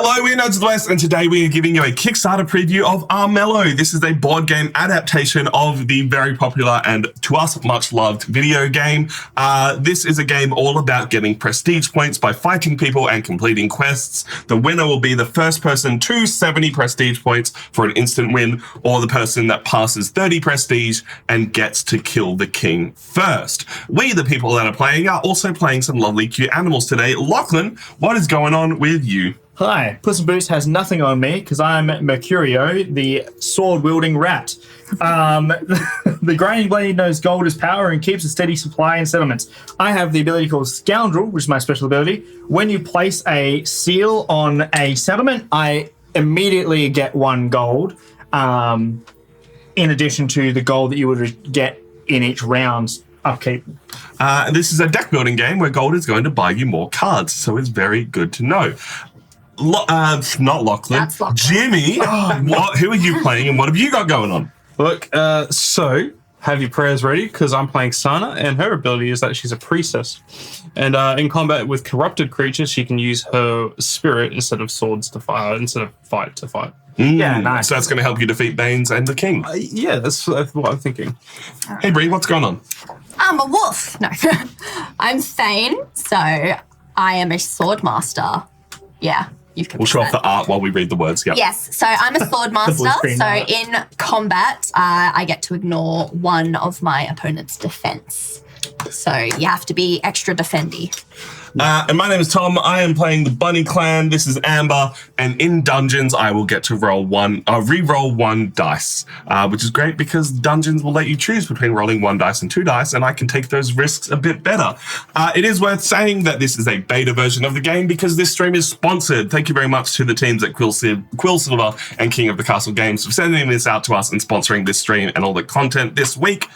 Hello, we're Nerds of the West, and today we are giving you a Kickstarter preview of Armello. This is a board game adaptation of the very popular and, to us, much loved video game. This is a game all about getting prestige points by fighting people and completing quests. The winner will be the first person to 70 prestige points for an instant win, or the person that passes 30 prestige and gets to kill the king first. We, the people that are playing, are also playing some lovely cute animals today. Lachlan, what is going on with you? Hi, Puss in Boots has nothing on me because I'm Mercurio, the sword-wielding rat. The grinding blade knows gold is power and keeps a steady supply in settlements. I have the ability called Scoundrel, which is my special ability. When you place a seal on a settlement, I immediately get 1 gold, in addition to the gold that you would get in each round's upkeep. This is a deck building game where gold is going to buy you more cards, so it's very good to know. Not Lachlan. That's Lachlan. Jimmy, who are you playing and what have you got going on? Look, so have your prayers ready because I'm playing Sana, and her ability is that she's a priestess. And in combat with corrupted creatures, she can use her spirit instead of swords to fight, instead of fight to fight. Yeah, nice. So that's going to help you defeat Banes and the king. Yeah, that's what I'm thinking. Hey, Bree, what's going on? I'm a wolf. No, I'm Thane, so I am a sword master. Yeah, you can. We'll show off the art while we read the words. Yep. Yes, so I'm a sword master. So art. in combat, I get to ignore one of my opponent's defense. So you have to be extra defendy. And my name is Tom. I am playing the Bunny Clan. This is Amber. And in dungeons, I will get to re-roll 1 dice, which is great because dungeons will let you choose between rolling 1 dice and 2 dice, and I can take those risks a bit better. It is worth saying that this is a beta version of the game because this stream is sponsored. Thank you very much to the teams at Quillsilver and King of the Castle Games for sending this out to us and sponsoring this stream and all the content this week.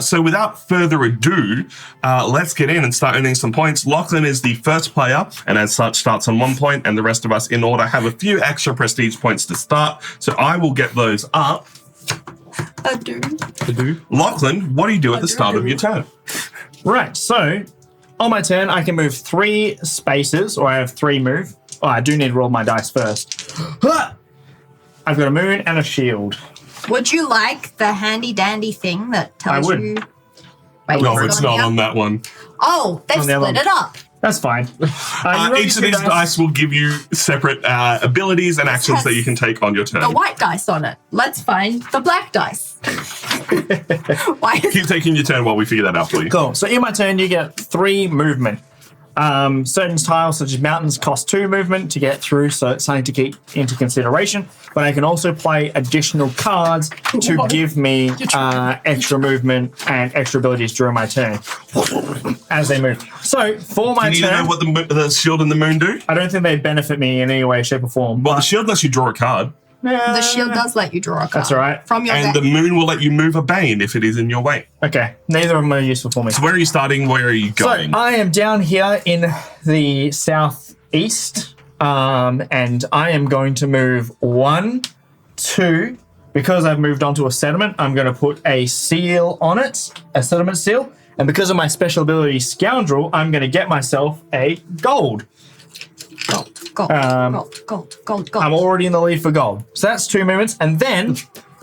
So without further ado, let's get in and start earning some points. Lachlan is the first player, and as such starts on 1 point, and the rest of us in order have a few extra prestige points to start. So I will get those up. I do. Lachlan, what do you do at the start of your turn? Right, so on my turn, I can move 3 spaces, or I have 3 move. Oh, I do need to roll my dice first. I've got a moon and a shield. Would you like the handy dandy thing that tells would. you? Wait, No, is it it's not here? on that one. Oh, they've On the other split one. it up. That's fine. You roll Each of your these dice. dice will give you separate abilities and actions that you can take on your turn. The white dice on it. Let's find the black dice. Why is Keep taking your turn while we figure that out for you. Cool. So in my turn, you get 3 movement. Certain tiles, such as mountains, cost 2 movement to get through, so it's something to keep into consideration. But I can also play additional cards to give me extra movement and extra abilities during my turn as they move. So for my Do you need to turn, know what the shield and the moon do? I don't think they benefit me in any way, shape, or form. Well, the shield lets you draw a card, the shield does let you draw a card. That's all right. From your and deck. the moon will let you move a bane if it is in your way. Okay, neither of them are useful for me. So where are you starting? Where are you going? So I am down here in the southeast, and I am going to move 1, 2. Because I've moved onto a settlement, I'm going to put a seal on it, a settlement seal. And because of my special ability, Scoundrel, I'm going to get myself a gold. Gold. I'm already in the lead for gold. So that's 2 movements. And then,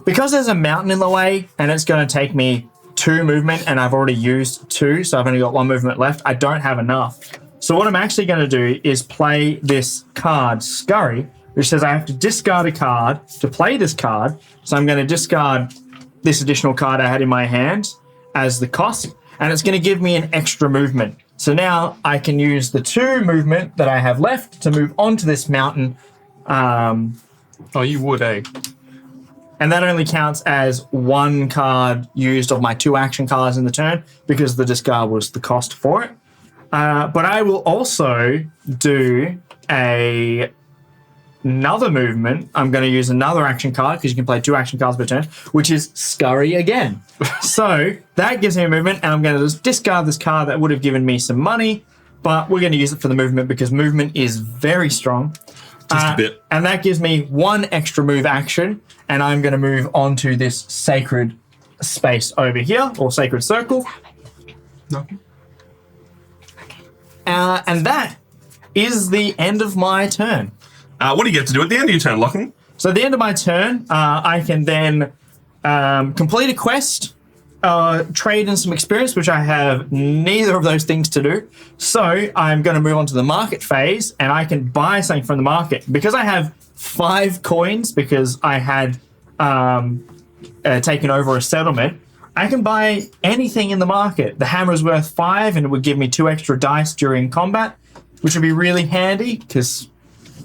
because there's a mountain in the way, and it's going to take me 2 movement, and I've already used 2, so I've only got 1 movement left, I don't have enough. So what I'm actually going to do is play this card, Scurry, which says I have to discard a card to play this card. So I'm going to discard this additional card I had in my hand as the cost, and it's going to give me an extra movement. So now I can use the 2 movement that I have left to move onto this mountain. Oh, you would, eh? And that only counts as 1 card used of my 2 action cards in the turn because the discard was the cost for it. But I will also do another movement. I'm going to use another action card because you can play 2 action cards per turn, which is Scurry again. So that gives me a movement, and I'm going to just discard this card that would have given me some money, but we're going to use it for the movement because movement is very strong. Just a bit. And that gives me 1 extra move action, and I'm going to move on to this sacred space over here, or sacred circle. No. And that is the end of my turn. What do you get to do at the end of your turn, Lachlan? So at the end of my turn, I can then complete a quest, trade in some experience, which I have neither of those things to do. So I'm going to move on to the market phase, and I can buy something from the market. Because I have 5 coins, because I had taken over a settlement, I can buy anything in the market. The hammer is worth 5, and it would give me 2 extra dice during combat, which would be really handy, because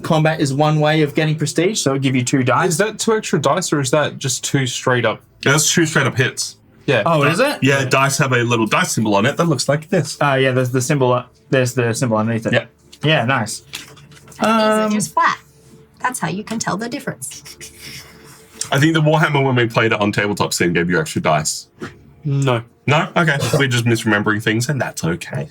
combat is one way of getting prestige, so it'll give you 2 dice. Is that 2 extra dice, or is that just 2 straight up? That's 2 straight up hits. Yeah. Oh, is it? Yeah, dice have a little dice symbol on it that looks like this. Yeah, there's the symbol. There's the symbol underneath it. Yeah. Yeah, nice. These are just flat. That's how you can tell the difference. I think the Warhammer, when we played it on Tabletop Sim, gave you extra dice. No. No? Okay. We're just misremembering things, and that's okay.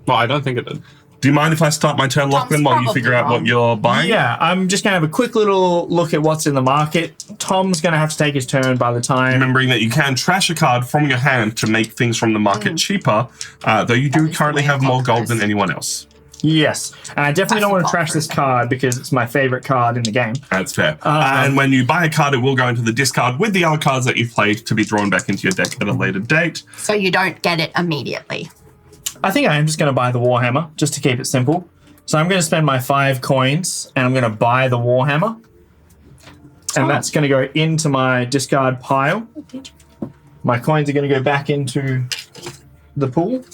Well, I don't think it did. Do you mind if I start my turn, Lachlan, while you figure out what you're buying? Yeah, I'm just going to have a quick little look at what's in the market. Tom's going to have to take his turn by the time. Remembering that you can trash a card from your hand to make things from the market cheaper, though you do currently have more gold than anyone else. Yes, and I definitely don't want to trash this card because it's my favorite card in the game. That's fair. And when you buy a card, it will go into the discard with the other cards that you've played to be drawn back into your deck at a later date. So you don't get it immediately. I think I am just going to buy the Warhammer, just to keep it simple. So I'm going to spend my 5 coins, and I'm going to buy the Warhammer. And that's going to go into my discard pile. My coins are going to go back into the pool.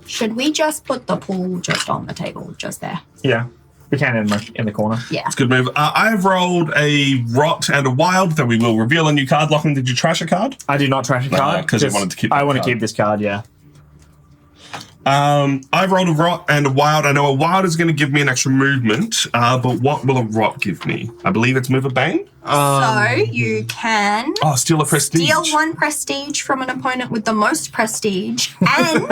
Should we just put the pool just on the table, just there? Yeah, we can in the corner. Yeah. It's a good move. I've rolled a Rot and a Wild, that we will reveal a new card. Lachlan, did you trash a card? I do not trash a card. Because you wanted to keep I that want to card. keep this card, yeah. I've rolled a Rot and a Wild. I know a Wild is going to give me an extra movement, but what will a Rot give me? I believe it's Move a Bane. So you can Steal a Prestige. steal 1 prestige from an opponent with the most prestige and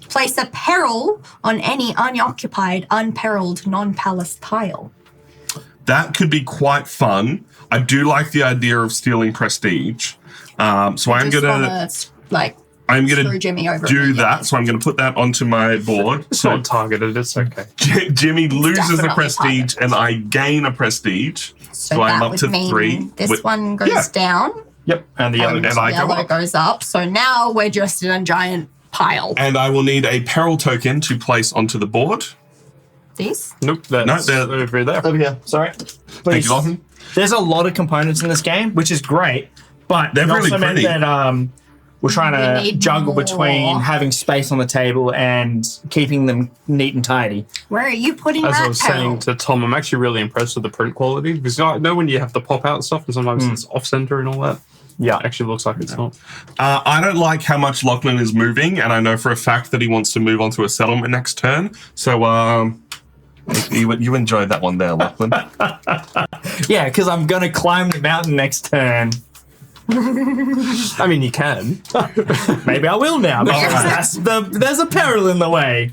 place a peril on any unoccupied, unperilled, non-palace tile. That could be quite fun. I do like the idea of stealing Prestige. So I'm Just gonna screw Jimmy over do immediately. that. So I'm gonna put that onto my board. It's So not targeted. It's okay. Jimmy loses a Definitely prestige, targeted. and I gain a prestige. So I'm that up would to mean 3. this one goes down. Yep, and the yellow And and I go yellow up. goes up. So now we're just in a giant pile. And I will need a peril token to place onto the board. These? Nope. That's they're- over there. Over here, sorry. Thank Please. you, Lachlan. There's a lot of components in this game, which is great, but They're it really also meant pretty. that we're We trying to need juggle more. between having space on the table and keeping them neat and tidy. Where are you putting As that I was peril? saying to Tom, I'm actually really impressed with the print quality because I know when you have the pop out stuff and sometimes it's off center and all that. Yeah. It actually looks like it's not. I don't like how much Lachlan is moving, and I know for a fact that he wants to move on to a settlement next turn. So, you enjoyed that one there, Lachlan. Yeah, because I'm going to climb the mountain next turn. I mean, you can. Maybe I will now, because there's a peril in the way.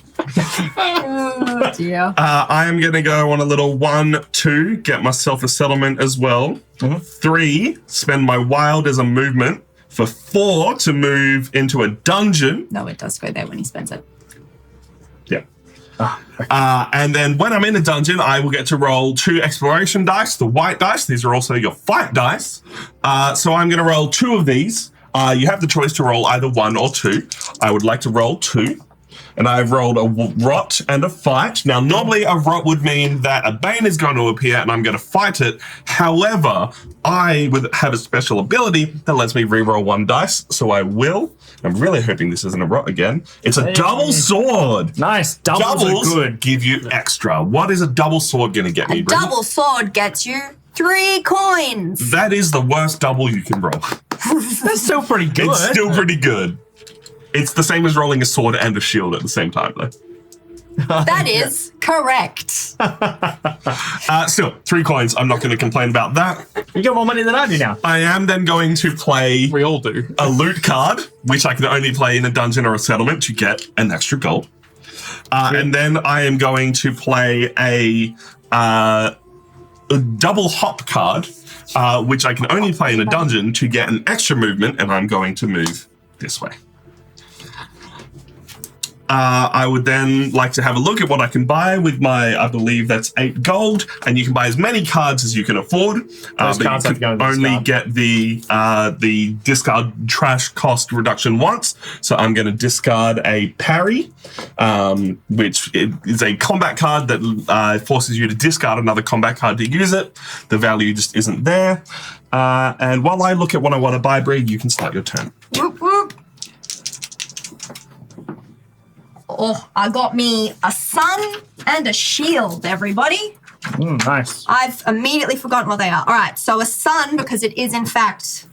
Oh, dear. I am going to go on a little 1-2, get myself a settlement as well. 3, spend my Wild as a movement. For 4, to move into a dungeon. No, it does go there when he spends it. Yeah. And then when I'm in a dungeon, I will get to roll 2 exploration dice, the white dice. These are also your fight dice. So I'm going to roll 2 of these. You have the choice to roll either 1 or 2. I would like to roll 2. And I've rolled a Rot and a Fight. Now, normally a Rot would mean that a Bane is going to appear and I'm going to fight it. However, I would have a special ability that lets me reroll 1 dice. So I will. I'm really hoping this isn't a Rot again. It's a double sword. Nice. Doubles are good. Give you extra. What is a double sword going to get me, A Brittany? double sword gets you 3 coins. That is the worst double you can roll. That's still pretty good. It's still pretty good. It's the same as rolling a sword and a shield at the same time, though. That is correct. Still, 3 coins. I'm not going to complain about that. You got more money than I do now. I am then going to play We all do. a loot card, which I can only play in a dungeon or a settlement to get an extra gold. And then I am going to play a double hop card, which I can only play in a dungeon to get an extra movement, and I'm going to move this way. I would then like to have a look at what I can buy with my, I believe that's 8 gold, and you can buy as many cards as you can afford. Those But cards you have to go in can the only discard. get the discard trash cost reduction once. So I'm going to discard a parry, which is a combat card that forces you to discard another combat card to use it. The value just isn't there. And while I look at what I want to buy, Bree, you can start your turn. Whoop, whoop. Oh, I got me a sun and a shield, everybody. Nice. I've immediately forgotten what they are. All right, so a sun, because it is in fact...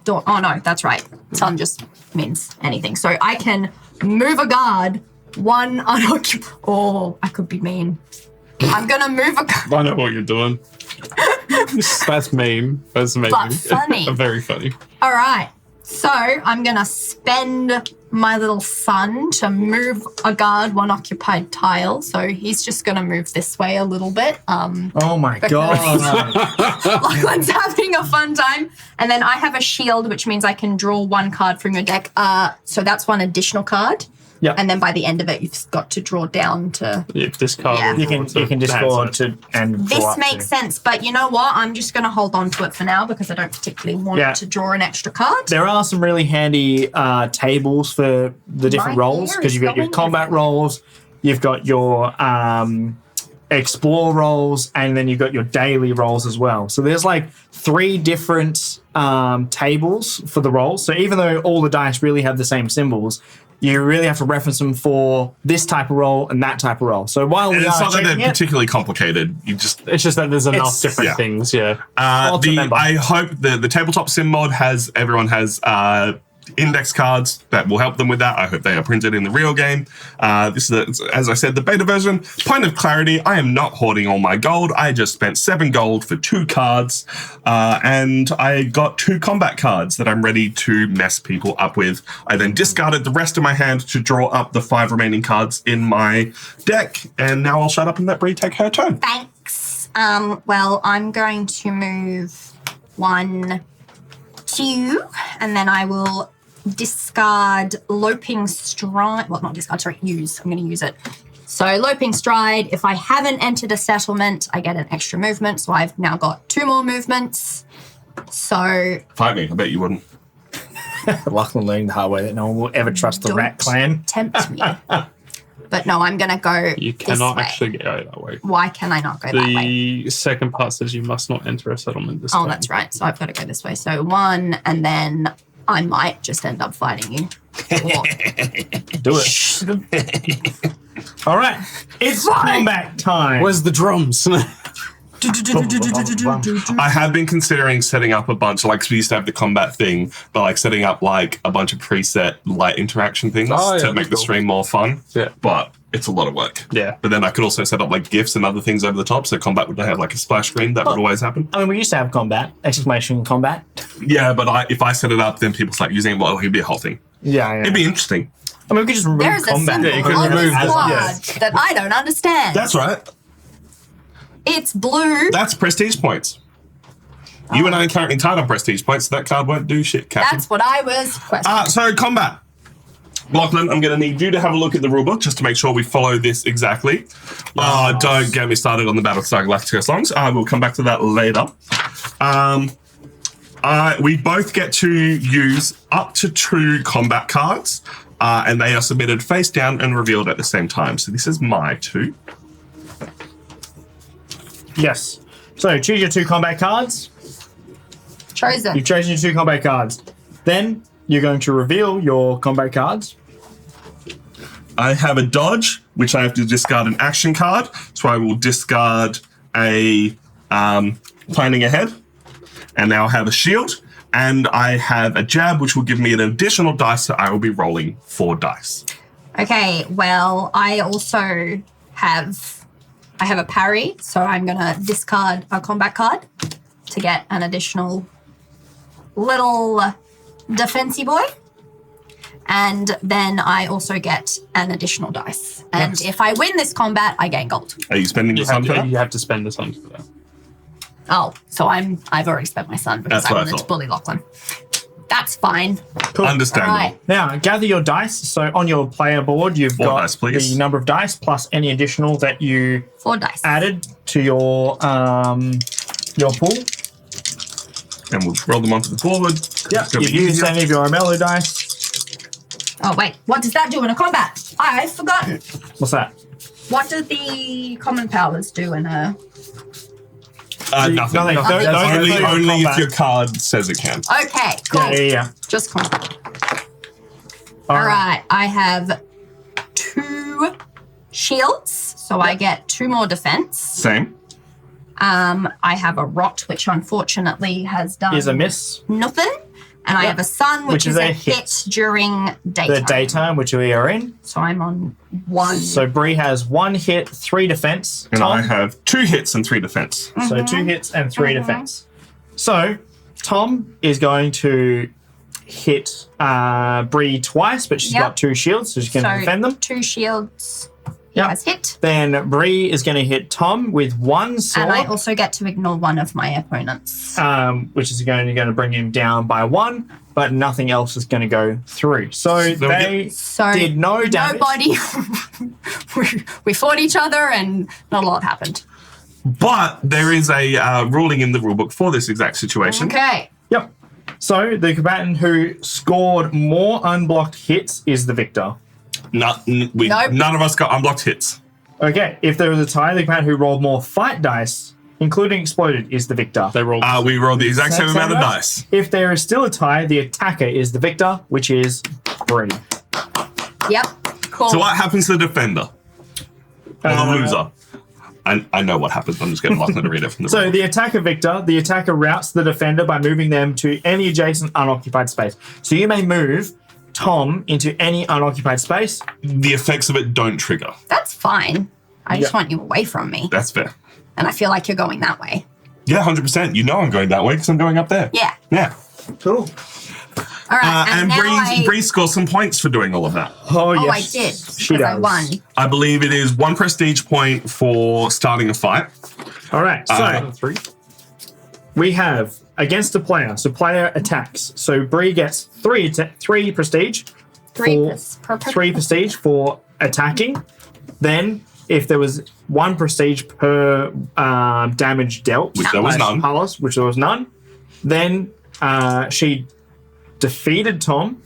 Oh, no, that's right. Sun just means anything. So I can move a guard, one unoccupied... Oh, I could be mean. I'm going to move a guard. I know what you're doing. That's meme. That's amazing. But funny. Very funny. All right, so I'm going to spend my little sun to move a guard, one occupied tile. So he's just going to move this way a little bit. Oh my god. Lachlan's having a fun time. And then I have a shield, which means I can draw one card from your deck. So that's one additional card. Yeah. And then by the end of it, you've got to draw down to... Yeah, discard. Yeah. You can discard to and draw This up makes to. sense, but you know what? I'm just going to hold on to it for now because I don't particularly want to draw an extra card. There are some really handy tables for the different My roles hair because is you've got your going combat roles, you've got your explore roles, and then you've got your daily roles as well. So there's like 3 different tables for the roles. So even though all the dice really have the same symbols, you really have to reference them for this type of role and that type of role. So while we And are it's not that they're checking it, particularly complicated. You just It's just that there's enough It's- different yeah. things, yeah. to remember. I hope the tabletop sim mod everyone has index cards that will help them with that. I hope they are printed in the real game. This is, as I said, the beta version. Point of clarity, I am not hoarding all my gold. I just spent 7 gold for 2 cards, and I got 2 combat cards that I'm ready to mess people up with. I then discarded the rest of my hand to draw up the 5 remaining cards in my deck, and now I'll shut up and let Bree take her turn. Thanks. Well, I'm going to move 1, 2, and then I will discard Loping Stride. Well, not discard, sorry, use. I'm going to use it. So Loping Stride, if I haven't entered a settlement, I get an extra movement. So I've now got 2 more movements. So Fight me, I bet you wouldn't. Lachlan learned the hard way that no one will ever trust the don't Rat Clan. tempt me. But no, I'm going to go You this cannot way. actually go that way. Why can I not go that way? The second part says you must not enter a settlement this Oh, time. that's right. So I've got to go this way. So 1, and then I might just end up fighting you. Or- Do it. All right. It's combat time. Where's the drums? I have been considering setting up a bunch, like, 'cause we used to have the combat thing, but like setting up like a bunch of preset light interaction things Oh, yeah, to make the cool. stream more fun. Yeah. But it's a lot of work. Yeah. But then I could also set up like GIFs and other things over the top, so combat would have like a splash screen. That would always happen. I mean, we used to have combat, exclamation combat. Yeah, but if I set it up, then people start using it. Well, it'd be a whole thing. Yeah, It'd be interesting. I mean, we could just remove There's a combat. symbol you could on remove this this, card yes. that I don't understand. That's right. It's blue. That's prestige points. You and I are currently tied on prestige points, so that card won't do shit, Captain. That's what I was questioning. So combat. Lachlan, I'm going to need you to have a look at the rulebook just to make sure we follow this exactly. Don't get me started on the Battlestar Galactica songs. I will come back to that later. We both get to use up to 2 combat cards, and they are submitted face down and revealed at the same time. So this is my 2. Yes. So choose your 2 combat cards. Chosen. You've chosen your 2 combat cards. Then you're going to reveal your combat cards. I have a dodge, which I have to discard an action card. So I will discard a planning ahead. And now I have a shield. And I have a jab, which will give me an additional dice. So I will be rolling 4 dice. Okay, well, I also have a parry, so I'm going to discard a combat card to get an additional little defensey boy. And then I also get an additional dice. And Yes. if I win this combat, I gain gold. Are you spending your sun for that? You have to spend the sun for that. Oh, so I've already spent my sun because That's I what I wanted to thought. bully Lachlan. That's fine. Cool. Understandable. All right. Now, gather your dice. So on your player board, you've Four got dice, please. the number of dice plus any additional that you 4 dice. added to your pool. And we'll roll them onto the board. Yeah, It's gonna you've be used easier. any of your Armello dice. Oh, wait. What does that do in a combat? I've forgotten. What's that? What do the common powers do in a... Nothing. Nothing. Only if combat. your card says it can. Okay, cool. Yeah. Just combat. All right. I have 2 shields, so I get 2 more defense. Same. I have a rot, which unfortunately has done Is a miss. nothing. And I have a sun, which is a hit during daytime. The daytime, which we are in. So I'm on 1. So Bree has 1 hit, 3 defense. And Tom, I have 2 hits and 3 defense. so 2 hits and 3 defense. So Tom is going to hit Bree twice, but she's Yep. got 2 shields, so she's going to defend them. 2 shields Yep. has hit. Then Bree is going to hit Tom with 1 sword, And I also get to ignore one of my opponents. which is going to bring him down by 1, but nothing else is going to go through. So they So did no damage. nobody. we fought each other and not a lot happened. But there is a ruling in the rulebook for this exact situation. Okay. Yep. So the combatant who scored more unblocked hits is the victor. Nope. None of us got unblocked hits. Okay, if there was a tie, the combatant who rolled more fight dice, including exploded, is the victor. They rolled. We rolled the exact same amount of dice. If there is still a tie, the attacker is the victor, which is Bree. Yep. Cool. So what happens to the defender? Or the loser? I know what happens. I'm just getting lost in the read it from the So rule. the attacker victor, the attacker routes the defender by moving them to any adjacent unoccupied space. So you may move Tom into any unoccupied space. The effects of it don't trigger. That's fine. I just Yeah. want you away from me. That's fair. And I feel like you're going that way. Yeah, 100%. You know I'm going that way because I'm going up there. Yeah. Yeah. Cool. All right. And now Bree scores some points for doing all of that. Oh, I yes. did. She Because I does. won. I believe it is 1 prestige point for starting a fight. All right, so 3. we have against a player. So player attacks. So Bree gets 3 prestige. 3 for 3 prestige for attacking. Then, if there was 1 prestige per damage dealt, Which there was by none. Palace, which there was none, then she defeated Tom,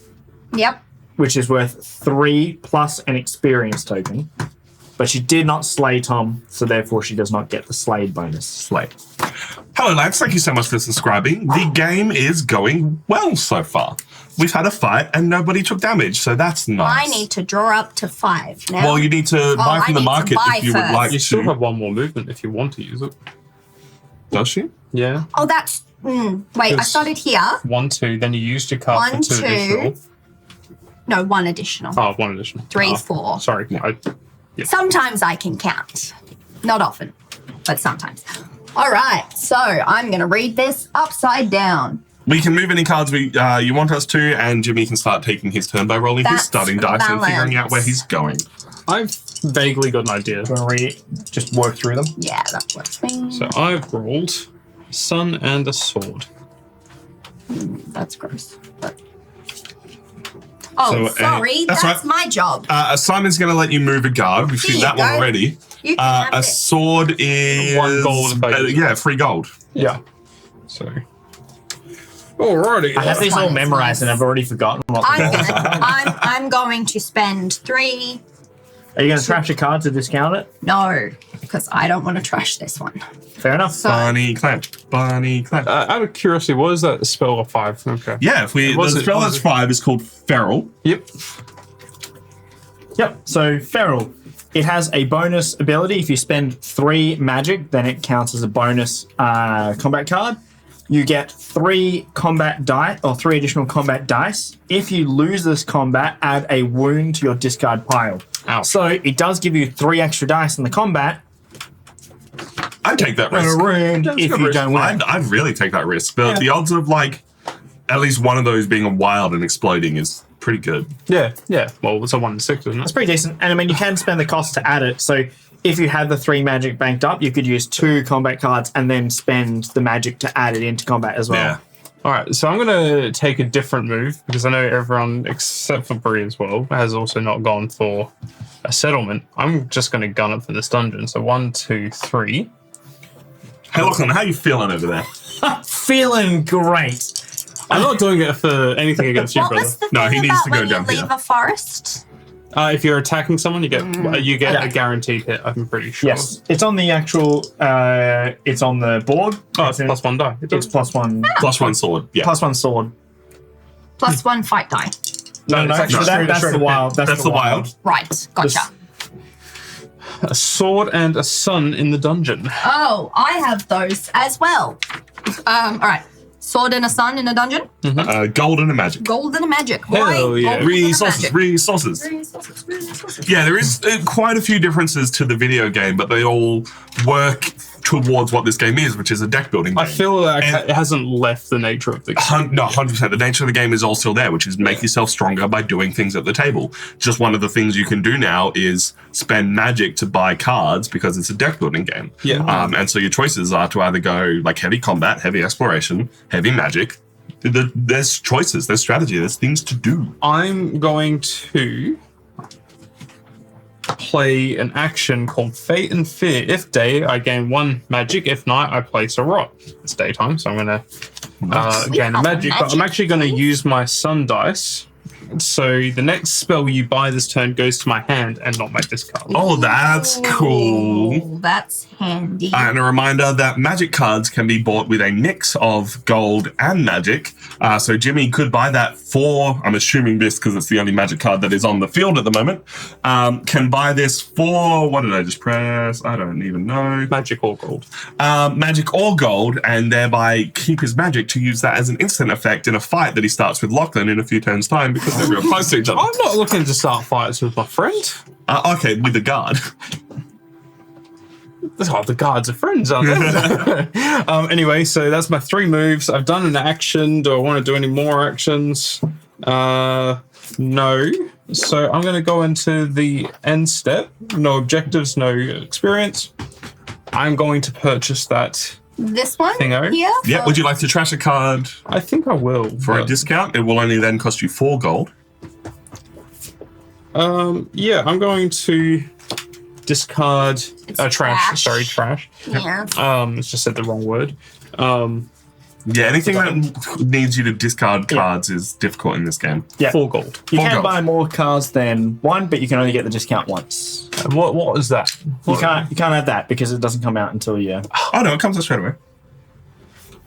Yep. which is worth 3 plus an experience token. But she did not slay Tom, so therefore she does not get the slayed bonus. Slay. Hello, lads. Thank you so much for subscribing. The game is going well so far. We've had a fight and nobody took damage, so that's nice. I need to draw up to 5 now. Well, you need to buy I from the need to market buy if you would first. like You still to. have 1 more movement if you want to use it. Does she? Yeah. Oh, that's... wait, I Because- started here. 1, 2. Then you used your card 1, for 2 2. additional. No, 1 additional. Oh, 1 additional. 3, Oh, 4. Sorry. Sometimes I can count. Not often, but sometimes. All right, so I'm going to read this upside down. We can move any cards you want us to, and Jimmy can start taking his turn by rolling his That's starting dice and figuring out where he's going. I've vaguely got an idea. Do you want to just work through them? Yeah, that works for me. So I've rolled sun and a sword. That's gross. But... Oh, So, sorry. that's That's right. my job. Simon's going to let you move a guard. We've Here seen you that one go. already. You can have A it. sword is 1 gold if I use it. yeah, 3 gold. Yeah. So. Alrighty. I have these all one is memorized and nice. I've already forgotten what I'm the gonna, I'm going to spend 3. Are you going to trash your card to discount it? No, because I don't want to trash this one. Fair enough. So Bunny clamp. Bunny clamp. Out of curiosity, what is that spell of 5? Okay. Yeah, if we It was the it- spell was that's it- 5 is called Feral. Yep. Yep. So Feral, it has a bonus ability. If you spend 3 magic, then it counts as a bonus combat card. You get 3 combat die or 3 additional combat dice. If you lose this combat, add a wound to your discard pile. Ouch. So it does give you 3 extra dice in the combat I'd take that and risk. a wound That's if good you risk. don't win. I'd really take that risk. But Yeah. the odds of at least one of those being a wild and exploding is pretty good. Yeah. Yeah. Well, it's a 1 in 6, isn't That's it? pretty decent. And I mean, you can spend the cost to add it. So if you had the 3 magic banked up, you could use 2 combat cards and then spend the magic to add it into combat as well. Yeah. All right, so I'm going to take a different move because I know everyone except for Bree as well has also not gone for a settlement. I'm just going to gun it for this dungeon. So 1, 2, 3. Hey, Lachlan, how you feeling over there? Feeling great. I'm not doing it for anything against you, What brother. was the No, thing he needs about to go when down you here. leave a forest? If you're attacking someone, you get Yeah. a guaranteed hit. I'm pretty sure. Yes, it's on the actual. It's on the board. Oh, it's plus 1 die. It's +1. +1 sword. Yeah. +1 sword. +1 fight die. No, it's actually that's straight the up wild. That's the wild. Right, gotcha. A sword and a sun in the dungeon. Oh, I have those as well. All right. Sword and a sun in a dungeon. Gold and a magic. Gold and a magic. Hell Why yeah. gold and a Resources. magic? Resources. Yeah, there is quite a few differences to the video game, but they all work towards what this game is, which is a deck building game. I feel like And- it hasn't left the nature of the game. No, 100%. The nature of the game is all still there, which is make yourself stronger by doing things at the table. Just one of the things you can do now is spend magic to buy cards because it's a deck building game. Yeah. And so your choices are to either go like heavy combat, heavy exploration, heavy magic. There's choices, there's strategy, there's things to do. I'm going to play an action called Fate and Fear. If day, I gain 1 magic. If night, I place a rot. It's daytime, so I'm going to gain a magic. But I'm actually going to use my sun dice. So the next spell you buy this turn goes to my hand and not my discard. Oh, that's cool. Ooh, that's handy. And a reminder that magic cards can be bought with a mix of gold and magic. So Jimmy could buy that for, I'm assuming this because it's the only magic card that is on the field at the moment, can buy this for, what did I just press? I don't even know. Magic or gold. Magic or gold, and thereby keep his magic to use that as an instant effect in a fight that he starts with Lachlan in a few turns' time because they're real close to each other. I'm not looking to start fights with my friend. Okay, with the guard. Oh, the guards are friends, aren't they? Anyway, so that's my 3 moves. I've done an action. Do I want to do any more actions? No. So I'm going to go into the end step. No objectives, no experience. I'm going to purchase that. This one Thingo. here? Yeah, would you like to trash a card I think I will. for a but, discount? It will only then cost you 4 gold. yeah, I'm going to discard It's trash. trash. Sorry, trash. Yeah. It's just said the wrong word. Yeah, anything that needs you to discard cards is difficult in this game. Yeah. 4 gold. You 4 can gold. buy more cards than 1, but you can only get the discount once. What is that? You can't have that because it doesn't come out until you Oh no, it comes out straight away.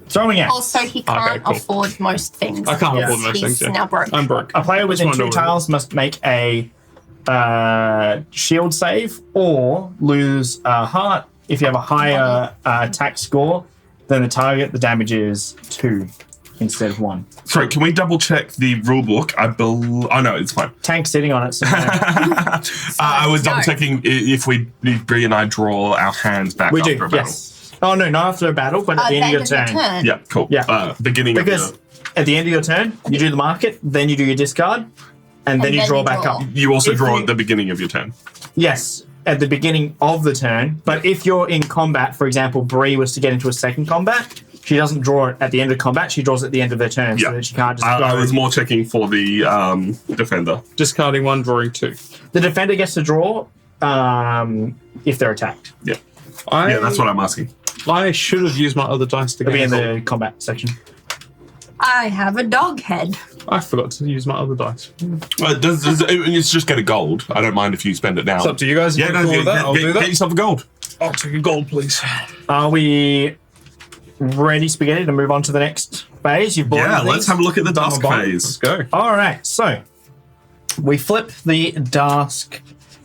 throwing out. Also, he can't cool. afford most things. I can't Yeah. afford most He's things. Yeah. now broke. I'm broke. A player within Just 2 wonder- tiles must make a shield save or lose a heart. If you have a higher attack score than the target, the damage is 2 instead of 1. Sorry, can we double check the rule book? Oh no, it's fine. Tank sitting on it. So I was double checking if Bree and I draw our hands back we after do, a battle. yes. Oh no, not after a battle, but at the end of your turn. Yeah, cool. Yeah. Beginning Because of at the end of your turn, you do the market, then you do your discard, and then you then draw you back draw. up. you also If draw you- at the beginning of your turn. Yes, at the beginning of the turn. But if you're in combat, for example, Bree was to get into a second combat, she doesn't draw it at the end of combat. She draws it at the end of her turn, Yeah. so that she can't just I go. was more checking for the defender. Discarding 1, drawing 2. The defender gets to draw if they're attacked. Yeah, that's what I'm asking. I should have used my other dice to It'll be gain in gold. the combat section. I have a dog head. I forgot to use my other dice. It's just get a gold. I don't mind if you spend it now. It's up to you guys. If Yeah, you're no, cool with that, I'll do get that. yourself a gold. I'll take a gold, please. Are we ready, Spaghetti, to move on to the next phase? You've bought Yeah, things? let's have a look at the Dusk Let's phase. go. All right, so we flip the Dusk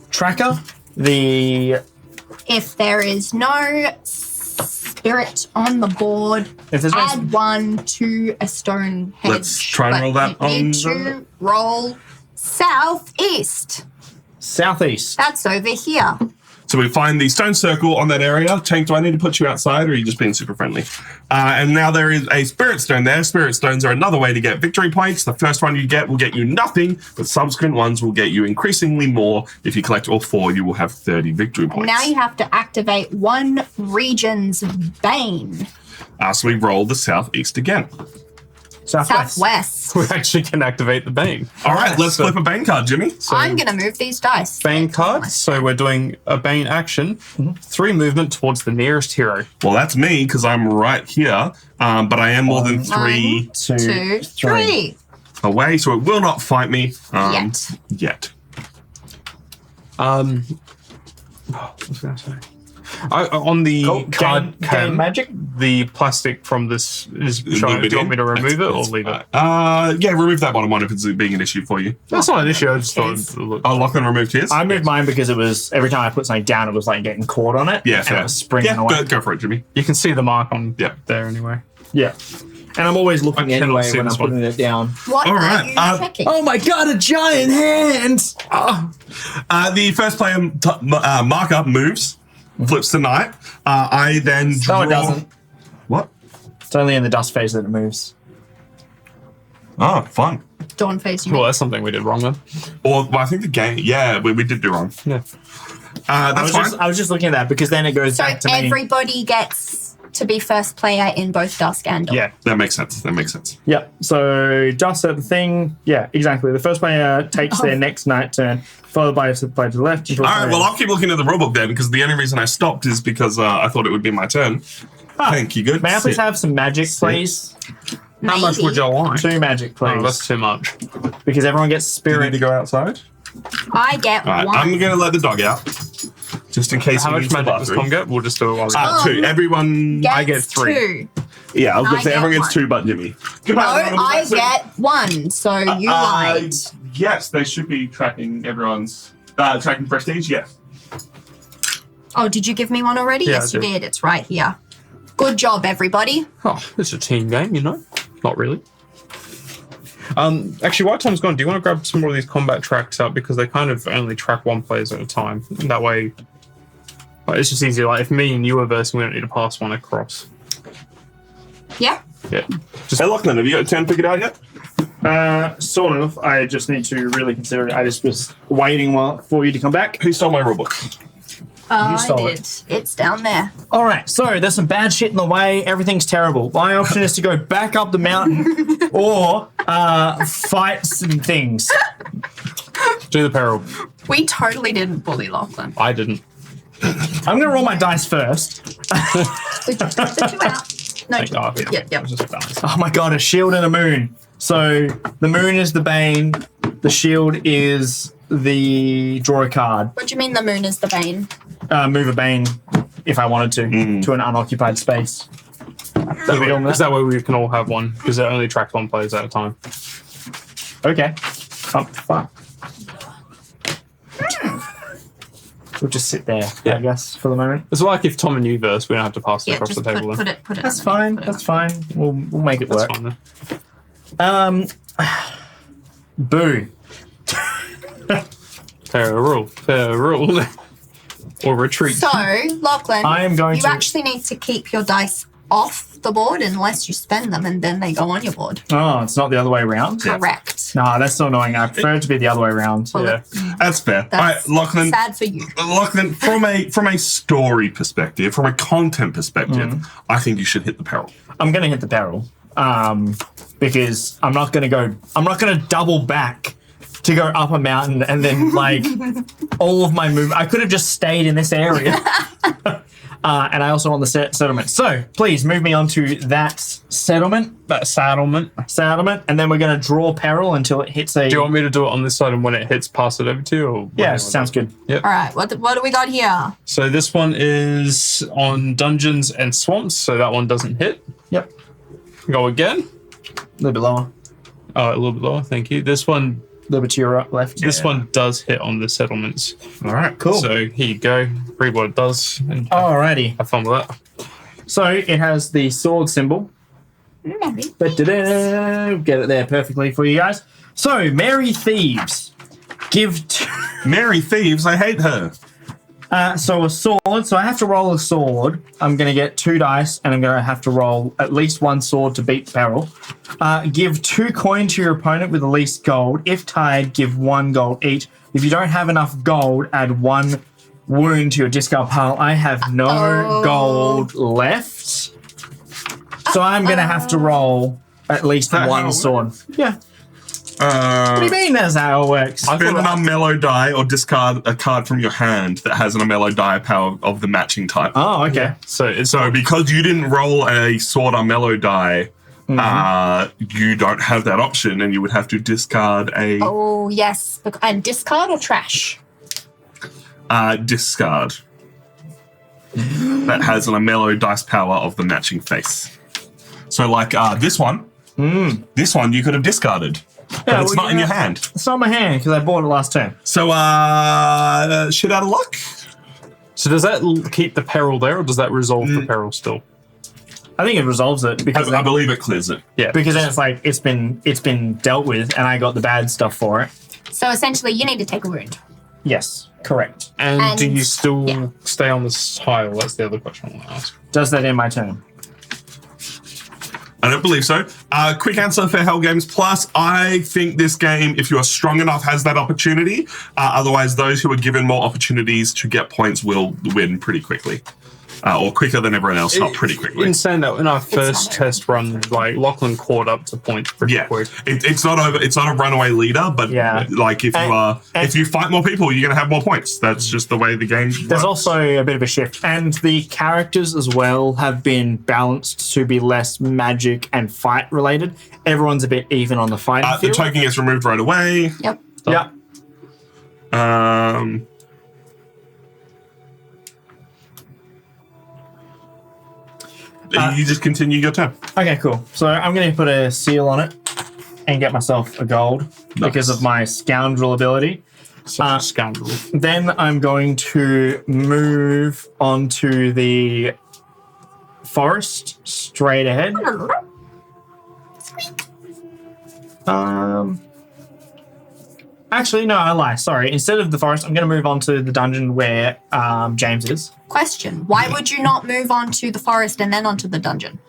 tracker. If there is no spirit on the board, If there's no add 1 to a stone hedge. Let's try and But roll that you need on to roll southeast. southeast. That's over here. So we find the stone circle on that area. Tank, do I need to put you outside or are you just being super friendly? And now there is a spirit stone there. Spirit stones are another way to get victory points. The first one you get will get you nothing, but subsequent ones will get you increasingly more. If you collect all 4, you will have 30 victory points. Now you have to activate 1 region's bane. So we roll the southeast again. Southwest. We actually can activate the Bane. All right, let's flip a Bane card, Jimmy. I'm going to move these dice. Bane card. So we're doing a Bane action. 3 movement towards the nearest hero. Well, that's me because I'm right here, but I am more than 3 1, 2, 3. away, so it will not fight me Yet. What was I going to say? On the card gain magic? the plastic from this is showing. Do you want me to remove it or leave it? Yeah, remove that bottom one if it's being an issue for you. That's not an issue. I just thought. Oh, Lachlan removed his? I moved mine because it was every time I put something down, it was like getting caught on it. Yeah, and fair. it was springing away. Go for it, Jimmy. You can see the mark on Yeah. there anyway. Yeah. And I'm always looking I cannot anyway see when I'm this one. putting it down. What All are right, you checking? Oh my god, a giant hand! The first player marker moves, flips to knight. I then draw... No, it doesn't. What? It's only in the dust phase that it moves. Oh, fun. Dawn phase, you Well, mean? that's something we did wrong then. Or well, I think the game... Yeah, we did do wrong. Yeah. That's fine. I was just looking at that because then it goes So back to me. everybody gets to be first player in both Dusk and Dawn. Yeah. That makes sense. Yep. So dust at the thing. Yeah, exactly. The first player takes their next night turn, followed by the player to the left. All right, well, I'll keep looking at the rulebook then, because the only reason I stopped is because I thought it would be my turn. Thank you, good. May I please Sit. have some magic, please? How much would you like? 2 magic, please. Oh, that's too much. Because everyone gets Do you need spirit. to go outside? I get All right, 1. I'm going to let the dog out, just in case How he much needs the magic does Tom bathroom. get? We'll just do it while we 2. Everyone... Gets I get 3. 2. Yeah, I was going I to say get everyone gets 1. 2 but Jimmy. No, I get 1. So you lied. Yes, they should be tracking everyone's... tracking prestige, yes. Oh, did you give me 1 already? Yeah, Yes, I you did. did. It's right here. Good job, everybody. Oh, it's a team game, you know? Not really. Actually, while Tom's gone, do you want to grab some more of these combat tracks up because they kind of only track 1 player at a time. That way, it's just easier. Like if me and you are versing, we don't need to pass 1 across. Yeah. Yeah. Hey, Lachlan, have you got a 10 figured out yet? Sort of. I just need to really consider it. I just was waiting for you to come back. Who stole my rulebook? I stole did. It's down there. All right, so there's some bad shit in the way. Everything's terrible. My option is to go back up the mountain or fight some things. Do the peril. We totally didn't bully Lachlan. I didn't. I'm going to roll my dice first. The 2 out. No, Thank God. Yep. Just balance. Oh my god, a shield and a moon. So the moon is the bane. The shield is the draw a card. What do you mean the moon is the bane? Move a bane if I wanted to an unoccupied space. Is that way we can all have 1? Because it only tracks 1 player at a time. Okay. Oh, fuck. We'll just sit there, Yeah. I guess, for the moment. It's like if Tom and you verse, we don't have to pass it Yeah, across just the table. put then. it. That's underneath fine. there. That's fine. We'll make it That's work. fine then. Boo. Peril. Or retreat. So, Lachlan, I am going you to- actually need to keep your dice off the board unless you spend them and then they go on your board. Oh, it's not the other way around? Correct. No, that's so annoying. I prefer it to be the other way around. Well, Yeah. That's fair. That's All right, Lachlan. sad for you. Lachlan, from a story perspective, from a content perspective, I think you should hit the peril. I'm going to hit the peril because I'm not going to double back to go up a mountain and then like all of my movement. I could have just stayed in this area. And I also want the settlement. So please move me on to that settlement. That saddlement. And then we're going to draw peril until it hits a... Do you want me to do it on this side and when it hits, pass it over to you? Or Yeah, sounds good. All right, what do we got here? So this one is on dungeons and swamps, so that one doesn't hit. Yep. Go again. A little bit lower. Oh, a little bit lower. Thank you. This one, A little bit to your left. this one does hit on the settlements. All right, Cool. So here you go. Read what it does and Alrighty. have fun with that. So it has the sword symbol. Ba-da-da. Get it there perfectly for you guys. So, Merry Thieves. Mary Thieves, I hate her. So a sword. So I have to roll a sword. I'm going to get 2 dice, and I'm going to have to roll at least 1 sword to beat peril. Give 2 coin to your opponent with the least gold. If tied, give 1 gold each. If you don't have enough gold, add 1 wound to your discard pile. I have no gold left. So I'm going to have to roll at least that how one it sword. Yeah. What do you mean that's how it works? Spend an Armello die or discard a card from your hand that has an Armello die power of the matching type. Oh, okay. So because you didn't roll a sword Armello die, you don't have that option, and you would have to discard a Oh, yes. And discard or trash? discard that has an Armello dice power of the matching face. So like this one you could have discarded. But it's not in your hand. It's not in my hand because I bought it last turn. So, shit out of luck. So does that keep the peril there, or does that resolve the peril still? I think it resolves it because I believe it clears it. Yeah. because then it's like it's been dealt with, and I got the bad stuff for it. So essentially, you need to take a wound. Yes, correct. And do you still yeah. stay on this tile? That's the other question I want to ask. Does that end my turn? I don't believe so. Quick answer for Hell Games Plus. I think this game, if you are strong enough, has that opportunity. Otherwise, those who are given more opportunities to get points will win pretty quickly. Or quicker than everyone else, not pretty quickly. In saying that, in our first test run, like Lachlan caught up to points pretty quick. It's not over. It's not a runaway leader, but like if you fight more people, you're gonna have more points. That's just the way the game works. There's also a bit of a shift, and the characters as well have been balanced to be less magic and fight related. Everyone's a bit even on the fighting the field. token gets removed right away. Yep. Yeah. You just continue your turn. Okay, cool. So I'm going to put a seal on it and get myself a gold because of my scoundrel ability. Such a scoundrel. Then I'm going to move onto the forest straight ahead. Actually, no, I lie. Sorry. Instead of the forest, I'm going to move on to the dungeon where James is. Question: why would you not move on to the forest and then onto the dungeon?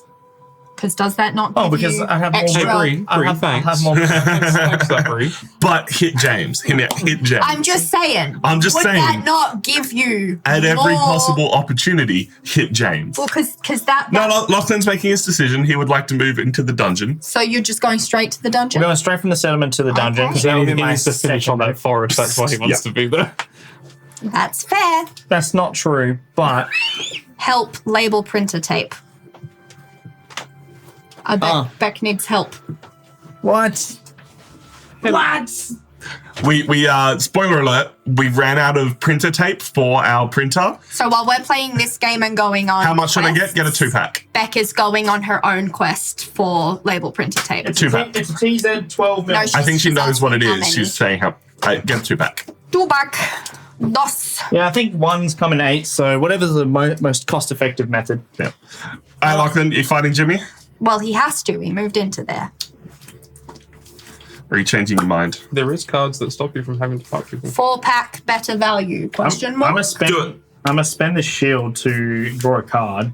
Because does that not give because you I have more extra? I'll have more. Thanks for that, Bree. But hit James. Hit James. I'm just saying. I'm just would saying. that not give you At every more- possible opportunity, hit James. Well, because that. No, Lachlan's making his decision. He would like to move into the dungeon. So you're just going straight to the dungeon? We're going straight from the settlement to the dungeon. Okay. That will He be my needs to finish on that forest. That's why he wants to be there. That's fair. That's not true, but Help label printer tape. Beck needs help. what? What? We spoiler alert, we ran out of printer tape for our printer. So while we're playing this game and going on, How much should I quests, get? Get a 2-pack. Beck is going on her own quest for label printer tape. Two pack. It's a TZ 12 mil. No, I think she she's knows what it asking how is. many. She's saying get a 2-pack. Two back. Dos. Yeah, I think one's coming 8, so whatever's the most cost-effective method. Yeah. Lachlan, you fighting Jimmy? Well, he has to. He moved into there. Or are you changing your mind? There is cards that stop you from having to fight people. 4-pack better value? Question mark. I'm gonna spend the shield to draw a card.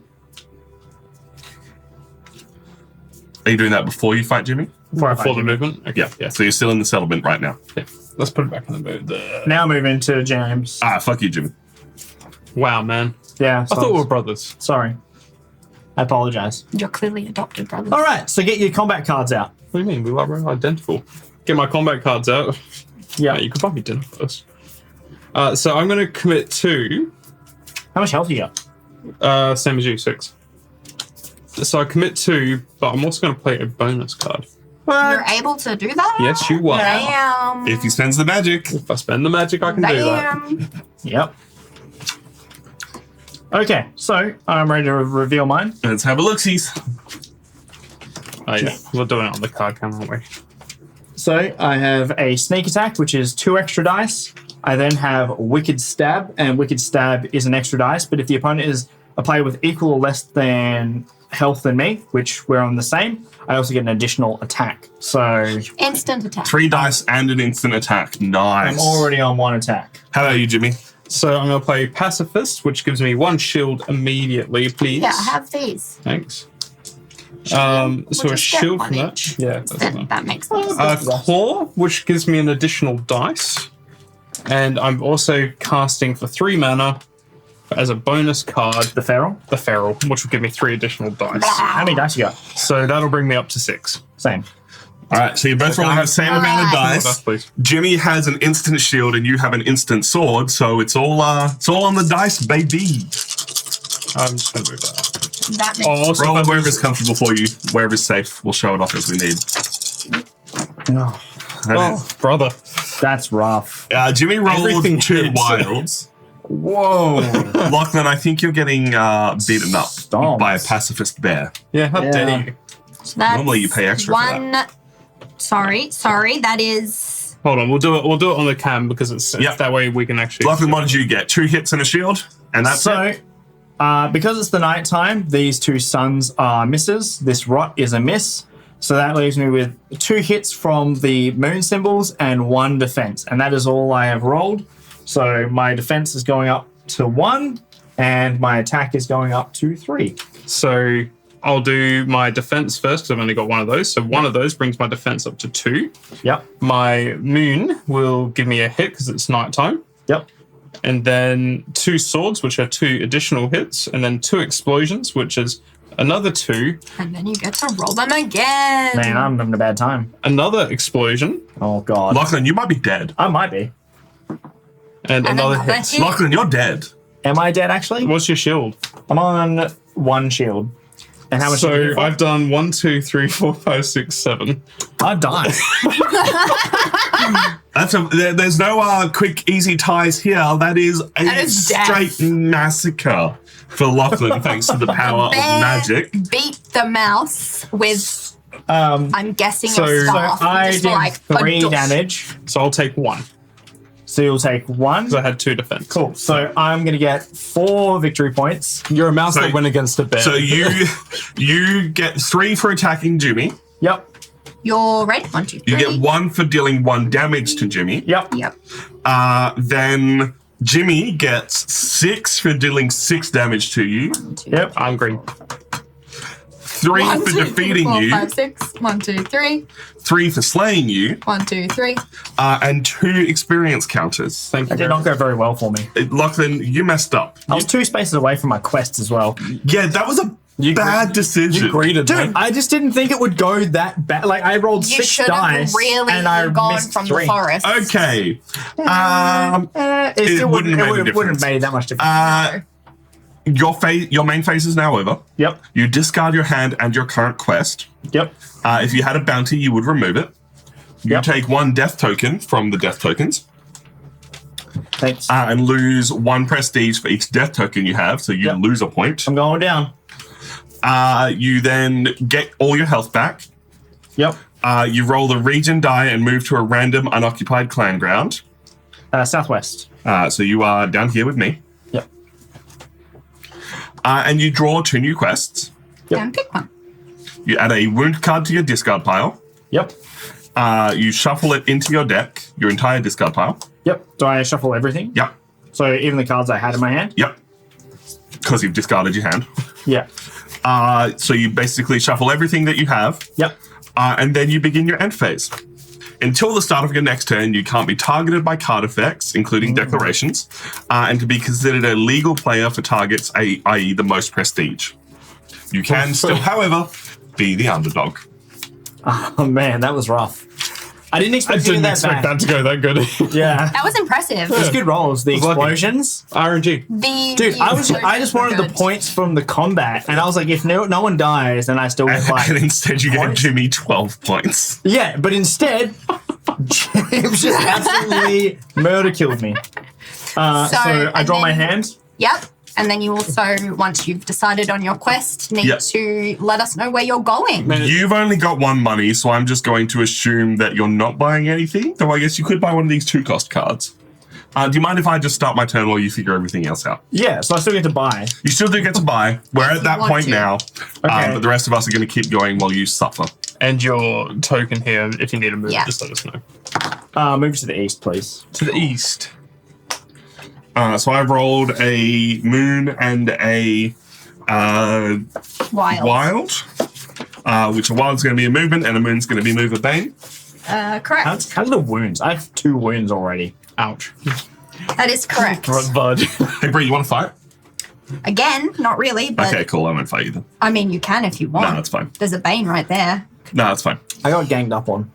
Are you doing that before you fight Jimmy? Before the movement? Okay. Yeah. So you're still in the settlement right now. Yeah. Let's put it back in the mood. Now move into James. Fuck you, Jimmy. Wow, man. Yeah, I thought we were brothers. sorry. I apologize. You're clearly adopted brothers. All right, so get your combat cards out. What do you mean? We're identical. Get my combat cards out. Yeah. You could buy me dinner first. So I'm going to commit to... How much health you got? Same as you, 6. So I commit 2, but I'm also going to play a bonus card. You're able to do that? Yes, you are. Damn. If he spends the magic. If I spend the magic, I can do that. Damn. Yep. Okay, so I'm ready to reveal mine. Let's have a look-sees. Oh, yeah. We're doing it on the card cam, aren't we? So I have a sneak attack, which is 2 extra dice. I then have Wicked Stab, and Wicked Stab is an extra dice, but if the opponent is a player with equal or less than health than me, which we're on the same, I also get an additional attack. So Instant attack. 3 dice and an instant attack. Nice. I'm already on 1 attack. How about you, Jimmy? So I'm going to play Pacifist, which gives me 1 shield immediately, please. Yeah, I have these. Thanks. So We'll a just get shield one from that. each. Yeah, that's fine. That makes sense. Claw, which gives me an additional dice. And I'm also casting for 3 mana as a bonus card, The feral. the feral, which will give me 3 additional dice. How many dice you got? So that'll bring me up to 6. Same. All right, so you both rolling the same amount of Alright. dice. Please. Jimmy has an instant shield and you have an instant sword, so it's all on the dice, baby. I'm just going to move that up. That makes Also, Roll if I wherever's lose- comfortable for you, wherever's safe. We'll show it off as we need. No. Oh, brother. That's rough. Jimmy rolled Everything 2 hits. wilds. Whoa. Lachlan, I think you're getting beaten up Stomped. by a pacifist bear. Yeah, how Yeah. dare you? That's Normally you pay extra for one. Sorry, that is Hold on, we'll do it on the cam because it's Yep. that way we can actually. Lachlan, what did you get? 2 hits and a shield? And that's it? Because it's the night time, these 2 suns are misses. This rot is a miss. So that leaves me with 2 hits from the moon symbols and 1 defense. And that is all I have rolled. So my defense is going up to 1 and my attack is going up to 3. So I'll do my defense first because I've only got 1 of those. So 1 of those brings my defense up to 2. Yep. My moon will give me a hit because it's nighttime. Yep. And then 2 swords, which are 2 additional hits. And then 2 explosions, which is another 2. and then you get to roll them again. Man, I'm having a bad time. Another explosion. Oh, God. Lachlan, you might be dead. I might be. And another hit. hit. Lachlan, you're dead. Am I dead, actually? What's your shield? I'm on 1 shield. And how much did you So get for? I've done 1, 2, 3, 4, 5, 6, 7. I've died. There's no quick, easy ties here. That is That is death. straight massacre for Lachlan, thanks to the power of Bear magic. beat the mouse with, I'm guessing, so a staff. I Just did like a 3 dush. damage. So I'll take 1 So you'll take 1. because I had 2 defense. Cool. So I'm going to get 4 victory points. You're a mouse So- that went against a bear. So you get 3 for attacking Jimmy. Yep. You're ready. 1, 2, 3. You get 1 for dealing 1 damage to Jimmy. Yep. Yep. Then Jimmy gets 6 for dealing 6 damage to you. Yep. I'm green. 3 1, for 2, 3, defeating 4, you. 5, 6. 1, 2, 3. 3 for slaying you. 1, 2, 3. And 2 experience counters. Thank you. That did not go very well for me. Lachlan, you messed up. I was 2 spaces away from my quest as well. Yeah, that was a bad decision. You greeted Dude, me. I just didn't think it would go that bad. Like, I rolled You 6 should dice have really and I gone missed from 3. the forest. Okay. It still wouldn't have made a wouldn't difference. have made that much difference. Your main phase is now over. Yep. You discard your hand and your current quest. Yep. If you had a bounty, you would remove it. You Yep. take 1 death token from the death tokens Thanks. and lose 1 prestige for each death token you have, so you Yep. lose a point. I'm going down. You then get all your health back. Yep. You roll the region die and move to a random unoccupied clan ground. Southwest. So you are down here with me. Yep. And you draw 2 new quests. Yep. And pick one. You add a wound card to your discard pile. Yep. You shuffle it into your deck, your entire discard pile. Yep. Do I shuffle everything? Yep. So even the cards I had in my hand? Yep. Because you've discarded your hand. Yeah. So you basically shuffle everything that you have, Yep. and then you begin your end phase. Until the start of your next turn, you can't be targeted by card effects, including declarations, and to be considered a legal player for targets, i.e. the most prestige. You can still, however, be the underdog. Oh, man, that was rough. I didn't I expect to didn't do expect that that to go that good. Yeah. That was impressive. It's good rolls. The lucky. explosions. RNG. Dude, I just wanted the points from the combat, and I was like, if no one dies, then I still get like. And instead you get points. Jimmy 12 points. Yeah, but instead, James just absolutely murder killed me. So I and draw my then- hand. Yep. And then you also, once you've decided on your quest, need Yep. to let us know where you're going. You've only got 1 money, so I'm just going to assume that you're not buying anything. Though I guess you could buy one of these 2-cost cards. Do you mind if I just start my turn while you figure everything else out? Yeah, so I still get to buy. You still do get to buy. We're at you that want point to. now. Okay. But the rest of us are going to keep going while you suffer. And your token here, if you need to move, Yeah. just let us know. Move to the east, please. To the east. So I've rolled a moon and a Wild. wild. Which a wild's going to be a movement and a moon's going to be move of bane. Correct. How's the wounds? I have 2 wounds already. Ouch. That is correct. Bud. Hey, Bree, you want to fight? Again, not really, but Okay, cool. I won't fight you then. I mean, you can if you want. No, that's fine. There's a Bane right there. No, that's fine. I got ganged up on.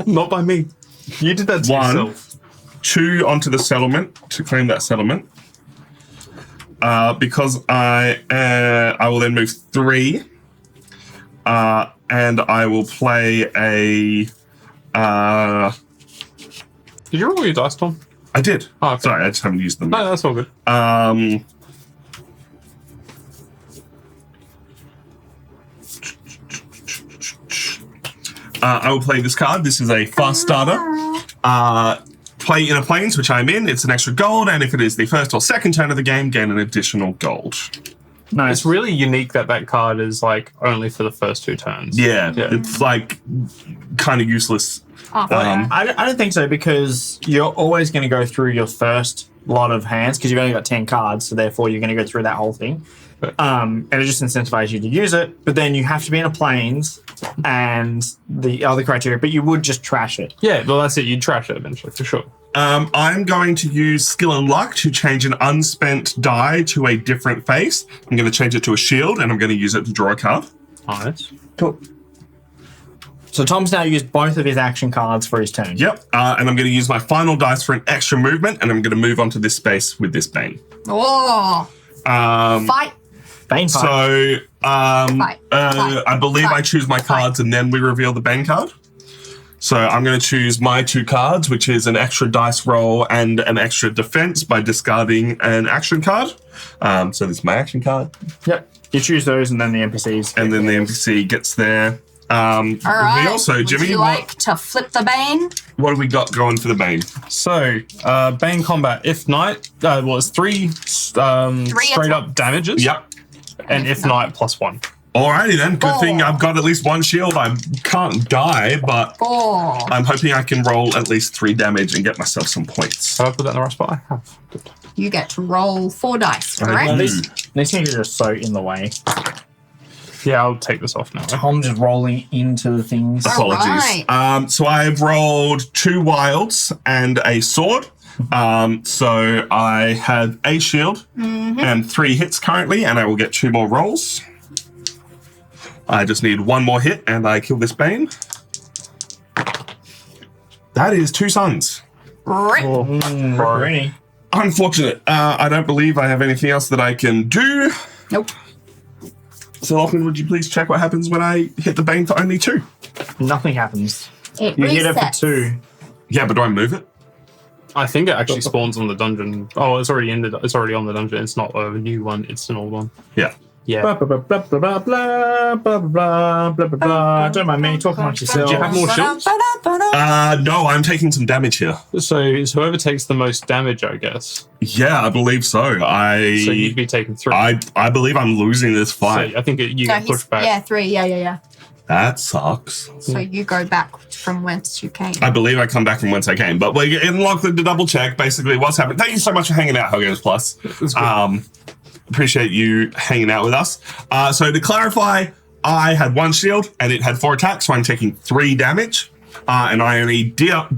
Not by me. You did that to 1, yourself. 2 onto the settlement to claim that settlement. Because I will then move 3. And I will play a. Did you roll your dice, Tom? I did. Oh, okay. Sorry, I just haven't used them. No, that's all good. I will play this card. This is a fast starter. Play in a planes, which I'm in. It's an extra gold, and if it is the first or second turn of the game, gain an additional gold. Nice. It's really unique that that card is like only for the first 2 turns. Yeah, it's like kind of useless. I don't think so, because you're always going to go through your first lot of hands because you've only got 10 cards, so therefore you're going to go through that whole thing. And it just incentivizes you to use it, but then you have to be in a planes and the other criteria, but you would just trash it. Yeah, well, that's it. You'd trash it eventually, for sure. I'm going to use skill and luck to change an unspent die to a different face. I'm going to change it to a shield, and I'm going to use it to draw a card. Nice. Cool. So Tom's now used both of his action cards for his turn. Yep, and I'm going to use my final dice for an extra movement, and I'm going to move onto this space with this Bane. Oh. Fight. Bane fight. So, Fight. I believe I choose my cards and then we reveal the Bane card. So I'm going to choose my 2 cards, which is an extra dice roll and an extra defense by discarding an action card. So this is my action card. Yep. You choose those and then the NPCs. And then the NPC gets their All right. reveal. So, Would Jimmy, you like to flip the Bane? what have we got going for the Bane? So, Bane combat. If night, well, it's 3 straight up damages. Yep. And if night, +1. Alrighty then. Good thing 4. I've got at least 1 shield. I can't die, but 4. I'm hoping I can roll at least 3 damage and get myself some points. Have I put that in the right spot? I have. Good. You get to roll 4 dice, Well, correct? these things are just so in the way. Yeah, I'll take this off now. Tom just rolling into the things. Apologies. Alright. So I've rolled 2 wilds and a sword. So I have a shield and 3 hits currently, and I will get 2 more rolls. I just need 1 more hit, and I kill this Bane. That is 2 suns. Rip. Really? Unfortunate. I don't believe I have anything else that I can do. Nope. So, Lachlan, would you please check what happens when I hit the Bane for only 2? Nothing happens. It You hit it for resets. 2. Yeah, but do I move it? I think it actually spawns on the dungeon. Oh, it's already ended. It's already on the dungeon. It's not a new one. It's an old one. Yeah. Yeah. Blah, blah, blah, blah, blah, blah, blah, blah, blah, blah, blah. Don't mind me, talk amongst yourselves. Do you have more shields? No, I'm taking some damage here. So it's whoever takes the most damage, I guess. Yeah, I believe so. So you'd be taking 3. I believe I'm losing this So fight. I think you No, get pushed back. Yeah, 3. Yeah. That sucks. So you go back from whence you came. I believe I come back from whence I came. But we're in Lachlan to double check basically what's happened. Thank you so much for hanging out, Hogos Plus. Appreciate you hanging out with us. So to clarify, I had 1 shield and it had 4 attacks, so I'm taking 3 damage. And I only dealt.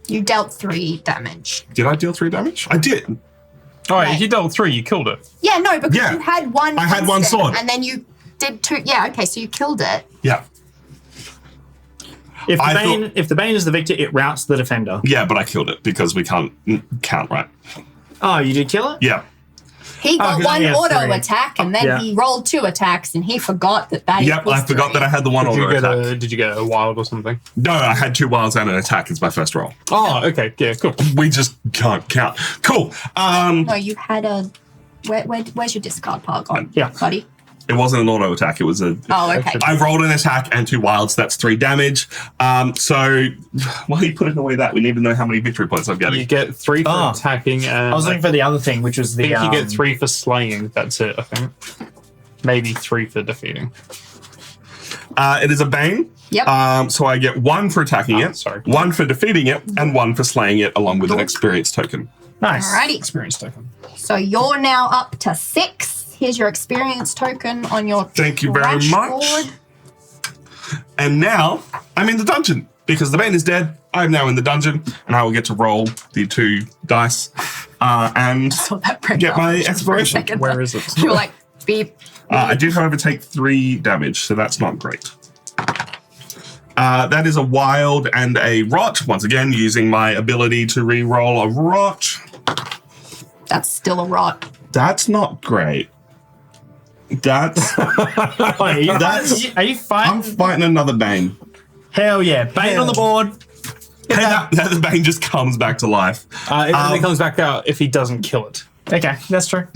You dealt 3 damage. Did I deal 3 damage? I did. All right, Right. if you dealt 3, you killed it. Yeah, no, because Yeah. you had 1. I had 1 instant, sword. and then you did 2. Yeah, okay, so you killed it. Yeah. If I the Bane is the victor, it routes the defender. Yeah, but I killed it because we can't count, right? Oh, you did kill it? Yeah. He got 'cause 1 he has auto 3. attack, and then Yeah. he rolled 2 attacks, and he forgot that Yep, equals I forgot 3. that I had the 1 Did you auto get attack. did you get a wild or something? No, I had 2 wilds and an attack as my first roll. Oh, okay. Yeah, cool. We just can't count. Cool. No, you had a. Where's your discard pile gone? Yeah. buddy. It wasn't an auto attack. It was a. Oh, okay. I rolled an attack and 2 wilds. That's 3 damage. So why are you putting away that? We need to know how many victory points I'm You getting. get 3 for Ah. attacking, and I was looking for the other thing, which was I the. think you get 3 for slaying. That's it, I think. Maybe 3 for defeating. It is a Bane. Yep. So I get 1 for attacking it, sorry. 1 for defeating it, and 1 for slaying it, along with an experience token. Nice. Alrighty. Experience token. So you're now up to 6. Here's your experience token on your. Thank you very trash much. board. And now I'm in the dungeon because the Bane is dead. I'm now in the dungeon, and I will get to roll the 2 dice. and Saw that pressure get my for a exploration. second. Where is it? You were like, beep. I did, however, take 3 damage, so that's not great. That is a wild and a rot. Once again, using my ability to re-roll a rot. That's still a rot. That's not great. That's Are you I'm fighting? fighting another Bane. Hell yeah. Bane on the board. Hey, that the Bane just comes back to life. It only comes back out if he doesn't kill it. Okay, that's true.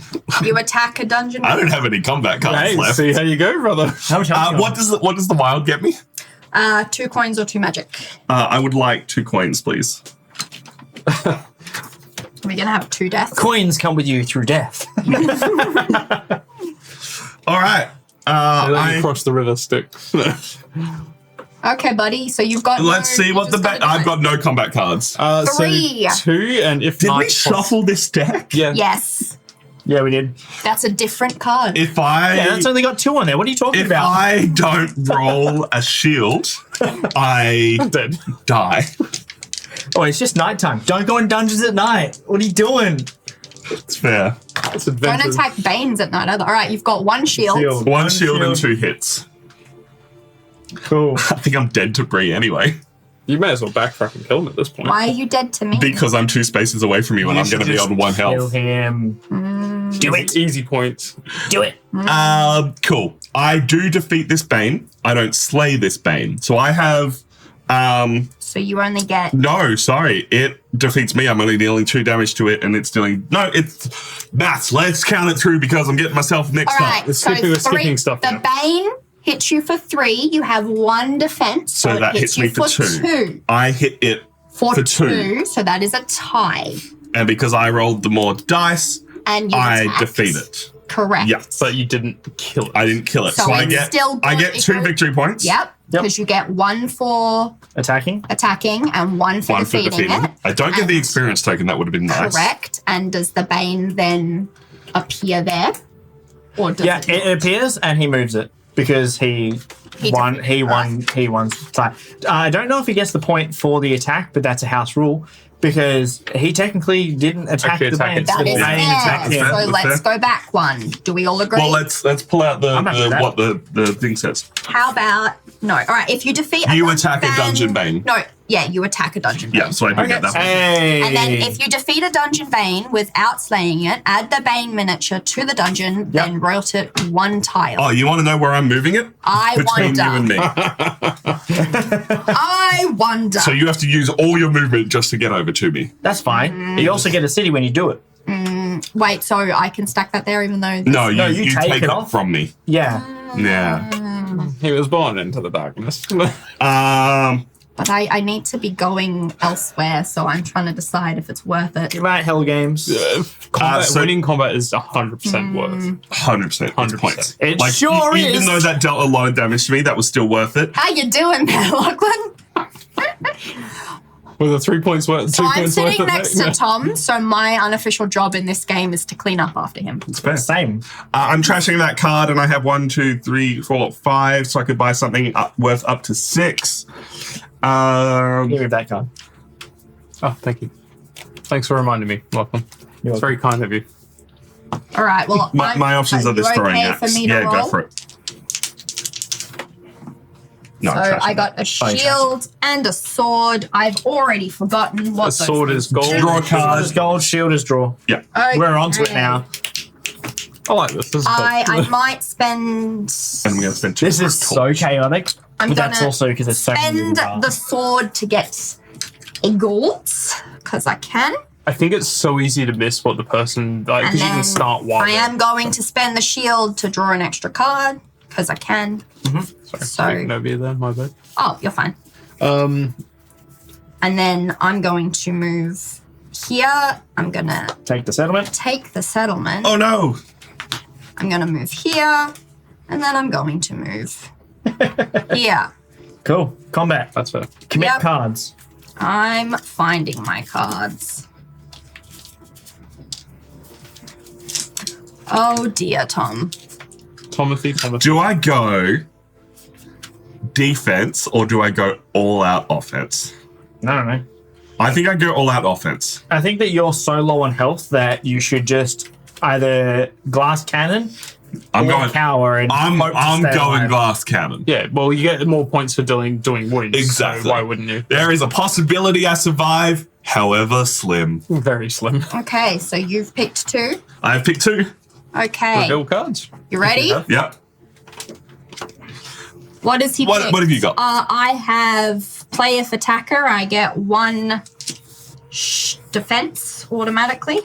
You attack a dungeon. I don't have any combat cards Hey, left. see how you go, brother. How much health you got? What does the wild get me? 2 coins or 2 magic. I would like 2 coins, please. We're gonna have 2 deaths. Coins come with you through death. All right. Let you cross the river stick. Okay, buddy. So you've got. Let's see what the I've got no combat cards. 3. So 2, and if Did not, we shuffle this deck? Yeah. Yes, Yeah, we did. that's a different card. If I Yeah, that's only got 2 on there. What are you talking if about? I don't roll a shield, I Dead. die. Oh, it's just nighttime. Don't go in dungeons at night. What are you doing? It's fair. It's Don't adventure. attack Banes at night either. All right, you've got 1 shield. One shield and 2 hits. Cool. I think I'm dead to Bree anyway, You may as well backtrack and kill him at this point. Why are you dead to me? because I'm 2 spaces away from you and You I'm going to should be just on 1 Kill health. him. Do it. Easy points. Do it. Cool. I do defeat this Bane. I don't slay this Bane. So I have. So you only get. No, sorry. It defeats me. I'm only dealing 2 damage to it, and it's dealing. No, it's maths. Let's count it through because I'm getting myself mixed All up. right, Let's so skip through the 3. skipping stuff The now. Bane hits you for 3. You have 1 defense. So it that hits me you for 2. 2. I hit it For for 2. 2. So that is a tie. And because I rolled the more dice, And you I attacked. defeat it. Correct. Yeah. But you didn't kill it. I didn't kill it. So So I it's get still I good get if 2 you- victory points. Yep. Yep. Because you get 1 for Attacking. attacking and 1 for 1 for defeating defeating. it. I don't get the And- experience token. That would have been nice. Correct. And does the Bane then appear there? Or does Yeah, it it appears and he moves it because he won. defeated He it, won. He won. I don't know if he gets the point for the attack, but that's a house rule because he technically didn't attack Actually the attack Bane. it. That The is Bane attacked fair. him. So That's let's fair. go back 1. Do we all agree? Well, let's pull out I'm happy with that. what the thing says. How about no? All right, if you defeat You attack a dungeon bane. No, yeah, you attack a dungeon bane. Yeah, so I do get that one. Hey. And then if you defeat a dungeon bane without slaying it, add the bane miniature to the dungeon, then rotate 1 tile. Oh, you want to know where I'm moving it? I Between you and wonder. me. I wonder. So you have to use all your movement just to get over to me. That's fine. You also get a city when you do it. Wait, so I can stack that there even though. No, No, you you take take it it off. from me. Yeah. Yeah. He was born into the darkness. But I need to be going elsewhere, so I'm trying to decide if it's worth it. Good night, Hell Games. Winning combat is 100% worth. 100%. 100%. Points. It sure even is. though that dealt a lot of damage to me, that was still worth it. How you doing there, Lachlan? With a 3 points worth. So 2 I'm points sitting worth next to Tom, so my unofficial job in this game is to clean up after him. It's fair. Same. I'm trashing that card, and I have 1, 2, 3, 4, 5, so I could buy something worth up to 6. Give me that card. Oh, thank you. Thanks for reminding me, Lachlan. You're It's very kind of you. All right. Well, My options are this you throwing okay axe. for me to Yeah, roll? go for it. No, So I'm trashing I got that. a shield and a sword. I've already forgotten what A sword is gold. Draw a Sword card. is gold, shield is draw. Yeah. We're onto it now. I like this. This is I fun. might spend. And I'm going to spend 2 This for a is so torch. chaotic. I'm But that's gonna also because it's so many Spend moving parts. the sword to get a gold because I can. I think it's so easy to miss what the person like And because you then can start wild. I am going to spend the shield to draw an extra card because I can. Sorry, no beer there, my bad. Oh, you're fine. And then I'm going to move here. I'm gonna Take the settlement. take the settlement. Oh, no. I'm gonna move here, and then I'm going to move here. Cool. Combat. That's fair. Commit Yep. cards. I'm finding my cards. Oh dear, Tom. Timothy. Do I go defense or do I go all out offense? No. I think I'd go all out offense. I think that you're so low on health that you should just either glass cannon or cower and I'm hope to going stay alive. glass cannon. Yeah, well, you get more points for doing wounds. Exactly. So why wouldn't you? There is a possibility I survive, however slim. Very slim. Okay, so you've picked 2. I've picked 2. Okay. Reveal cards. You ready? Yep. What does he pick? What have you got? I have play if attacker. I get 1 defense automatically.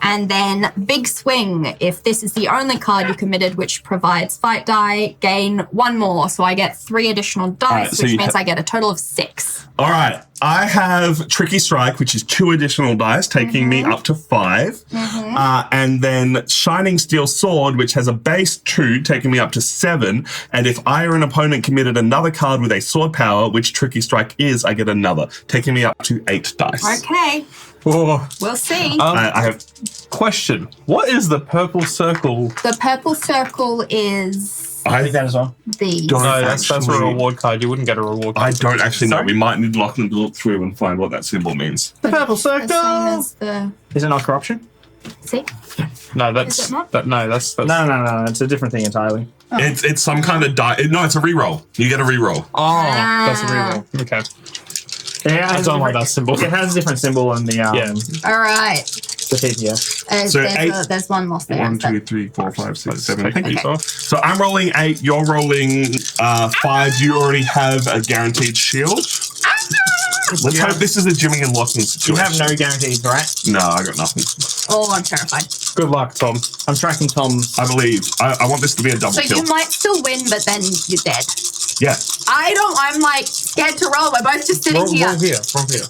And then big swing. If this is the only card you committed which provides fight die, gain 1 more. So I get 3 additional dice, Alright, so which you means I get a total of 6. All right. I have Tricky Strike, which is 2 additional dice, taking me up to 5. And then Shining Steel Sword, which has a base 2, taking me up to 7. And if I or an opponent committed another card with a sword power, which Tricky Strike is, I get another, taking me up to 8 dice. Okay, Oh. we'll see. I have... Question. What is the purple circle? The purple circle is I think that as well. these. Don't- No, that's a Actually- reward card. You wouldn't get a reward card. I don't actually know. Sorry? We might need Lachlan to look through and find what that symbol means. The purple The same circle. as the... Is it not corruption? See? No, Is that's it not? that's No. It's a different thing entirely. It's some kind of die. No, it's a reroll. You get a reroll. Oh, that's a reroll. Okay. Yeah, I don't like that symbol. It has a different symbol in the Yeah. All right. the PDF. So 8 there's one more there. 1, is there? 2, 3, 4, 5, 6, 7. Take Thank you. these off. So I'm rolling 8. You're rolling 5. You already have a guaranteed shield. Let's hope this is a Jimmy and Lachlan You situation. have no guarantees, right? No, I got nothing. Oh, I'm terrified. Good luck, Tom. I'm tracking Tom's. I believe. I want this to be a double So kill. you might still win, but then you're dead. Yeah. I'm like scared to roll. We're both just sitting here. Roll here. Roll here.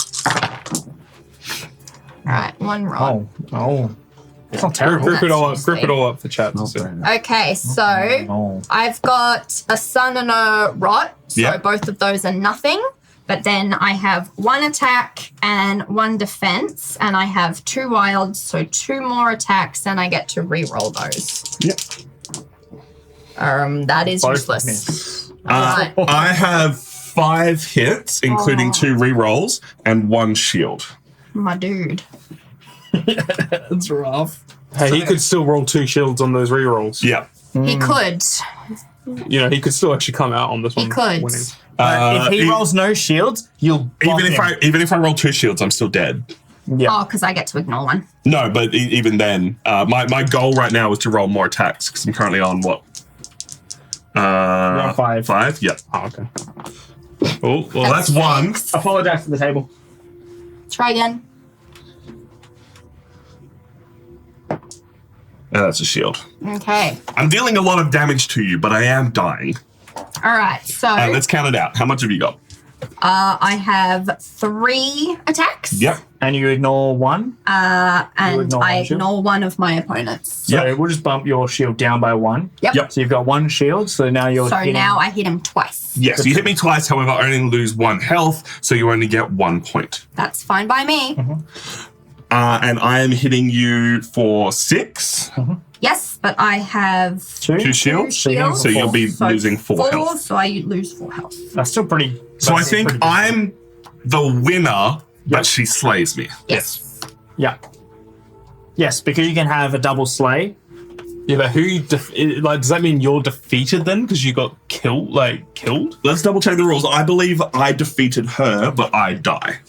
All right, 1 roll. Oh. It's not terrible. Grip it all up. That's Grip it sweet. all up for chat. Not So. very nice. Okay, so Oh. I've got a sun and a rot. So Yeah. both of those are nothing. But then I have 1 attack and 1 defense, and I have 2 wilds, so 2 more attacks, and I get to re-roll those. Yep. That is Both useless. miss. Alright. I have 5 hits, including 2 rerolls and 1 shield. My dude. It's rough. Hey, he could still roll 2 shields on those rerolls. Yeah. He could. You know, he could still actually come out on this one. could. winning. If he e- rolls no shields, you'll block even him. if I roll 2 shields, I'm still dead. Yeah. Oh, because I get to ignore 1. No, but even then, my goal right now is to roll more attacks because I'm currently on what? You're on 5. 5. Yeah. Oh, okay. Oh, well, that's 1. Apologize for the table. Try again. And that's a shield. Okay. I'm dealing a lot of damage to you, but I am dying. All right. So Let's count it out. How much have you got? I have 3 attacks. Yep. And you ignore 1. And ignore I one shield? ignore 1 of my opponents. So Yep. we'll just bump your shield down by 1. Yep. So you've got 1 shield, so now you're So hitting- now I hit him twice. Yes, you hit me twice. However, I only lose 1 health, so you only get 1 point. That's fine by me. And I am hitting you for 6. Yes, but I have 2. 2 shields. shields. So you'll be losing 4 health. So I lose 4 health. That's still pretty. So I that's think pretty good. I'm the winner, but Yep. she slays me. Yes. Yeah. Yes, because you can have a double slay. Yeah, but like, does that mean you're defeated then because you got killed? Let's double check the rules. I believe I defeated her, but I die.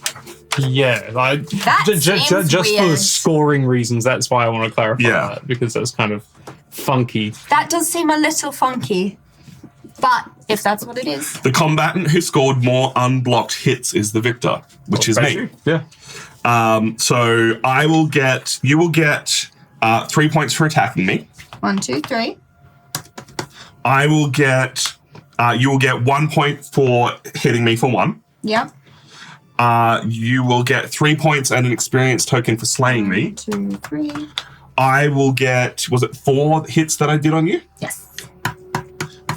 Yeah, like That just seems for weird. scoring reasons. That's why I want to clarify Yeah. that because that's kind of funky. That does seem a little funky. But if that's what it is. The combatant who scored more unblocked hits is the victor, which is me. Yeah. So you will get 3 points for attacking me. 1, 2, 3. I will get, you will get 1 point for hitting me for 1. Yep. You will get 3 points and an experience token for slaying me. 2, 3. I will get, was it 4 hits that I did on you? Yes.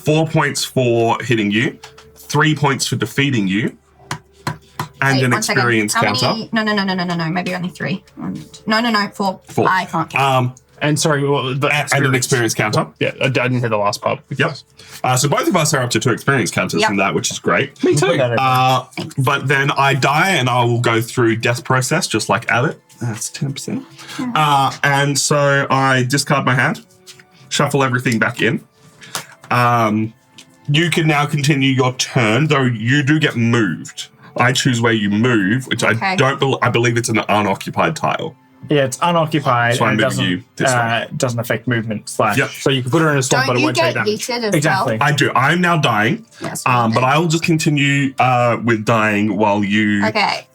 4 points for hitting you, 3 points for defeating you, and Wait, an 1 second. experience How counter. many? No. Maybe only 3. No. 4. 4. I can't count. And sorry, and an experience counter. Yeah, I didn't hear the last part. Yep. So both of us are up to 2 experience counters from that, which is great. Me too. But then I die and I will go through death process just like Abbott. That's 10%. And so I discard my hand, shuffle everything back in. You can now continue your turn, though you do get moved. I choose where you move, which I believe it's an unoccupied tile. Yeah, it's unoccupied. So I'm and moving you this way. doesn't affect movement / Yep. So you can put her in a swamp, but it Don't you won't take get damage. yeeted as Exactly. well? I do. I'm now dying, Yes, but I will just continue with dying while you Okay.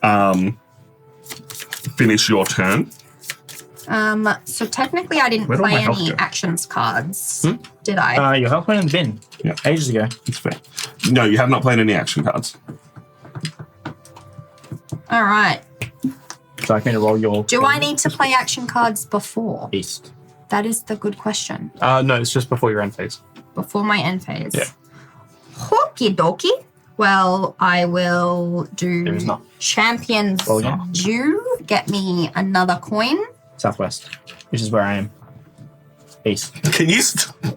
finish your turn. So technically I didn't Where'd all play my health any go? actions cards, did I? Your health went in the bin. Yeah. Ages ago. It's fair. No, you have not played any action cards. All right. So I can roll your. Do I need to play action cards before? East. That is the good question. No, it's just before your end phase. Before my end phase. Yeah. Okie dokie. Well, I will do There is not. Champions Roll again. Due. Get me another coin. Southwest, which is where I am. East. Can you?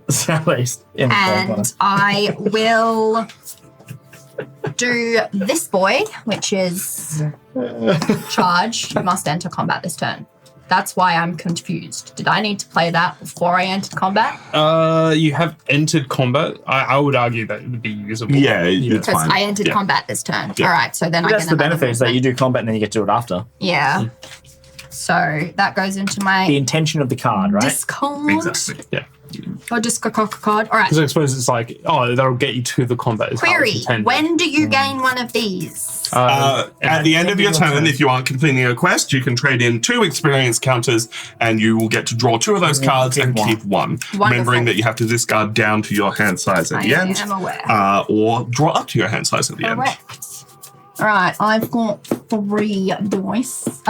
Southeast. In the third corner. And I will do this boy, which is charge. You must enter combat this turn. That's why I'm confused. Did I need to play that before I entered combat? You have entered combat. I would argue that it would be usable. Yeah, it's Because fine. I entered combat this turn. Yeah. All right, so then I That's get the another benefit is that movement. you do combat and then you get to do it after. Yeah. So that goes into The my intention of the card, right? discard. Exactly. Yeah. Or discard card. All right. Because I suppose it's like, that'll get you to the combat. is how it's Query. intended. When do you gain one of these? At the end of your turn, if you aren't completing a quest, you can trade in 2 experience counters and you will get to draw 2 of those cards and keep 1. Remembering that you have to discard down to your hand size at the I end. am aware. Or draw up to your hand size at the end. Correct. All right, I've got 3 dice.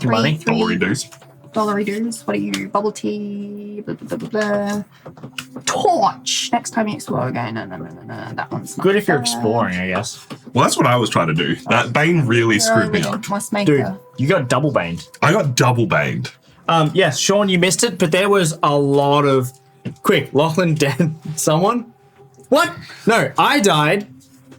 Money. Dollary dues. Dollary dues. What are you? Bubble tea. Blah, blah, blah, blah, blah. Torch. Next time you explore again. No. That one's not Good if you're bad. exploring, I guess. Well, that's what I was trying to do. That Bane really screwed me up. Must make Dude, a- you got double baned. I got double baned. Yes, Sean, you missed it, but there was a lot of. Quick, Lachlan dead. Someone? What? No, I died.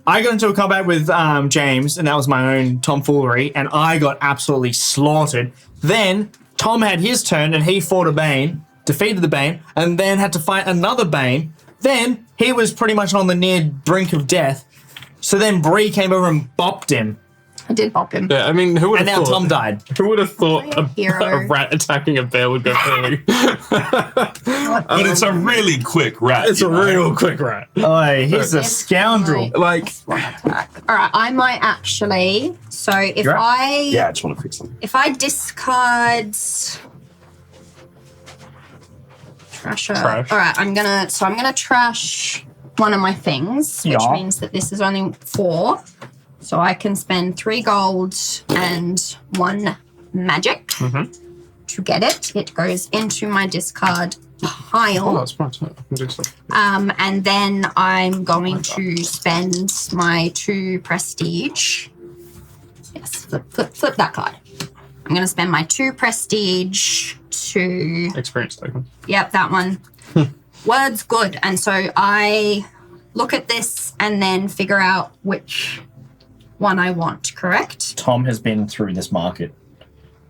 I got into a combat with James, and that was my own tomfoolery, and I got absolutely slaughtered. Then Tom had his turn, and he fought a Bane, defeated the Bane, and then had to fight another Bane. Then he was pretty much on the near brink of death. So then Bree came over and bopped him, I did bop him. Yeah, I mean, who would and have now thought? Tom died. Who would have thought I'm a hero. a rat attacking a bear would go poorly? But it's a really quick rat. It's you a know? real quick rat. Oh, he's a scoundrel. Like, One attack. All right, I might actually. So if You're up. I Yeah, I just want to fix them. if I discard trash. Trash. All right, I'm gonna trash one of my things, which Yeah. means that this is only 4. So I can spend 3 gold and 1 magic to get it. It goes into my discard pile. oh, that's smart. I can do stuff. And then I'm going to spend my 2 prestige. Yes, flip that card. I'm going to spend my 2 prestige to, Experience token. yep, that one. Word's good. And so I look at this and then figure out which one I want, correct? Tom has been through this market.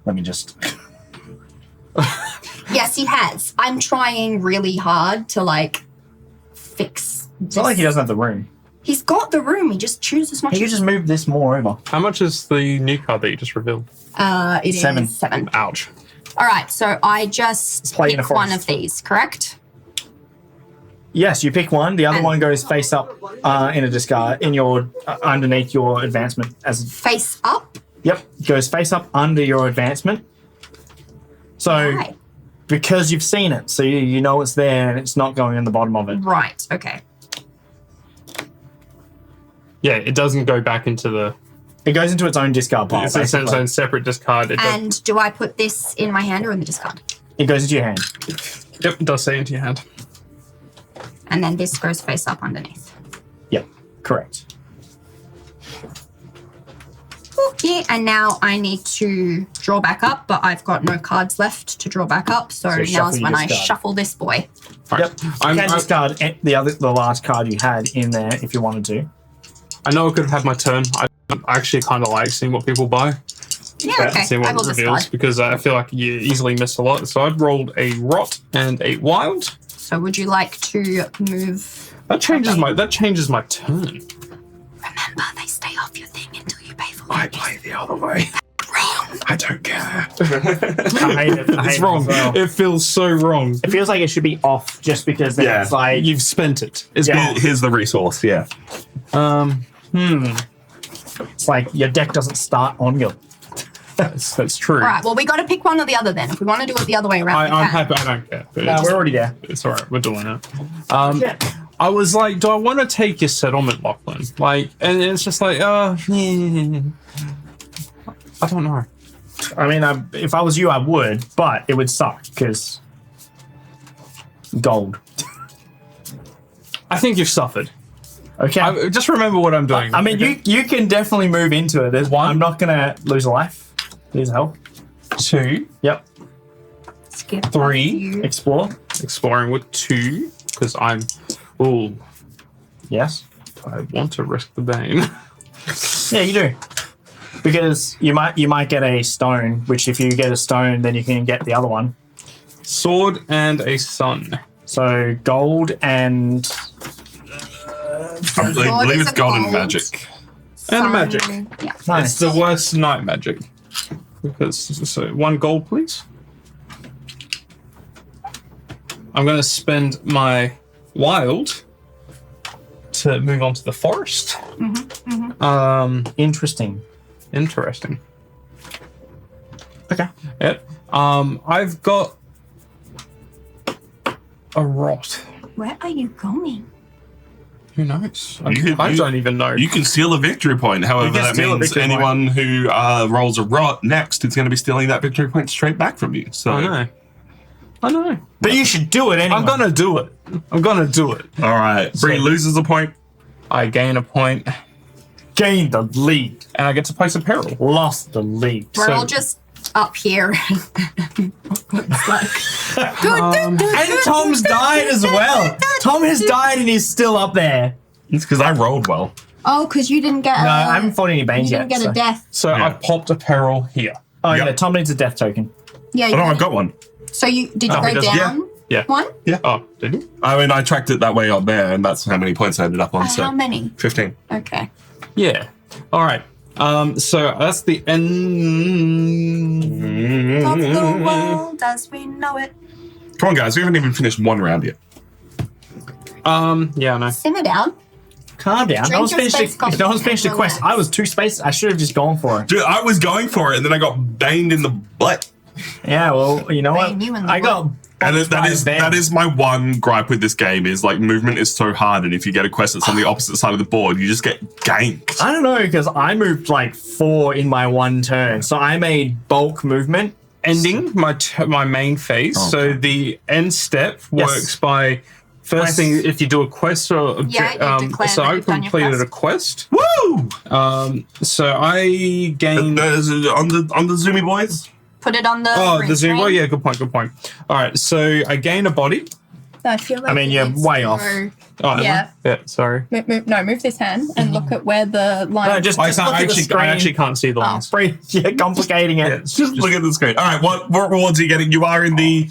Let me just. Yes, he has. I'm trying really hard to fix It's not like he doesn't have the room. He's got the room. He just chooses not He to. could just move this more over. How much is the new card that you just revealed? It is 7. 7. Ouch. All right, so I just Play in a pick one forest. of these, correct? Yes, you pick one. The other And- one goes face up in a discard in your underneath your advancement. As Face up. yep, goes face up under your advancement. So Right. because you've seen it, so you know it's there and it's not going in the bottom of it. Right. Okay. Yeah, it doesn't go back into the. It goes into its own discard pile. It's its basically. own separate discard. It does, And do I put this in my hand or in the discard? It goes into your hand. yep, it does say into your hand. And then this goes face up underneath. Yep, correct. Okay, and now I need to draw back up, but I've got no cards left to draw back up, so now's shuffle when your I discard. shuffle this boy. Yep. You can discard the last card you had in there if you wanted to. I know I could have had my turn. I actually kind of like seeing what people buy. Yeah, okay. See I what will it reveals discard. because I feel like you easily miss a lot. So I'd rolled a rot and a wild. So would you like to move? That changes my turn. Remember, they stay off your thing until you pay for it. I play the other way. Wrong. I don't care. I hate it. It's wrong. It feels so wrong. It feels like it should be off just because then Yeah. it's like You've spent it. It's Yeah. Here's the resource, yeah. it's like your deck doesn't start on your. That's true. All right. Well, we got to pick one or the other then. If we want to do it the other way around, we I'm can. happy. I don't care. No, we're already there. It's all right. We're doing it. I was like, do I want to take your settlement, Lachlan? Like, and it's just like, I don't know. I mean, if I was you, I would, but it would suck because gold. I think you've suffered. Okay. Just remember what I'm doing. I mean, you can definitely move into it. I'm not gonna lose a life. Lose health. 2, Yep. Skip 3. you. Explore. Exploring with 2 because I'm. Oh, Yes. I want to risk the bane. Yeah, you do. Because you might get a stone, which if you get a stone, then you can get the other one. Sword and a sun. So gold and I believe it's is a golden gold. magic. And magic. Yeah. nice. It's the worst night magic. Because so 1 gold, please. I'm going to spend my wild to move on to the forest. Interesting. Interesting. Okay. Yep. I've got a rot. Where are you going? Who knows? You- I don't even know. You can steal a victory point. However, can that steal a means victory anyone who rolls a rot next is going to be stealing that victory point straight back from you. So, I know. But you should do it anyway. I'm gonna do it. all right. Bree loses a point. I gain a point, gain the lead. and I get to place a peril. Lost the lead. We're So- all just up here. It's like, good. And Tom's died as well. Tom has died and he's still up there. It's because I rolled well. Oh, because you didn't get. No, I haven't fought any You banes didn't yet. get a death. So Yeah. I popped a peril here. Oh Yep. yeah, Tom needs a death token. Yeah. Oh, You no, did. I've got one. So you did you Oh, go he does. down? Yeah. One. Oh, did you? I mean, I tracked it that way up there, and that's how many points I ended up on. So How many? 15. Okay. Yeah. All right. So that's the end. Of the world as we know it. Come on, guys. We haven't even finished one round yet. Yeah, I know. Simmer down. Calm down. Drink No one's your finished. space coffee No one's finished the and quest. relax. I was 2 spaces. I should have just gone for it. Dude, I was going for it, and then I got banged in the butt. Yeah. Well, you know what? Bang you in the I got. And boxed that by is a bear. that is my one gripe with this game is like movement is so hard, and if you get a quest that's on the opposite side of the board, you just get ganked. I don't know because I moved like 4 in my 1 turn, so I made bulk movement. Ending my main phase. Oh, So okay. the end step Yes. works by first Quest. thing if you do a quest or Yeah, you declare so that I you've done your completed a quest. Woo! So I gained. On the Zoomy boys. Put it on the. Oh, green the zoom. screen. Oh, yeah, good point. All right, so I gain a body. I feel like I mean, it you're needs way to off. go- Oh, Yeah. Yeah, sorry. Move this hand and look at where the line. No, just I look at the screen. actually can't see the lines. You're complicating it. Yeah, Just look at the screen. All right, what rewards are you getting? You are in the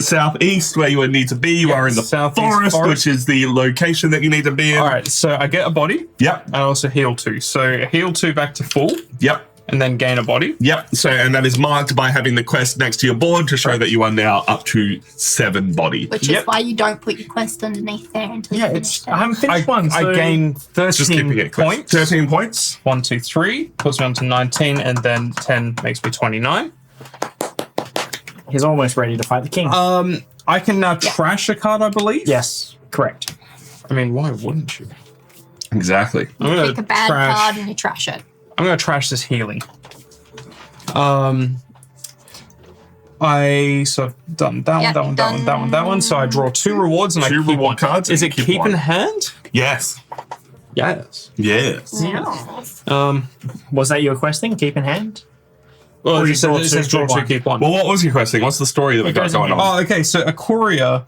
southeast where you would need to be. You are in the southeast forest, forest. which is the location that you need to be in. All right, so I get a body. Yep. I also heal 2. So heal 2 back to full, Yep. and then gain a body. Yep. So, and that is marked by having the quest next to your board to show that you are now up to 7 body. Which Yep. is why you don't put your quest underneath there until Yeah, you it's. finish I haven't finished one. I So gain Just keeping 13 it quick. points. 13 points. 1, 2, 3 puts me on to 19, and then 10 makes me 29. he's almost ready to fight the king. I can now trash a card, I believe. Yes, correct. I mean, why wouldn't you? Exactly. I'm gonna pick a bad trash. card and you trash it. I'm gonna trash this healing. I so I've done that Yep, one, that one. So I draw 2 rewards and I 2 keep reward cards. Is and it you keep in one. hand? Yes. Yes. Yes. Was that your quest thing? Keep in hand? Well, Or it you draw says two, draw draw two, one. keep one. Well, what was your question? What's the story that we got goes in going here. on? Oh, okay. So a courier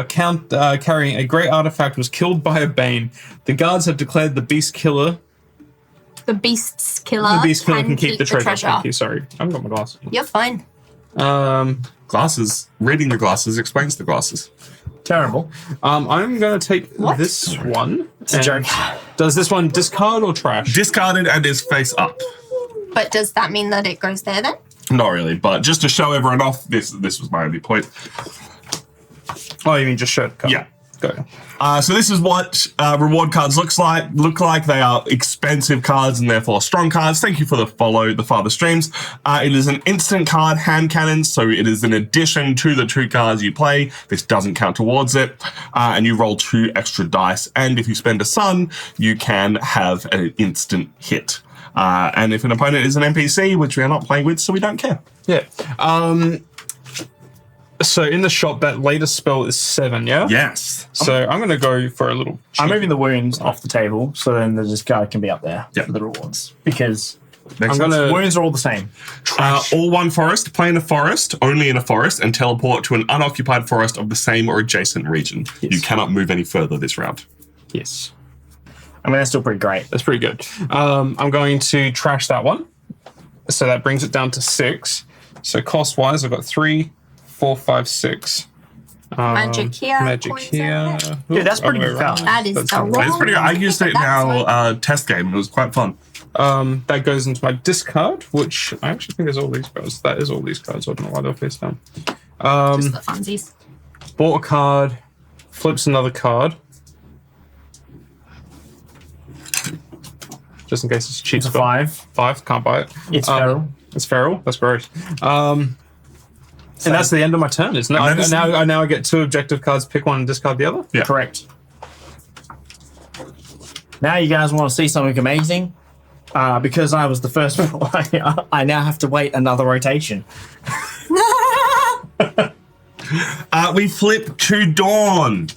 carrying a great artifact was killed by a bane. The guards have declared the beast killer. The beast's killer. Can keep the treasure. Thank you. Sorry, I haven't got my glasses. You're fine. Glasses. Reading the glasses explains the glasses. Terrible. I'm going to take this one. It's a joke. Does this one discard or trash? Discarded and is face up. But does that mean that it goes there then? Not really, but just to show everyone off, this was my only point. Oh, you mean just show it? Yeah. Go. So this is what reward cards look like. They are expensive cards and therefore strong cards. Thank you for the follow, the father streams. It is an instant card hand cannon, so it is an addition to the 2 cards you play. This doesn't count towards it. And you roll 2 extra dice. And if you spend a sun, you can have an instant hit. And if an opponent is an NPC, which we are not playing with, so we don't care. Yeah. So in the shop, that latest spell is 7, yeah? Yes. So I'm going to go for a little... I'm moving the wounds off the table, so then the discard can be up there Yeah. for the rewards. Because Makes I'm sense. gonna- wounds are all the same. All one forest, play in a forest, only in a forest, and teleport to an unoccupied forest of the same or adjacent region. Yes. You cannot move any further this round. Yes. I mean, that's still pretty great. That's pretty good. I'm going to trash that one. So that brings it down to 6. So cost-wise, I've got 3, 4, 5, 6. Magic here. Magic points here. over there. Dude, that's pretty good around. card. That is That's the fine. wrong. It's pretty good. I used it in our test game. It was quite fun. That goes into my discard, which I actually think is all these cards. That is all these cards. I don't know why they're face down. Just the funsies. Bought a card, flips another card. Just in case it's a cheap It's a spell. 5. 5, can't buy it. It's feral. It's feral. That's gross. And that's the end of my turn, isn't it? And that is- Now I get 2 objective cards, pick one and discard the other? Yeah. Correct. Now you guys want to see something amazing? Because I was the first player, I now have to wait another rotation. We flip to Dawn.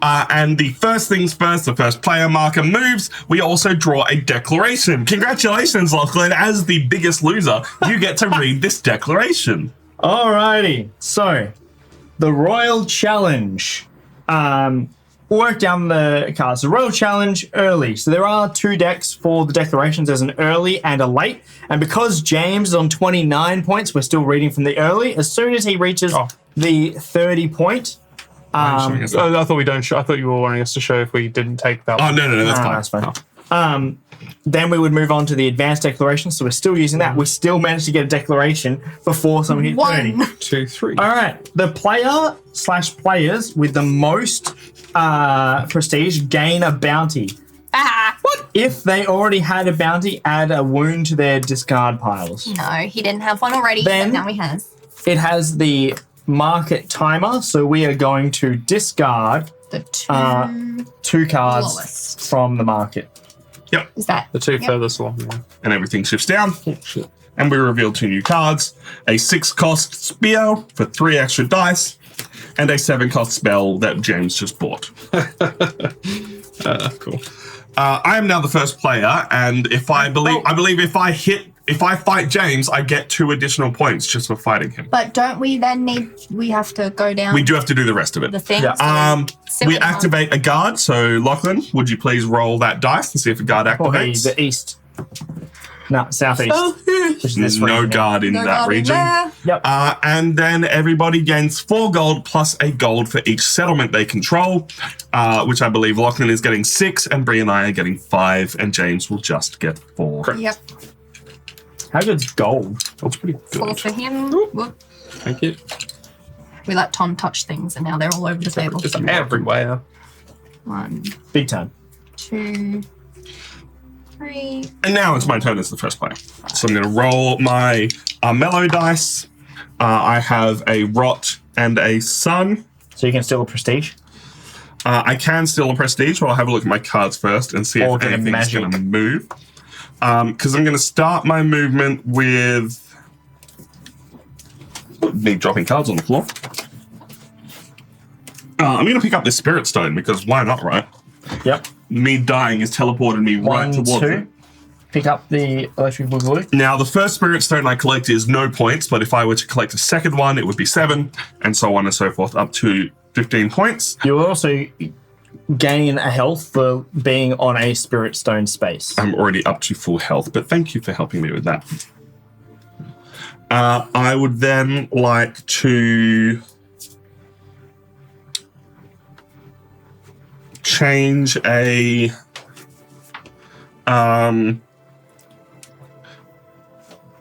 And the first things first, the first player marker moves, we also draw a declaration. Congratulations, Lachlan. As the biggest loser, you get to read this declaration. Alrighty, so the Royal Challenge. Work down the cards. The Royal Challenge early. So there are 2 decks for the declarations. There's an early and a late. And because James is on 29 points, we're still reading from the early. As soon as he reaches the 30 point, Showing us that. I thought we don't show. I thought you were wanting us to show if we didn't take that Oh, one. no, that's fine. that's fine. Then we would move on to the advanced declaration. So we're still using that. We still managed to get a declaration before someone hit 30. 1. 2, 3. All right. The player/players with the most prestige gain a bounty. What? If they already had a bounty, add a wound to their discard piles. No, he didn't have one already. Then- but now he has. It has the market timer, so we are going to discard The 2 2 cards lowest. from the market. Is that The 2 Yep. furthest along. Yeah. And everything shifts down. Shit. And we reveal 2 new cards. A 6-cost spear for 3 extra dice. And a 7-cost spell that James just bought. Cool. I am now the first player, and if I believe if I fight James, I get 2 additional points just for fighting him. But don't we then we have to go down We do have to do the rest of it. the thing? Yeah. So We silly activate a guard. So Lachlan, would you please roll that dice and see if a guard Or activates? the east. No, southeast. Which is There's this no region. guard in No that guard in region. there. Yep. And then everybody gains 4 gold plus a gold for each settlement they control, which I believe Lachlan is getting 6, and Bree and I are getting 5, and James will just get 4. Yep. How good's gold? That's pretty 4 good. for him. Whoop. Thank you. We let Tom touch things, and now they're all over the table. Just everywhere. 1, Big time. 2, 3. And now it's my turn as the first player. So I'm going to roll my Armello dice. I have a Rot and a Sun. So you can steal a prestige. I can steal a prestige, but I'll have a look at my cards first and see Or if get a anything's magic. going to move. Because I'm going to start my movement with me dropping cards on the floor. I'm going to pick up this Spirit Stone because why not, right? Yep. me dying has teleported me right 1, towards 2. it. Pick up the electric boogaloo. Now, the first spirit stone I collect is no points, but if I were to collect a second one, it would be 7, and so on and so forth, up to 15 points. You will also gain a health for being on a spirit stone space. I'm already up to full health, but thank you for helping me with that. I would then like to change a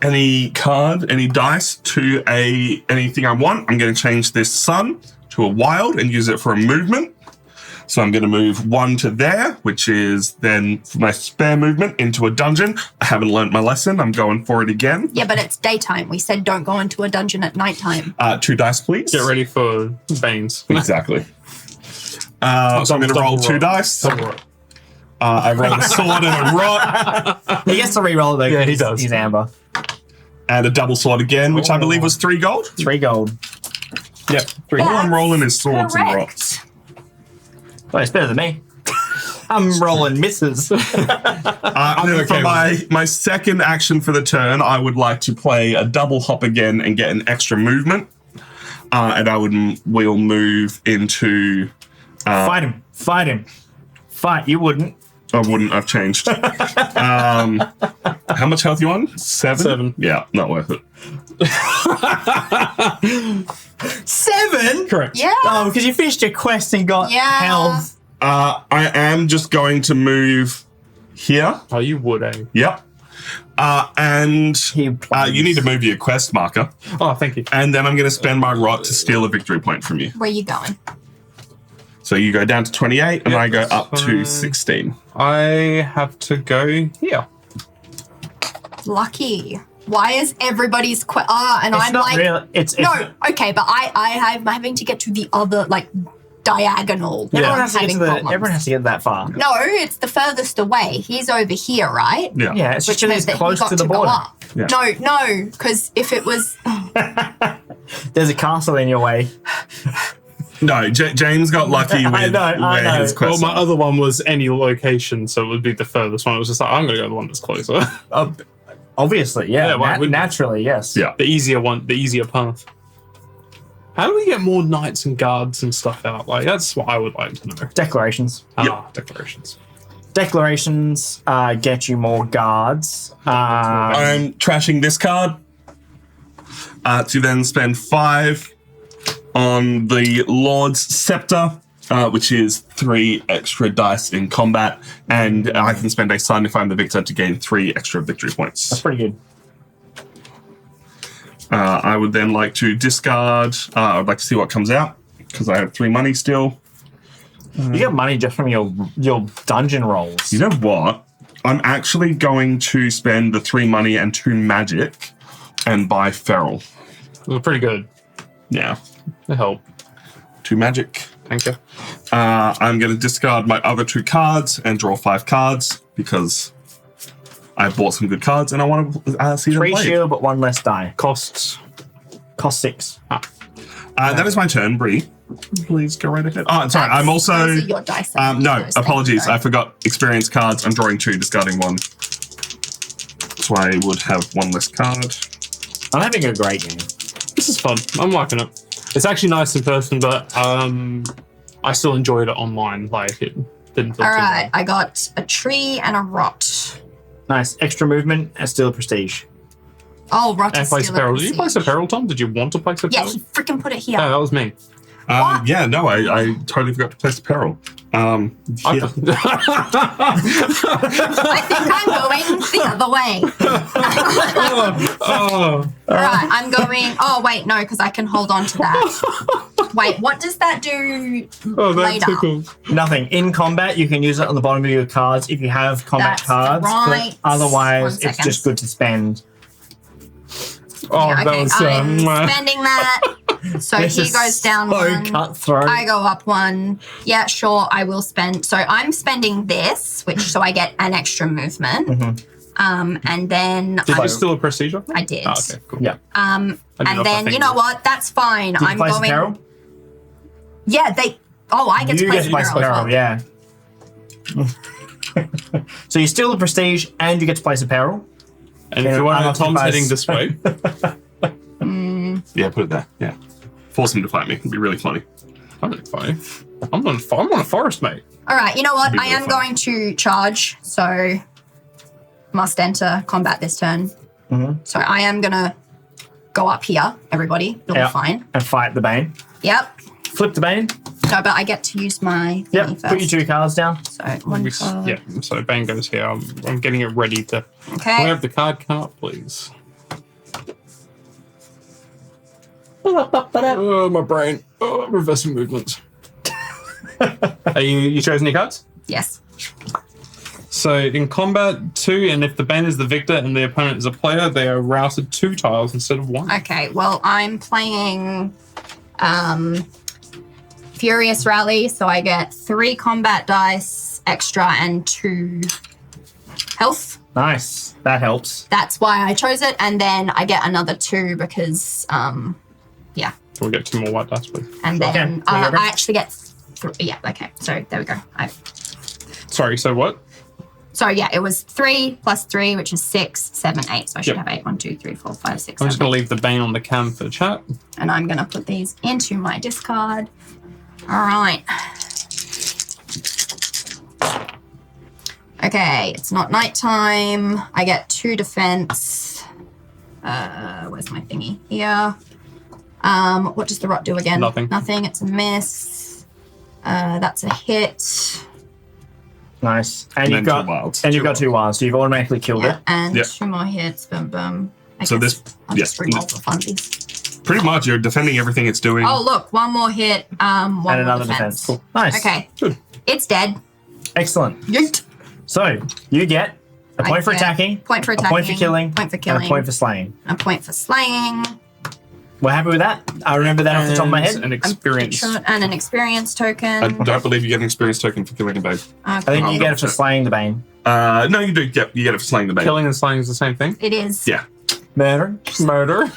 any card, any dice to anything I want. I'm going to change this sun to a wild and use it for a movement. So I'm going to move 1 to there, which is then for my spare movement into a dungeon. I haven't learnt my lesson. I'm going for it again. Yeah, but it's daytime. We said don't go into a dungeon at nighttime. 2 dice, please. Get ready for Banes. Exactly. So I'm going to roll 2 dice. I roll a sword and a rock. He gets to reroll it though. Yeah, he does. He's amber. And a double sword again, which I believe was 3 gold. 3 gold. Yep. 3 gold. All I'm rolling is swords and rocks. Oh, it's better than me. I'm rolling misses. For my second action for the turn, I would like to play a double hop again and get an extra movement. And we'll move into... Fight him. Fight him. Fight. You wouldn't. I wouldn't. I've changed. How much health you on? 7? 7. Yeah, not worth it. 7? Correct. Yeah. Oh, because you finished your quest and got health. I am just going to move here. Oh, you would, eh? Yep. And you need to move your quest marker. Oh, thank you. And then I'm going to spend my rock to steal a victory point from you. Where you going? So you go down to 28 and Yep, I go that's up to fine. 16. I have to go here. Lucky. Why is everybody's and It's I'm not like really. It's no, okay, but I'm having to get to the other diagonal. Everyone I'm has to get having to problems. everyone has to get that far. No, it's the furthest away. He's over here, right? Yeah. Yeah, it's just Which because meant he's that he close got to the go border. up. Yeah. No, because if it was There's a castle in your way. No, James got lucky with I know. his Well, quest. my other one was any location, so it would be the furthest one. It was just like, I'm going to go the one that's closer. Obviously, yeah. Yeah, why wouldn't you? Naturally, yes. Yeah. The easier one, the easier path. How do we get more knights and guards and stuff out? Like, that's what I would like to know. Declarations. Declarations. Declarations get you more guards. I'm trashing this card to then spend 5 on the Lord's Scepter, which is 3 extra dice in combat, and I can spend a sun if I'm the victor to gain 3 extra victory That's points. pretty good. I would then like to discard. I would like to see what comes out because I have 3 money still. You get money just from your dungeon rolls. You know what? I'm actually going to spend the 3 money and 2 magic and buy Feral. They're pretty good. Yeah, They help. 2 magic. Thank you. I'm going to discard my other 2 cards and draw 5 cards because I bought some good cards and I want to see them 3 played. shield, but 1 less die. Costs. Cost 6. That is my turn, Bree. Please go right ahead. Oh, sorry. I'm also... those are your dice. no, Those apologies. things, I forgot experience cards. I'm drawing 2, discarding 1. So I would have 1 less card. I'm having a great game. This is fun. I'm liking it. It's actually nice in person, but I still enjoyed it online. Like, it didn't feel All too right, bad. I got a tree and a rot. Nice. Extra movement and still prestige. Oh, rot And is place still a a peril. Did you place a prestige. peril, Tom? Did you want to place a Yeah, peril? he freaking put it here. No, that was me. Yeah, no, I totally forgot to place the Peril. Yeah. I think I'm going the other way. Oh, All right, I'm going. Oh, wait, no, because I can hold on to that. Wait, what does that do oh, that later? tickles. Nothing. In combat, you can use it on the bottom of your cards if you have combat That's cards. but right. Otherwise, 1 it's second. just good to spend. Oh, Yeah, that okay, was I'm spending that. So This he is goes down so 1. cutthroat. I go up 1. Yeah, sure, I will spend. So I'm spending this, which so I get an extra movement. Mm-hmm. And then Did you steal a prestige off me? I did. Oh, okay, cool. Yeah. I did And off my then you finger. know what? That's fine. Did you I'm place going. a peril? Yeah, they. Oh, I get to You place get to place a peril as peril, well. yeah. So you steal the prestige and you get to place a peril. And if you want to, Tom's heading this way. Yeah, put it there. Yeah. Force him to fight me. It'd be really funny. I'm not funny. I'm on a forest, mate. All right, you know what? Be I really am fun. going to charge, so must enter combat this turn. So I am going to go up here, everybody. It'll be fine. And fight the Bane. Yep. Flip the Bane. No, but I get to use my Yep. thingy Put your first. 2 cards down. So one card. Yeah, so Bane goes here. I'm getting it ready to... Can we Okay. have the card come up, please? That's Oh, my brain. Oh, reversing movements. Are you chosen your cards? Yes. So in combat 2, and if the Bane is the victor and the opponent is a player, they are routed 2 tiles instead of 1. Okay, well, I'm playing Furious Rally, so I get 3 combat dice extra and 2 health. nice. That helps. That's why I chose it, and then I get another 2 because, yeah. Can we get 2 more white dice, please? And then Okay, whatever. I actually get 3. Yeah, okay, so there we go. Sorry, so what? So yeah, it was 3 plus 3, which is 6, 7, 8. So I should Yep. have 8. 1, 2, 3, 4, 5, 6, I'm just 7, going to leave the Bane on the cam for the chat. and I'm going to put these into my discard. All right. Okay, it's not nighttime. I get 2 defense. Where's my thingy? Here. What does the rot do again? Nothing. Nothing. It's a miss. That's a hit. Nice. And And you've then got 2 wilds. and you've got 2 wilds, so you've automatically killed Yeah, it. and Yeah. 2 more hits. Boom, boom. I So guess this- I'll yeah. just reroll for funsies. Pretty much, you're defending everything it's doing. Oh, look, 1 more hit. One And more another defense. defense. Nice. Okay. Good. It's dead. Excellent. Yeet. So you get a I point for get attacking, Point for a attacking. point for killing, Point for and killing. a point for slaying. A point for slaying. We're happy with that. I remember that off the top of my head. An experience. And an experience token. I don't believe you get an experience token for killing a Bane. I think you get it for slaying the Bane. No, you do. Yep, you get it for slaying the Bane. Killing and slaying is the same thing. It is. Yeah. Murder. Murder.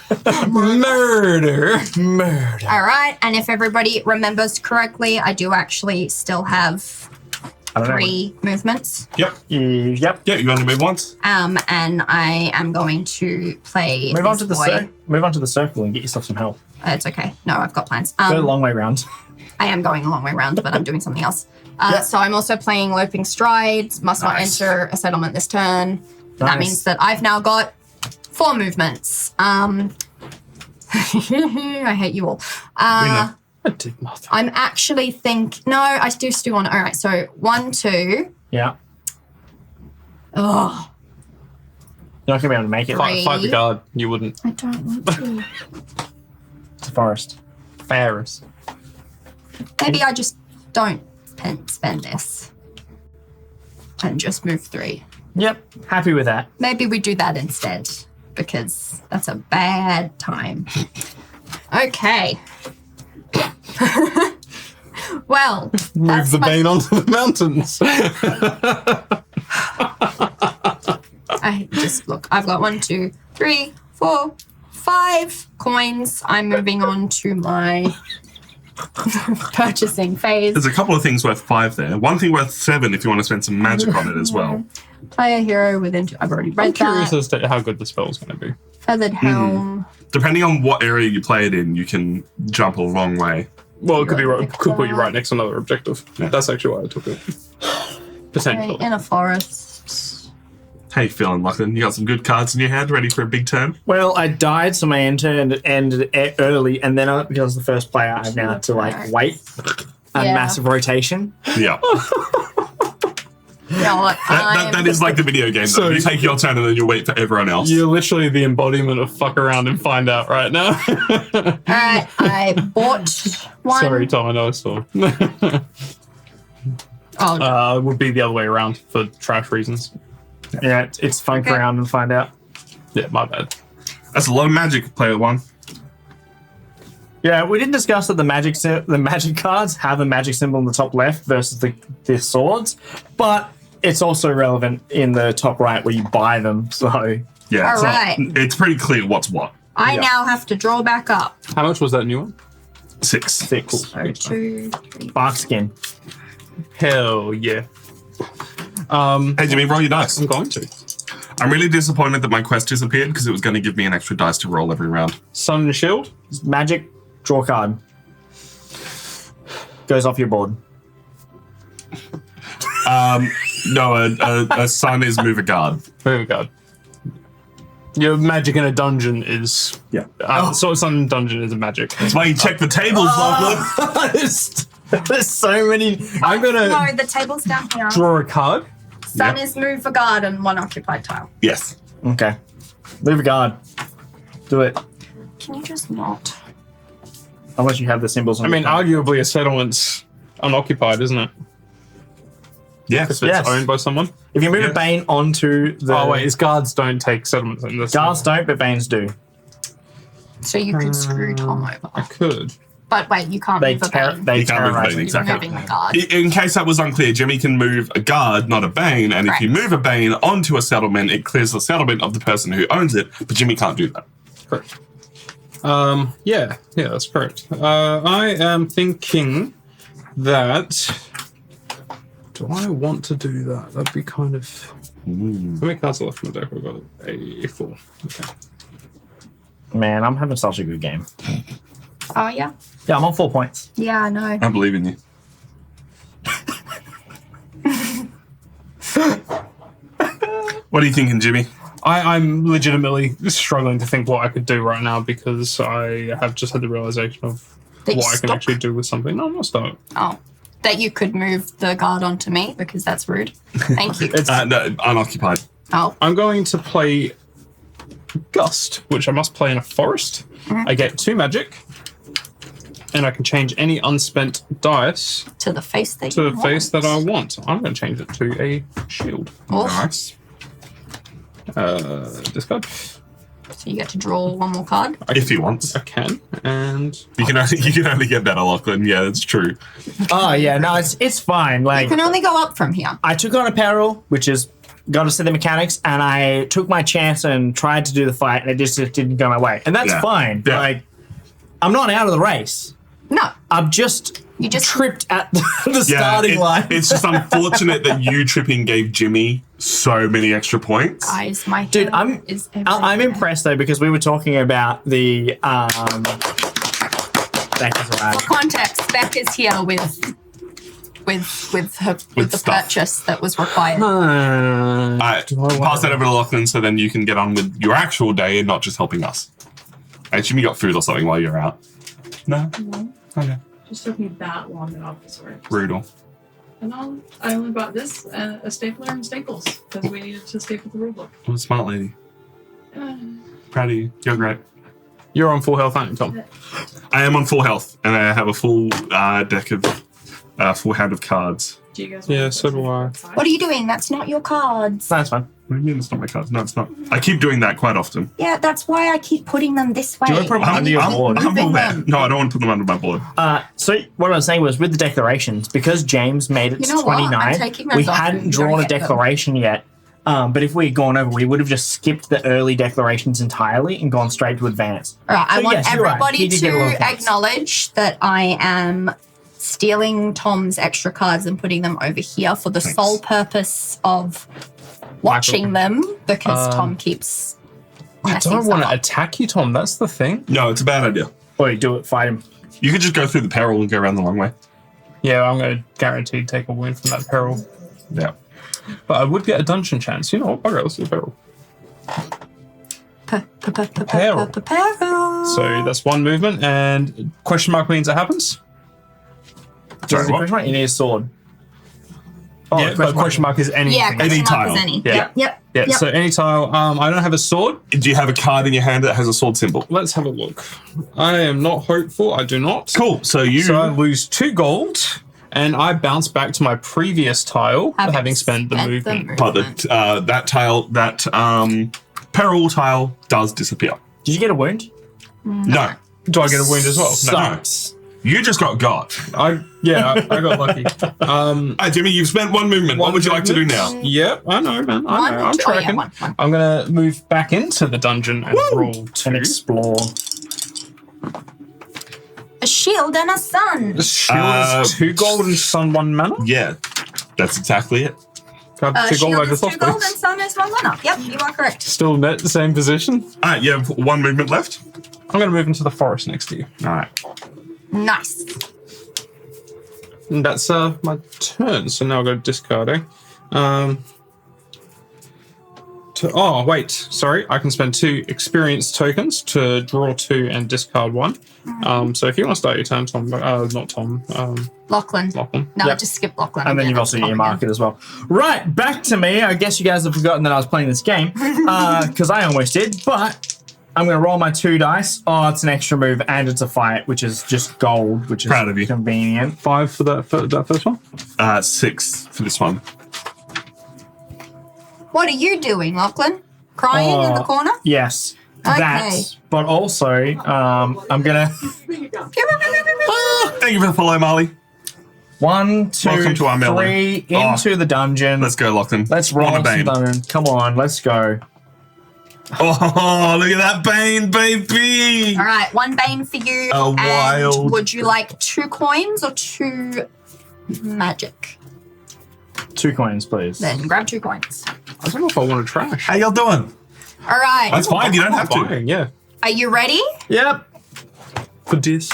Murder. Murder. All right. And if everybody remembers correctly, I do actually still have I don't know. 3 movements. Yep. Yep. Yeah, you only move once. And I am going to play. Move on this to the boy. move on to the circle and get yourself some health. It's okay. No, I've got plans. Go a long way round. I am going a long way round, but I'm doing something else. Yeah. So I'm also playing Loping Strides. Must not Nice. enter a settlement this turn. That Nice. means that I've now got 4 movements. I hate you all. I did nothing. I'm actually No, I do still want. All right. So 1, 2. Yeah. Oh, You're not gonna be able to make it. Right. Fight the guard. You wouldn't. I don't want to. It's a forest. Ferris. Maybe I just don't spend this and just move 3. Yep. Happy with that. Maybe we do that instead because that's a bad time. Okay. Well, Move that's the my- Bane onto the mountains. I just look. I've got 1, 2, 3, 4, 5 coins. I'm moving on to my purchasing phase. There's a couple of things worth 5 there. One thing worth 7 if you want to spend some magic on it as well. Player hero within. I've already read I'm curious that. as to how good the spell's going to be. Feathered helm. Depending on what area you play it in, you can jump a long way. Well, it could be You're right, could put you right next to another objective. Yeah. That's actually why I took it. Potentially. In a forest. How you feeling, Lachlan? You got some good cards in your hand, ready for a big turn? Well, I died, so my turn ended early, and then because I was the first player, I now had to wait a Yeah. massive rotation. Yeah. You know what? That is like the video game, though. So- You take your turn and then you wait for everyone else. You're literally the embodiment of fuck around and find out right now. Alright, I bought one. Sorry, Tom, I know I saw. Oh, Would be the other way around for trash reasons. Yeah, it's funk Okay. around and find out. Yeah, my bad. That's a lot of magic, player 1. Yeah, we didn't discuss that the magic cards have a magic symbol in the top left versus the swords, but it's also relevant in the top right where you buy them. So Yeah. All so right. It's pretty clear what's what. I yeah. now have to draw back up. How much was that new one? 6. 6 So 2, 3. bark skin. Hell yeah. Hey, Jimmy, roll your dice. I'm going to. I'm really disappointed that my quest disappeared because it was going to give me an extra dice to roll every round. Sun and Shield. Magic, draw a card. Goes off your board. No, a sun is move a guard. Move a guard. Your magic in a dungeon is... Yeah. So Sun in a dungeon is a magic. That's why you check the tables, Lachlan. There's so many. I'm gonna No, the table's down here. Draw a card. Sun Yeah. is move a guard and one occupied tile. Yes. Okay. Move a guard. Do it. Can you just not? Unless you have the symbols on I mean, your card. arguably a settlement's unoccupied, isn't it? Yes. If it's owned by someone. If you move Yeah. a Bane onto the... Oh, wait, his guards don't take settlements. Guards don't, but Banes do. So you could screw Tom I over. could. But wait, you can't They move a ter- Bane. they You can't move terrorize Bane, me. exactly. You're moving the guard. In case that was unclear, Jimmy can move a guard, not a Bane, and if you Correct. move a Bane onto a settlement, it clears the settlement of the person who owns it, but Jimmy can't do that. Correct. Yeah, that's correct. I am thinking that... Do I want to do that? That'd be kind of... How many cards are left in the deck? We've got a 4. Okay. Man, I'm having such a good game. Oh yeah. Yeah, I'm on 4 points. Yeah, I know. I believe in you. What are you thinking, Jimmy? I'm legitimately struggling to think what I could do right now because I have just had the realization of That you're what I can stuck. actually do with something. No, I'm not stuck. Oh, that you could move the guard onto me because that's rude. Thank you. No, unoccupied. Oh, I'm going to play Gust, which I must play in a forest. I get 2 magic, and I can change any unspent dice to the face that to you the face that I want. want. I'm going to change it to a shield. Oh, Nice. Discard. so you get to draw one more card. If he wants. I can, and You can only get that, Lachlan. Yeah, that's true. Oh, yeah, no, it's fine. You Like, can only go up from here. I took on a peril, which is got to see the mechanics, and I took my chance and tried to do the fight, and it just didn't go my way. And that's Yeah. fine. Yeah. Like, I'm not out of the race. No, I'm just you just tripped at the starting line. It's just unfortunate that you tripping gave Jimmy so many extra points. guys. My Dude, hair I'm is I'm everywhere. impressed though because we were talking about the Beck is For arrived. context, Beck is here with the stuff. purchase that was required. Pass that over to Lachlan so then you can get on with your actual day and not just helping us. Hey, Jimmy got food or something while you're out. No? Okay. Just took me that long in office work. Brutal. And I only bought this, a stapler and staples, because we needed to staple the rulebook. What a smart lady. Proud of you. You're great. you're on full health, aren't you, Tom? I am on full health and I have a full deck of full hand of cards. Do you guys Yeah, want so do I. What are you doing? That's not your cards. That's fine. What do you mean it's not my cards? No, it's not. I keep doing that quite often. Yeah, that's why I keep putting them this way. Do you wanna put them And under you your keep board? I'm moving aware. them. No, I don't want to put them under my board. So what I was saying was with the declarations, because James made it You to know what? I'm 29, taking we those off hadn't and you drawn don't a get them. declaration yet. But if we had gone over, we would have just skipped the early declarations entirely and gone straight to advance. All right, I So want yes, you're right. everybody He did get a lot to of points. acknowledge that I am stealing Tom's extra cards and putting them over here for the Thanks. sole purpose of watching them because Tom keeps I messing don't want stuff to up. attack you, Tom. That's the thing. No, it's a bad idea. Or you do it, fight him. You could just go through the peril and go around the long way. Yeah, I'm going to guaranteed take a win from that peril. Yeah. But I would get a dungeon chance. You know what? Okay, let's do peril. Peril. Peril. So that's one movement, and question mark means it happens. Sorry, what? You need a sword. Oh, Yeah, but question mark is anything. Yeah, question mark tile. is any. Yeah. Yep. Yeah, Yep. so any tile. I don't have a sword. Do you have a card in your hand that has a sword symbol? Let's have a look. I am not hopeful. I do not. Cool. So you. So I lose 2 gold, and I bounce back to my previous tile, having spent the movement. but that tile, that peril tile, does disappear. Did you get a wound? No. Do I get a wound as well? Sucks. You just got got. I got lucky. Hi, Jimmy. You've spent one movement. What would you like to do now? Yep, I know, man. I One, know. I'm two- oh, yeah, tracking. one. I'm gonna move back into the dungeon and roll 2. And explore. A shield and a sun. The shield is 2 gold and sun 1 mana. Yeah, that's exactly it. Got 2 gold, I Shield just is 2 lost gold and this. Sun is 1 1 up. Yep, you are correct. Still net the same position. All right, you have 1 movement left. I'm going to move into the forest next to you. All right. Nice. And that's my turn, so now I'll go discarding. Oh, wait, sorry. I can spend 2 experience tokens to draw 2 and discard 1. So if you want to start your turn, Tom, not Tom, Lachlan. Lachlan. No, Yep. just skip Lachlan. And then you've also got your market as well. Right, back to me. I guess you guys have forgotten that I was playing this game because I almost did, but I'm going to roll my 2 dice. Oh, it's an extra move and it's a fight, which is just gold, which is Proud of you. convenient. 5 for that first one? 6 for this one. What are you doing, Lachlan? Crying in the corner? Yes, Okay. that. But also, I'm going to... Thank you for the follow, Marley. 1, 2, Welcome to Armello. 3 into the dungeon. Let's go, Lachlan. Let's roll On a some Bane. dungeon. Come on, let's go. Oh, look at that Bane, baby. All right, 1 Bane for you. A and wild- would you like 2 coins or 2 magic? 2 coins, please. Then grab 2 coins. I don't know if I want to trash. How y'all doing? All right. That's fine. You don't have to. Buying, yeah. Are you ready? Yep. For this.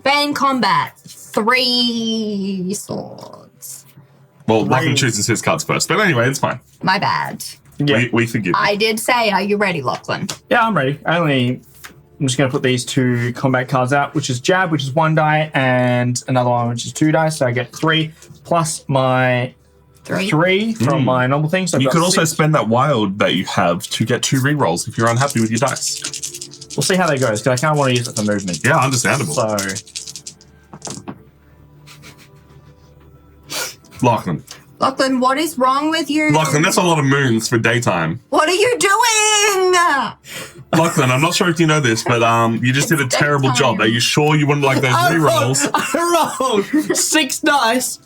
Bane combat. 3 swords. Well, Lachlan Right. chooses his cards first. But anyway, it's fine. My bad. Yeah. We forgive you. I did say, are you ready, Lachlan? Yeah, I'm ready. I'm just going to put these 2 combat cards out, which is jab, which is 1 die, and another one, which is 2 dice. So I get 3 plus my 3 from my normal thing. So I've You got could also 6. spend that wild that you have to get 2 rerolls if you're unhappy with your dice. We'll see how that goes, because I kind of want to use it for movement. Yeah, understandable. So, Lachlan. Lachlan, what is wrong with you? Lachlan, that's a lot of moons for daytime. What are you doing? Lachlan, I'm not sure if you know this, but you just did a terrible job. Daytime. Are you sure you wouldn't like those rerolls? I rolled 6 dice,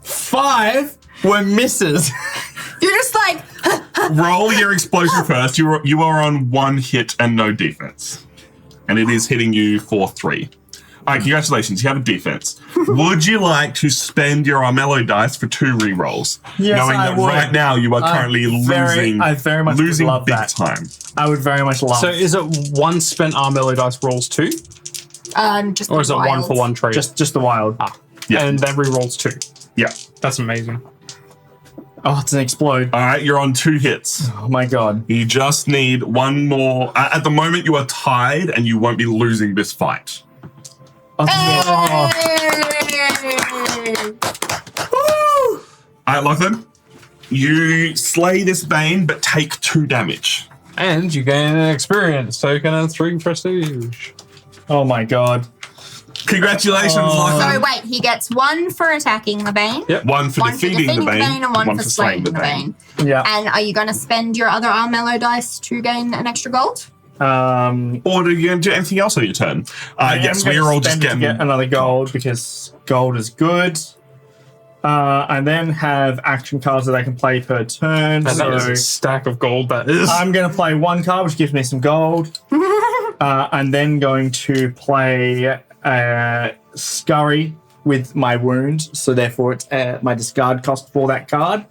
5 were misses. You're just like, Roll your explosion first. You are on 1 hit and no defense. And it is hitting you for 3. All right, congratulations. You have a defense. Would you like to spend your Armello dice for 2 rerolls? Yes, knowing I that would. right now you are currently I very much would losing love big that. time. I would very much love So is it 1 spent Armello dice rolls 2? just Or is it 1 wild. for 1 trade? just the wild. Yeah. And then re-rolls 2. Yeah. That's amazing. Oh, it's an explode. All right, you're on 2 hits. Oh my god. You just need 1 more. At the moment, you are tied and you won't be losing this fight. Oh. All right, Lachlan. You slay this Bane, but take 2 damage. And you gain an experience token and 3 prestige. Oh my god. Congratulations, So Lachlan. wait, he gets 1 for attacking the Bane, Yep. 1 for 1 for defeating the Bane, and 1 for slaying the Bane. Yeah. And are you going to spend your other Armello dice to gain an extra gold? Or are you going to do anything else on your turn? Yes, I'm we gonna are all just spend it to getting. get another gold because gold is good. I then have action cards that I can play per turn. And that is So a stack of gold, that is. I'm going to play 1 card, which gives me some gold. I'm then going to play Scurry with my wound. So therefore, it's my discard cost for that card.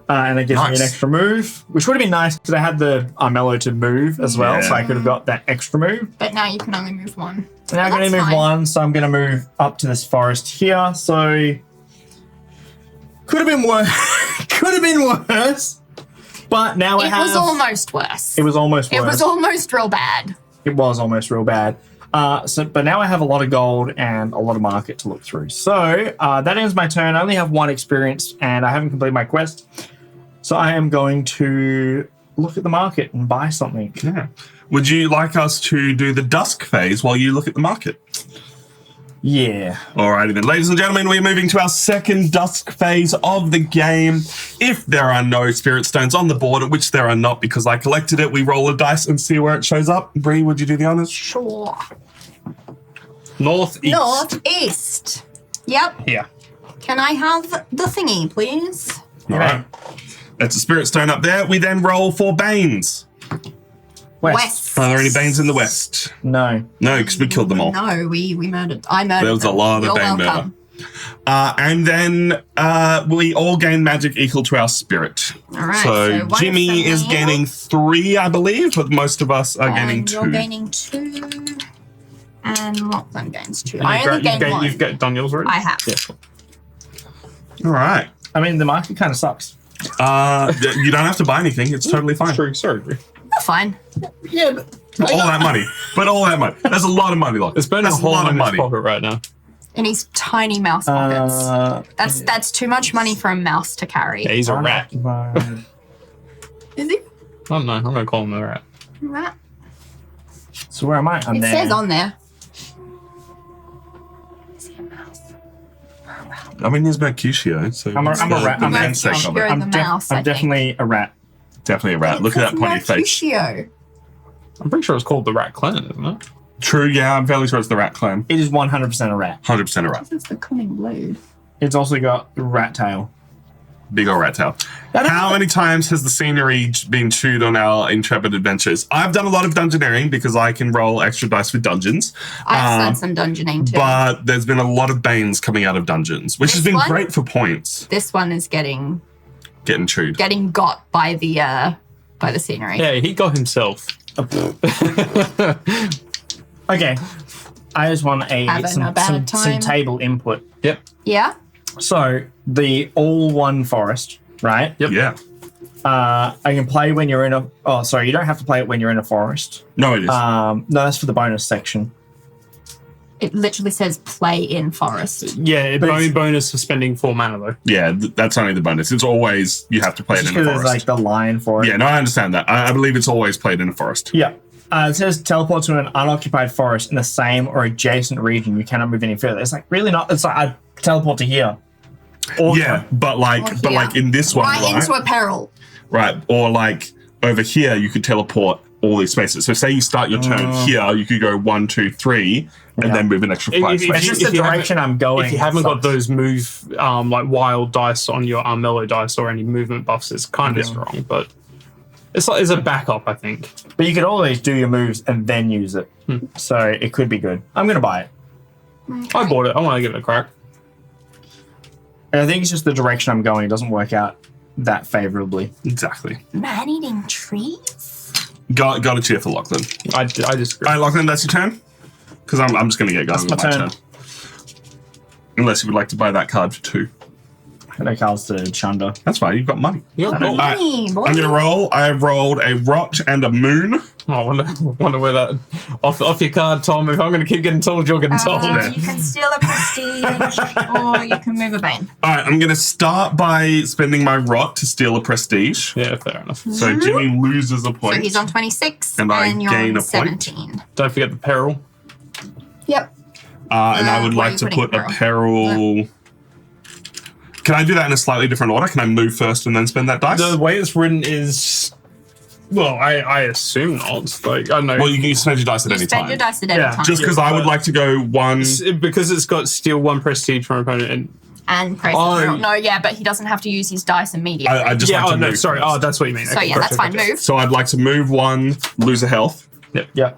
And it gives me Nice. an extra move, which would have been nice because I had the Armello to move as well. So Yeah. I could have got that extra move. But now you can only move 1. Now I'm going to That's move fine. 1, so I'm going to move up to this forest here. So could have been worse. Could have been worse. But now I It have. was almost worse. It was almost worse. It was almost real bad. It was almost real bad. But now I have a lot of gold and a lot of market to look through. So that ends my turn. I only have 1 experience, and I haven't completed my quest. So I am going to look at the market and buy something. Yeah. Would you like us to do the Dusk phase while you look at the market? Yeah. Alrighty then. Ladies and gentlemen, we're moving to our second Dusk phase of the game. If there are no Spirit Stones on the board, which there are not because I collected it, we roll a dice and see where it shows up. Bree, would you do the honors? Sure. Northeast. Northeast. Yep. Here. Can I have the thingy, please? Alright. That's a Spirit Stone up there. We then roll for Banes. West. Are there any Banes in the West? No. No, because we killed them all. No, we murdered. I murdered. There was a them. lot of You're Bane welcome. murder. And then we all gain magic equal to our spirit. All right. So one Jimmy for is me, gaining 3, I believe, but most of us are gaining and 2. You're gaining 2. And Lachlan gains 2. And I only gain 1. You've got done yours already? I have. Yeah, cool. All right. I mean, the market kind of sucks. You don't have to buy anything. It's totally fine. True. Sorry, Brie. You're fine. Yeah, but All that money. But all that money. That's a lot of money, Lachlan. It's burning a That's hole lot in his pocket right now. In his tiny mouse pockets. That's too much money for a mouse to carry. Yeah, he's a rat. Is he? I don't know. I'm going to call him a rat. Rat? So where am I? I'm It there. says on there. I mean, there's Mercutio. So I'm a it's rat. the I'm namesake of it. Mercutio. the mouse, I I'm think. definitely a rat. Definitely a rat. Look at that pointy face. Mercutio. I'm pretty sure it's called the Rat Clan, isn't it? True, yeah, I'm fairly sure it's the Rat Clan. It is 100% a rat. 100% a rat. It's the cunning blade. It's also got rat tail. Big ol' rat tail. How many times has the scenery been chewed on our intrepid adventures? I've done a lot of dungeoneering because I can roll extra dice for dungeons. I've done some dungeoning too. But there's been a lot of banes coming out of dungeons, which has This been one? great for points. This one is getting Chewed. got by the scenery. Yeah, he got himself. Okay. I just want Having a bad some time. table input. Yep. Yeah? So, the all one forest, right? Yep. Yeah. I can play when you're in a... Oh, sorry, you don't have to play it when you're in a forest. No, it is. No, that's for the bonus section. It literally says play in forest. Yeah, But only it's- bonus for spending 4 mana, though. yeah, that's only the bonus. It's always you have to play Just it in a because forest. it's like the line for it. Yeah, no, I understand that. I believe it's always played in a forest. Yeah. It says teleport to an unoccupied forest in the same or adjacent region. You cannot move any further. It's like really not. It's like I teleport to here. Or Yeah, but Or here. in this one, right? Into a peril. Right, or like over here, you could teleport all these spaces. So say you start your turn here, you could go 1, 2, 3, and Yeah. then move an extra 5 If you- It's spaces. just if the you haven't- direction I'm going. If you haven't got sucks. those move, like wild dice on your Armello dice or any movement buffs, it's kind of strong, but it's like it's a backup, I think. But you could always do your moves and then use it. So it could be good. I'm going to buy it. I bought it. I want to give it a crack. And I think it's just the direction I'm going. It doesn't work out that favorably. Exactly. Man-eating trees? Got a cheer for Lachlan. I disagree. All right, Lachlan, that's your turn? Because I'm just going to get going with my my turn. turn. Unless you would like to buy that card for 2. No cards to Chunder. That's fine, you've got money. Yeah, cool. Money, boy. I'm going to roll. I have rolled a rot and a moon. Oh, I wonder where that off your card, Tom. If I'm going to keep getting told, you're getting told. You can steal a prestige or you can move a bane. All right, I'm going to start by spending my rot to steal a prestige. Yeah, fair enough. So Jimmy loses a point. So he's on 26 And I you're gain on a point. 17. Don't forget the peril. Yep. And I would where are like you to putting put a peril. Can I do that in a slightly different order? Can I move first and then spend that dice? The way it's written is, well, I assume not. Like I don't know. Well, you can spend your dice at You any spend time. your dice at any Yeah. time. Just because I would like to go 1. Because it's got steal 1 prestige from opponent. And and press Oh. the peril. No, yeah, but he doesn't have to use his dice immediately. I just like to move. sorry. first. Oh, that's what you mean. so yeah, that's fine. Move. So I'd like to move 1, lose a health, Yeah.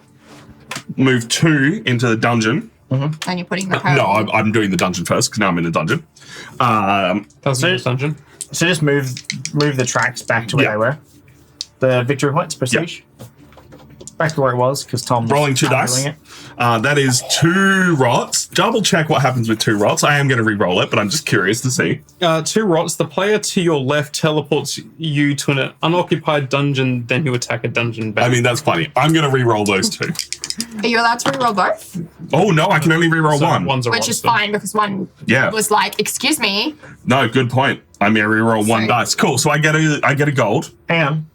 move 2 into the dungeon. And you're putting the peril. No, I'm doing the dungeon first because now I'm in the dungeon. That's So- the dungeon. So just move the tracks back to where Yeah. they were. The victory points, prestige. Back to where it was because Tom was Rolling 2 dice. handling it. That is 2 rots. Double check what happens with 2 rots. I am going to re-roll it, but I'm just curious to see. 2 rots. The player to your left teleports you to an unoccupied dungeon. Then you attack a dungeon back. I mean, that's funny. I'm going to re-roll those 2. Are you allowed to reroll both? Oh, no, I can only re-roll So 1. One's a Which rot, is so- fine because one Yeah. was like, excuse me. No, good point. I'm going to re-roll 1 Sorry. dice. Cool, so I get a gold. Hang on.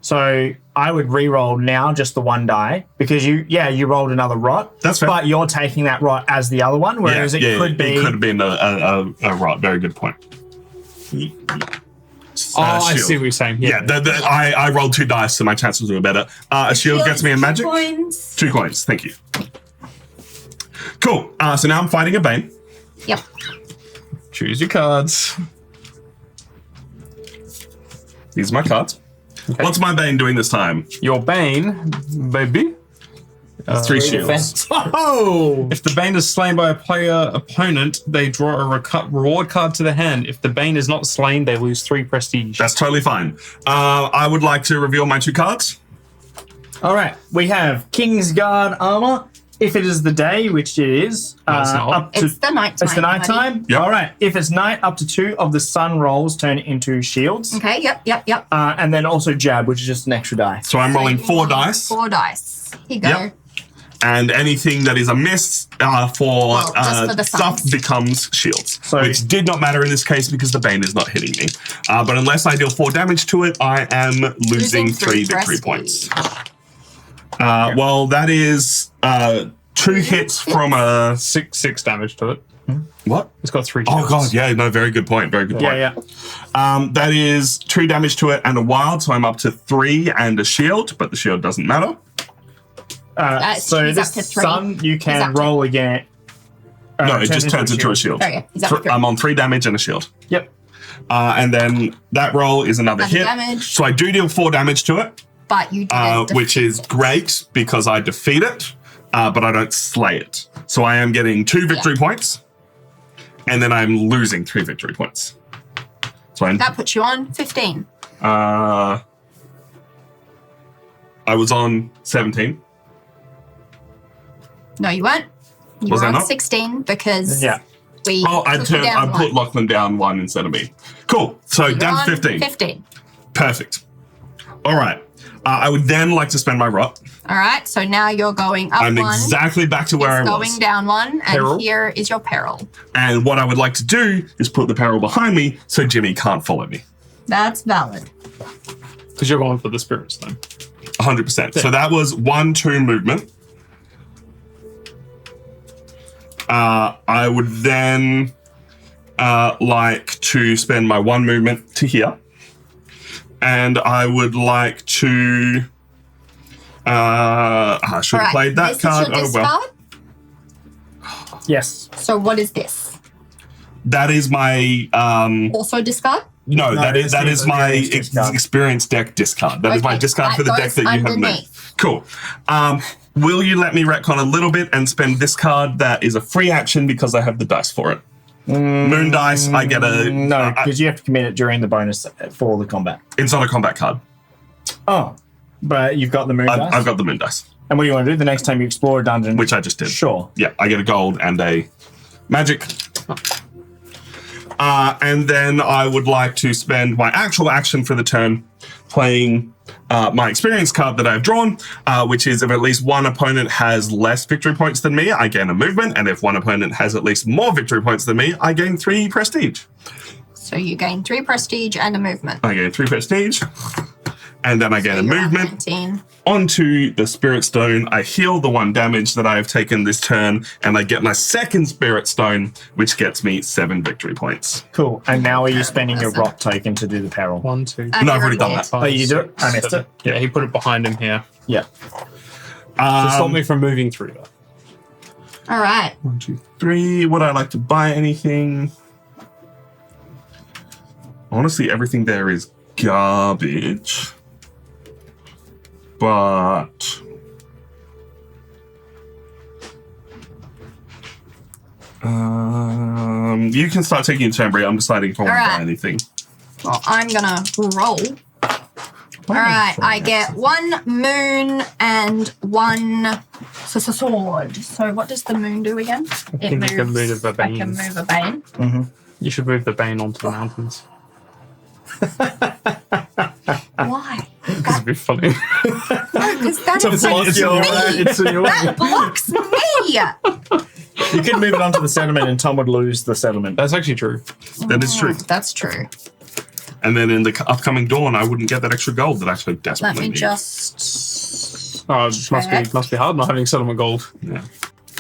So I would re-roll now just the 1 die because you rolled another rot. That's fair. But you're taking that rot as the other one, whereas it could be. It could have been a rot. Very good point. Oh, I shield. see what you're saying. Yeah, I rolled 2 dice, so my chances were better. A shield gets me a magic. Coins. 2 coins, thank you. Cool. So now I'm fighting a Bane. Yep. Choose your cards. These are my cards. What's my Bane doing this time? Your Bane, baby, That's 3 shields. Defense. Oh! If the Bane is slain by a player opponent, they draw a reward card to their hand. If the Bane is not slain, they lose 3 prestige. That's totally fine. I would like to reveal my 2 cards. All right, we have Kingsguard armor. If it is the day, which it is, No, it's not. up to It's the nighttime. it's the nighttime. Yep. All right. If it's night, up to 2 of the sun rolls turn into shields, Okay, yep. and then also jab, which is just an extra die. So I'm rolling 4 dice. 4 dice. Here you go. Yep. And anything that is a miss just for the stuff suns. becomes shields. So- which did not matter in this case because the Bane is not hitting me. But unless I deal 4 damage to it, I am losing 3 victory points. Well, that is 2 hits from a... 6 damage to it. What? It's got 3 Oh, shields. God, yeah, no, very good point, very good point. Yeah. That is 2 damage to it and a wild, so I'm up to 3 and a shield, but the shield doesn't matter. So he's this up to 3. sun, you He's can up to- roll again. No, it just turns into a shield. Oh, yeah, he's up to 3. I'm on 3 damage and a shield. Yep. And then that roll is another Another hit. damage. So I do deal 4 damage to it, But you didn't which is great because I defeat it, but I don't slay it. So I am getting 2 victory points, and then I'm losing 3 victory points. So That puts you on 15. I was on 17. No, you weren't. You Was were I on not? 16 because we Oh, I took you down I put 1. Lachlan down 1 instead of me. Cool. So You're down to on 15. 15. Perfect. All right. I would then like to spend my rot. All right, so now you're going up I'm 1. exactly back to where I It's was. going down 1, and Peril. here is your peril. And what I would like to do is put the peril behind me so Jimmy can't follow me. That's valid. Because you're going for the Spirit Stone. 100%. So that was 1-2 movement. I would then like to spend my 1 movement to here. And I would like to... I should have played that this card. Is your Oh, well. discard? Yes. So what is this? That is my... Also discard? No, No, that is it's my experience discard. experience deck discard. That is my Okay, discard that for the deck goes that you have made. underneath. Cool. Will you let me retcon a little bit and spend this card that is a free action because I have the dice for it? Moon dice, I get a... No, because you have to commit it during the bonus for the combat. it's not a combat card. Oh, but you've got the moon dice. I've got the moon dice, And what do you want to do the next time you explore a dungeon? which I just did. Sure. Yeah, I get a gold and a magic. And then I would like to spend my actual action for the turn playing my experience card that I've drawn, which is if at least one opponent has less victory points than me, I gain a movement. And if one opponent has at least more victory points than me, I gain 3 prestige. So you gain 3 prestige and a movement. I gain 3 prestige. And then I gain a You're on movement 19. onto the Spirit Stone. I heal the 1 damage that I have taken this turn, and I get my second Spirit Stone, which gets me 7 victory points. Cool. And now are you spending your Awesome. rot token to do the peril? 1, 2, No, I've already done that. Oh, you do it? I missed it. Yeah, he put it behind him here. Yeah. To stop me from moving through that. All right. 1, 2, 3. Would I like to buy anything? Honestly, everything there is garbage. But you can start taking your turn, Brie. I'm deciding if I want to buy Alright. anything. Well, I'm gonna roll. All right, I get 1 moon and 1 sword. So what does the moon do again? think you can move a I bane. can move a bane. You should move the Bane onto the mountains. Why? That'd be funny. Because that It's in your way. It's in your way. that blocks me. You could move it onto the settlement and Tom would lose the settlement. That's actually true. That is true. That's true. And then in the upcoming dawn, I wouldn't get that extra gold that I actually Let desperately me need. just. Oh, it must be hard not having settlement gold. Yeah.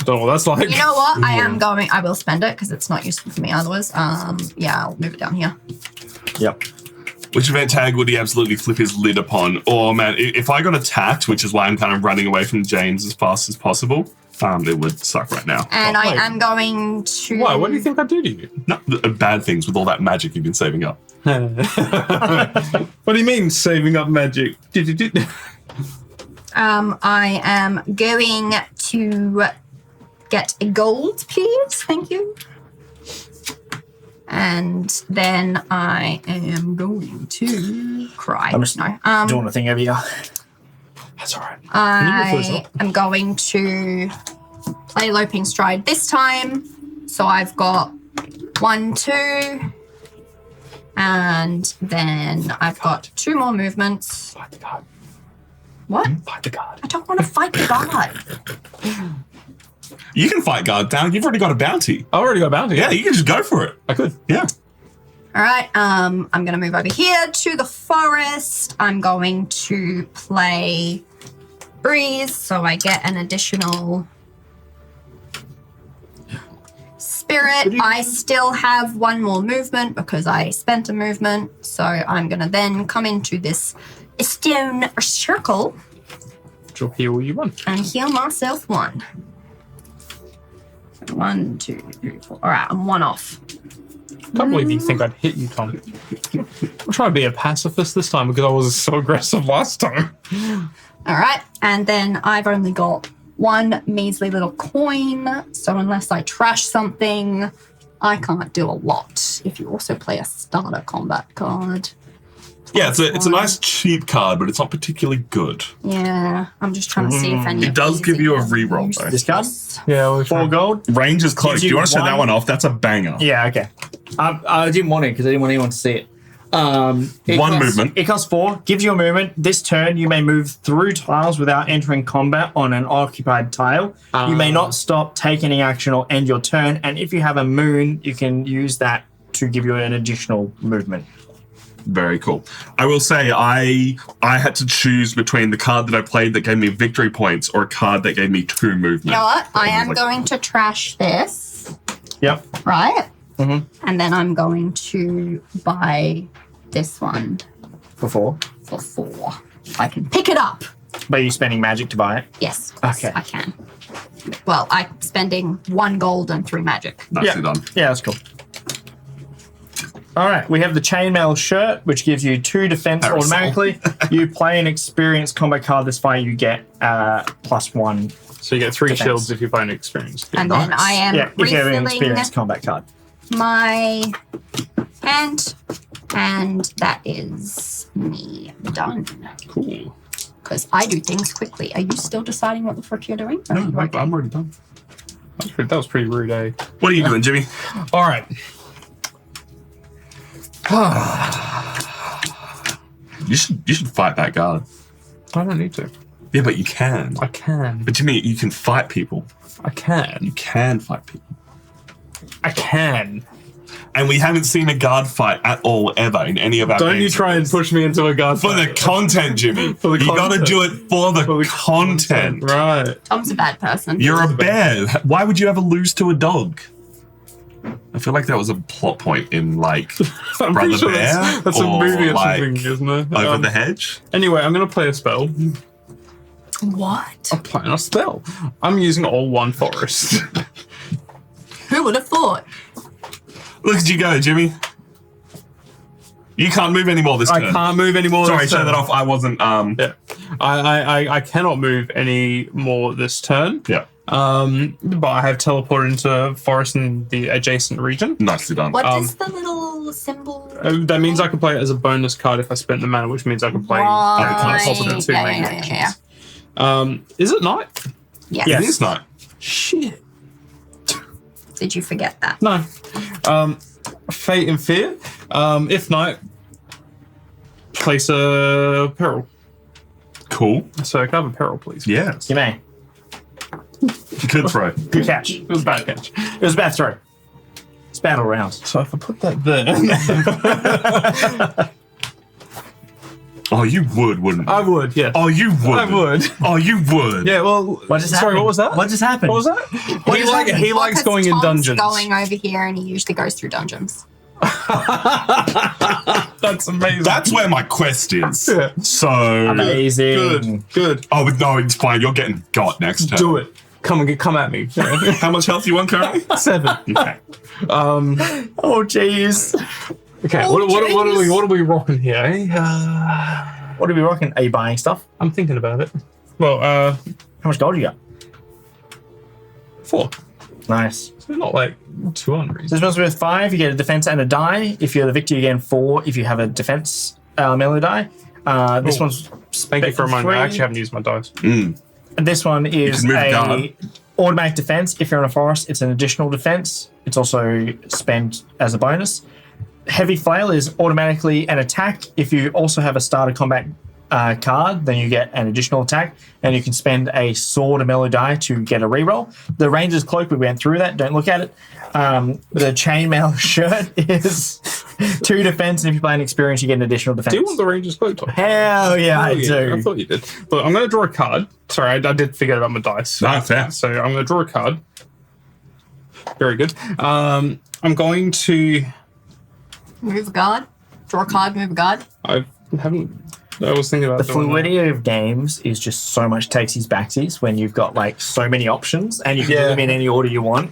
Don't know what that's like. You know what? I will spend it because it's not useful for me otherwise. Yeah, I'll move it down here. Yep. Which event tag would he absolutely flip his lid upon? Oh man, if I got attacked, which is why I'm kind of running away from James as fast as possible, it would suck right now. And Oh, I wait. am going to. Why? What do you think I'd do to you? No, bad things with all that magic you've been saving up. What do you mean saving up magic? I am going to get a gold, please. Thank you. And then I am going to cry. I'm just doing a thing over here. That's all right. I am going to play Loping Stride this time. So I've got 1, 2, and then I've got 2 more movements. Fight the guard. What? Fight the guard. I don't want to fight the guard. You can fight guard down. You've already got a bounty. I already got a bounty. Yeah, you can just go for it. I could. Yeah. All right, I'm going to move over here to the forest. I'm going to play Breeze, so I get an additional spirit. I still have 1 more movement because I spent a movement, so I'm going to then come into this stone circle Which will heal you 1. and heal myself 1. 1, 2, 3, 4. All right, I'm 1 off. Can't believe you think I'd hit you, Tom. I'm trying to be a pacifist this time because I was so aggressive last time. All right, and then I've only got 1 measly little coin, so unless I trash something, I can't do a lot. If you also play a starter combat card. Yeah, it's a nice cheap card, but it's not particularly good. Yeah, I'm just trying to see if any It of does these give are you a used. reroll, though. This card? Yeah, well, 4 gold? Range is close. Gives Do you you want to show that one- one off? That's a banger. Yeah, okay. I didn't want it because I didn't want anyone to see it. One movement. It costs 4. Gives you a movement. This turn, you may move through tiles without entering combat on an occupied tile. You may not stop, take any action, or end your turn. And if you have a moon, you can use that to give you an additional movement. Very cool. I will say I had to choose between the card that I played that gave me victory points or a card that gave me 2 movement. You know what? I was am like- going to trash this, Yep. right? Mhm. And then I'm going to buy this one For 4. for 4. I can pick it up. But you're spending magic to buy it. Yes, Okay. I can. Well, I'm spending 1 gold and 3 magic. Nicely done. Yeah, that's cool. All right, we have the chainmail shirt, which gives you 2 defense Parasol. automatically. You play an experienced combat card this fight, you get +1. So you get 3 Defense. shields if you find experience. And then I am Yeah, if you have an refilling experienced combat card. my hand, and that is me done. Cool. Because I do things quickly. Are you still deciding what the frick you're doing? No, I'm already done. That was pretty rude, eh? What are you doing, Jimmy? All right. You should fight that guard. I don't need to. Yeah, but you can. I can. But Jimmy, you can fight people. I can. You can fight people. I can. And we haven't seen a guard fight at all ever in any of our Don't you games. try and push me into a guard For the fight. content, Jimmy. For the You gotta content. do it for the content. Right. Tom's a bad person. You're a bear. Why would you ever lose to a dog? I feel like that was a plot point in like I'm Brother pretty sure Bear that's a or, movie or like, something, isn't it? Over the Hedge. Anyway, I'm going to play a spell. What? I'm playing a spell. I'm using all 1 forest. Who would have thought? Look at you go, Jimmy. You can't move anymore this I turn. can't move anymore. Sorry, this show turn. that off. I wasn't. Yeah. I cannot move any more this turn. Yeah. But I have teleported into forest in the adjacent region. Nicely done. What is the little symbol? That means I can play it as a bonus card if I spend the mana, which means I can play Right. other cards other than 2 Yeah, main yeah, actions. yeah, Is it night? Yes. Yes. It is not. Shit. Did you forget that? No. Fate and Fear. If night, place a peril. Cool. So can I have a peril, please? Yes. You may. Good throw. Good catch. It was a bad catch. It was a bad throw. It's battle rounds. So if I put that there, Oh, you would, wouldn't you? I would. Yeah. Oh, you would. I would. Oh, you would. Yeah. Well. What just sorry. happened? What was that? What just happened? What was that? What he just happened? he likes Because going in Tom's dungeons. going over here, and he usually goes through dungeons. That's amazing. That's where my quest is. Yeah. So. Amazing. Good. Oh, no, it's fine. You're getting got next turn. Do it. Come at me. How much health you want currently? 7. Okay. Oh, jeez. Okay. Oh, What are we rocking here? Eh? What are we rocking? Are you buying stuff? I'm thinking about it. Well, How much gold you got? 4. Nice. So not like too unreasonable. This one's worth 5. You get a defense and a die. If you're the victor, you get 4. If you have a defense melee die. This one's Thank you for reminding me. I actually haven't used my dice. And this one is can move a guard. automatic defense. If you're in a forest, it's an additional defense. It's also spent as a bonus. Heavy flail is automatically an attack. If you also have a starter combat card, then you get an additional attack, and you can spend a sword Armello die to get a reroll. The Ranger's cloak, we went through that. Don't look at it. The chainmail shirt is 2 defense, and if you play an experience, you get an additional defense. Do you want the Ranger's cloak? Tom? Hell yeah, I do. I thought you did. But I'm going to draw a card. Sorry, I did forget about my dice. No, fair. So I'm going to draw a card. Very good. I'm going to... Move a guard. Draw a card, move a guard. I was thinking about The doing fluidity of games is just so much takesies backsies when you've got like so many options and you can do them in any order you want.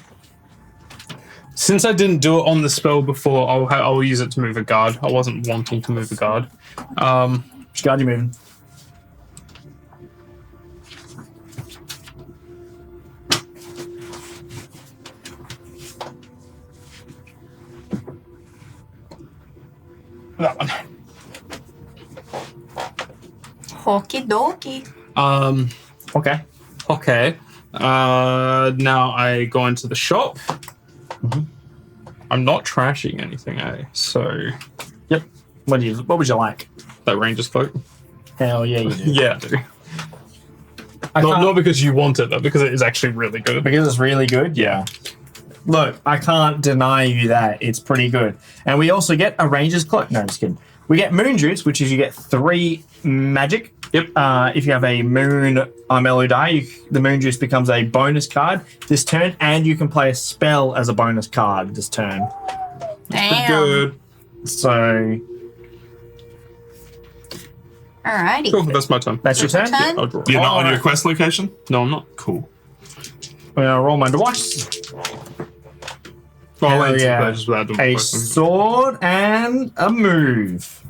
that. Since I didn't do it on the spell before, I'll use it to move a guard. I wasn't wanting to move a guard. Which guard you moving? That one. Okie dokie. Okay. Okay. Now I go into the shop. I'm not trashing anything, so Yep. What would you like? that Ranger's cloak. Hell yeah, you do. Yeah, I do. I can't- Not because you want it, but because it is actually really good. because it's really good. Yeah. Look, I can't deny you that it's pretty good. And we also get a Ranger's cloak. No, just kidding. We get Moon Juice, which is you get 3 magic. Yep. If you have a Moon Armello die, the Moon Juice becomes a bonus card this turn, and you can play a spell as a bonus card this turn. Damn. Good. So Alrighty. Cool. That's my turn. that's your turn. Turn. I'll draw. You're not on Alright. your quest location? No, I'm not. Cool. I'm going to roll my dice. Well, Hell I'll enter yeah. just without doing A questions. sword and a move.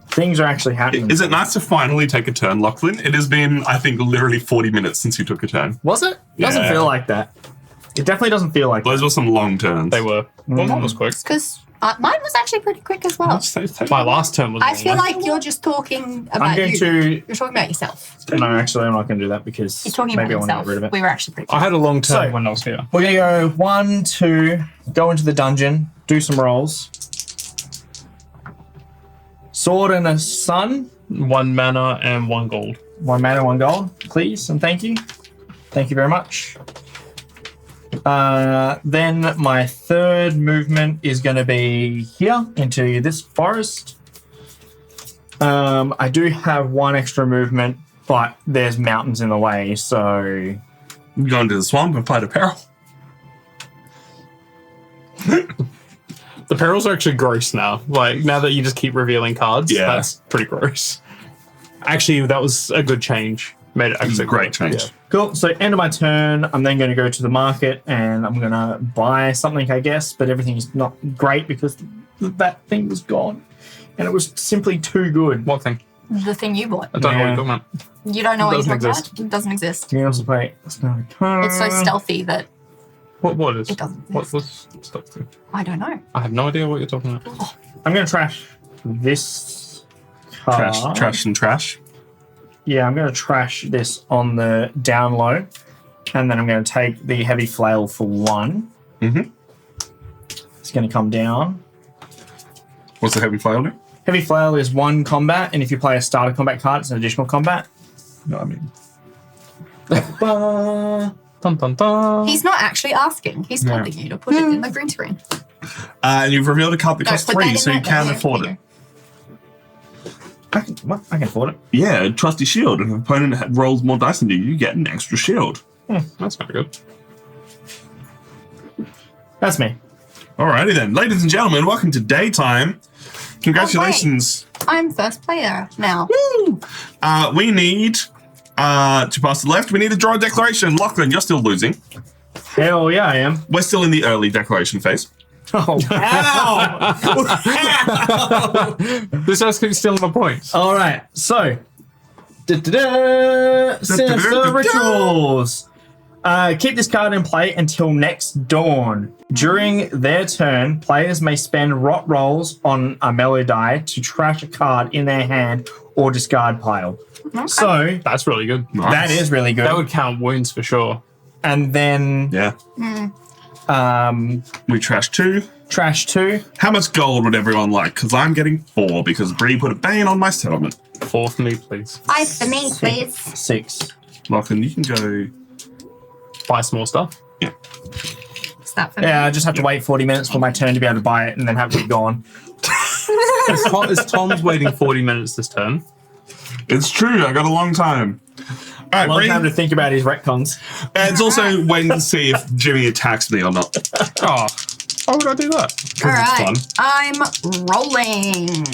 Things are actually happening. Is it nice to finally take a turn, Lachlan? It has been, I think, literally 40 minutes since you took a turn. Was it? Doesn't Yeah. feel like that. It definitely doesn't feel like Those were some long turns. They were. Well, mine was quick. Because mine was actually pretty quick as well. My last turn was. I long, feel though. like you're just talking I'm about going you. to. You're talking about yourself. No, actually, I'm not going to do that because He's talking maybe I about want to himself. get rid of it. We were actually pretty I had a long turn So- when I was here. We're going to go 1, 2, go into the dungeon, do some rolls. Sword and a sun. 1 mana and 1 gold. 1 mana, 1 gold, please, and thank you. Thank you very much. Then my 3rd movement is going to be here into this forest. I do have 1 extra movement, but there's mountains in the way, so Go into the swamp and fight a peril. The perils are actually gross now. Like, now that you just keep revealing cards, Yeah. that's pretty gross. Actually, that was a good change. Made it It was a actually great change. Yeah. cool. So end of my turn, I'm then going to go to the market and I'm going to buy something, I guess, but everything's not great because that thing was gone and it was simply too good. What thing? The thing you bought. I don't know what Yeah. you're talking about. You don't know what you're Doesn't talking exist. about? It doesn't exist. You can also play. It's so stealthy that What is? it doesn't What exist. was stuff to? I don't know. I have no idea what you're talking about. I'm going to trash this card. Trash and trash. Yeah, I'm going to trash this on the down low. And then I'm going to take the heavy flail for 1. Mm-hmm. It's going to come down. What's the heavy flail do? Heavy flail is 1 combat, and if you play a starter combat card, it's an additional combat. No, I mean, Dun, dun, dun. He's not actually asking. He's telling you to put it in the green screen. and you've revealed a card that No, costs put that 3, in so you there. can Yeah, afford there it. I can afford it. Yeah, trusty shield. If an opponent rolls more dice than you get an extra shield. That's not good. That's me. Alrighty then. Ladies and gentlemen, welcome to Daytime. Congratulations. I'm first player now. Woo! We need, to pass to the left, we need to draw a declaration. Lachlan, you're still losing. Hell yeah, I am. We're still in the early declaration phase. Oh, ow! This house keeps stealing my points. All right, so Sinister Rituals. Keep this card in play until next dawn. During their turn, players may spend rot rolls on Armello die to trash a card in their hand or discard pile. Okay. So That's really good. that is really good. That would count wounds for sure. And then Yeah. We trash 2. trash 2. How much gold would everyone like? Because I'm getting 4 because Bree put a bane on my settlement. 4 for me, please. 5 for me, please. 6. Lachlan, you can go. Buy small stuff. Yeah. Is that for me? Yeah, I just have to wait 40 minutes for my turn to be able to buy it and then have it gone. Is Tom's waiting 40 minutes this turn? It's true. I got a long time. All right, Long Bree. time to think about his retcons. And it's also waiting to see if Jimmy attacks me or not. Oh, why would I do that? All it's right, I'm rolling.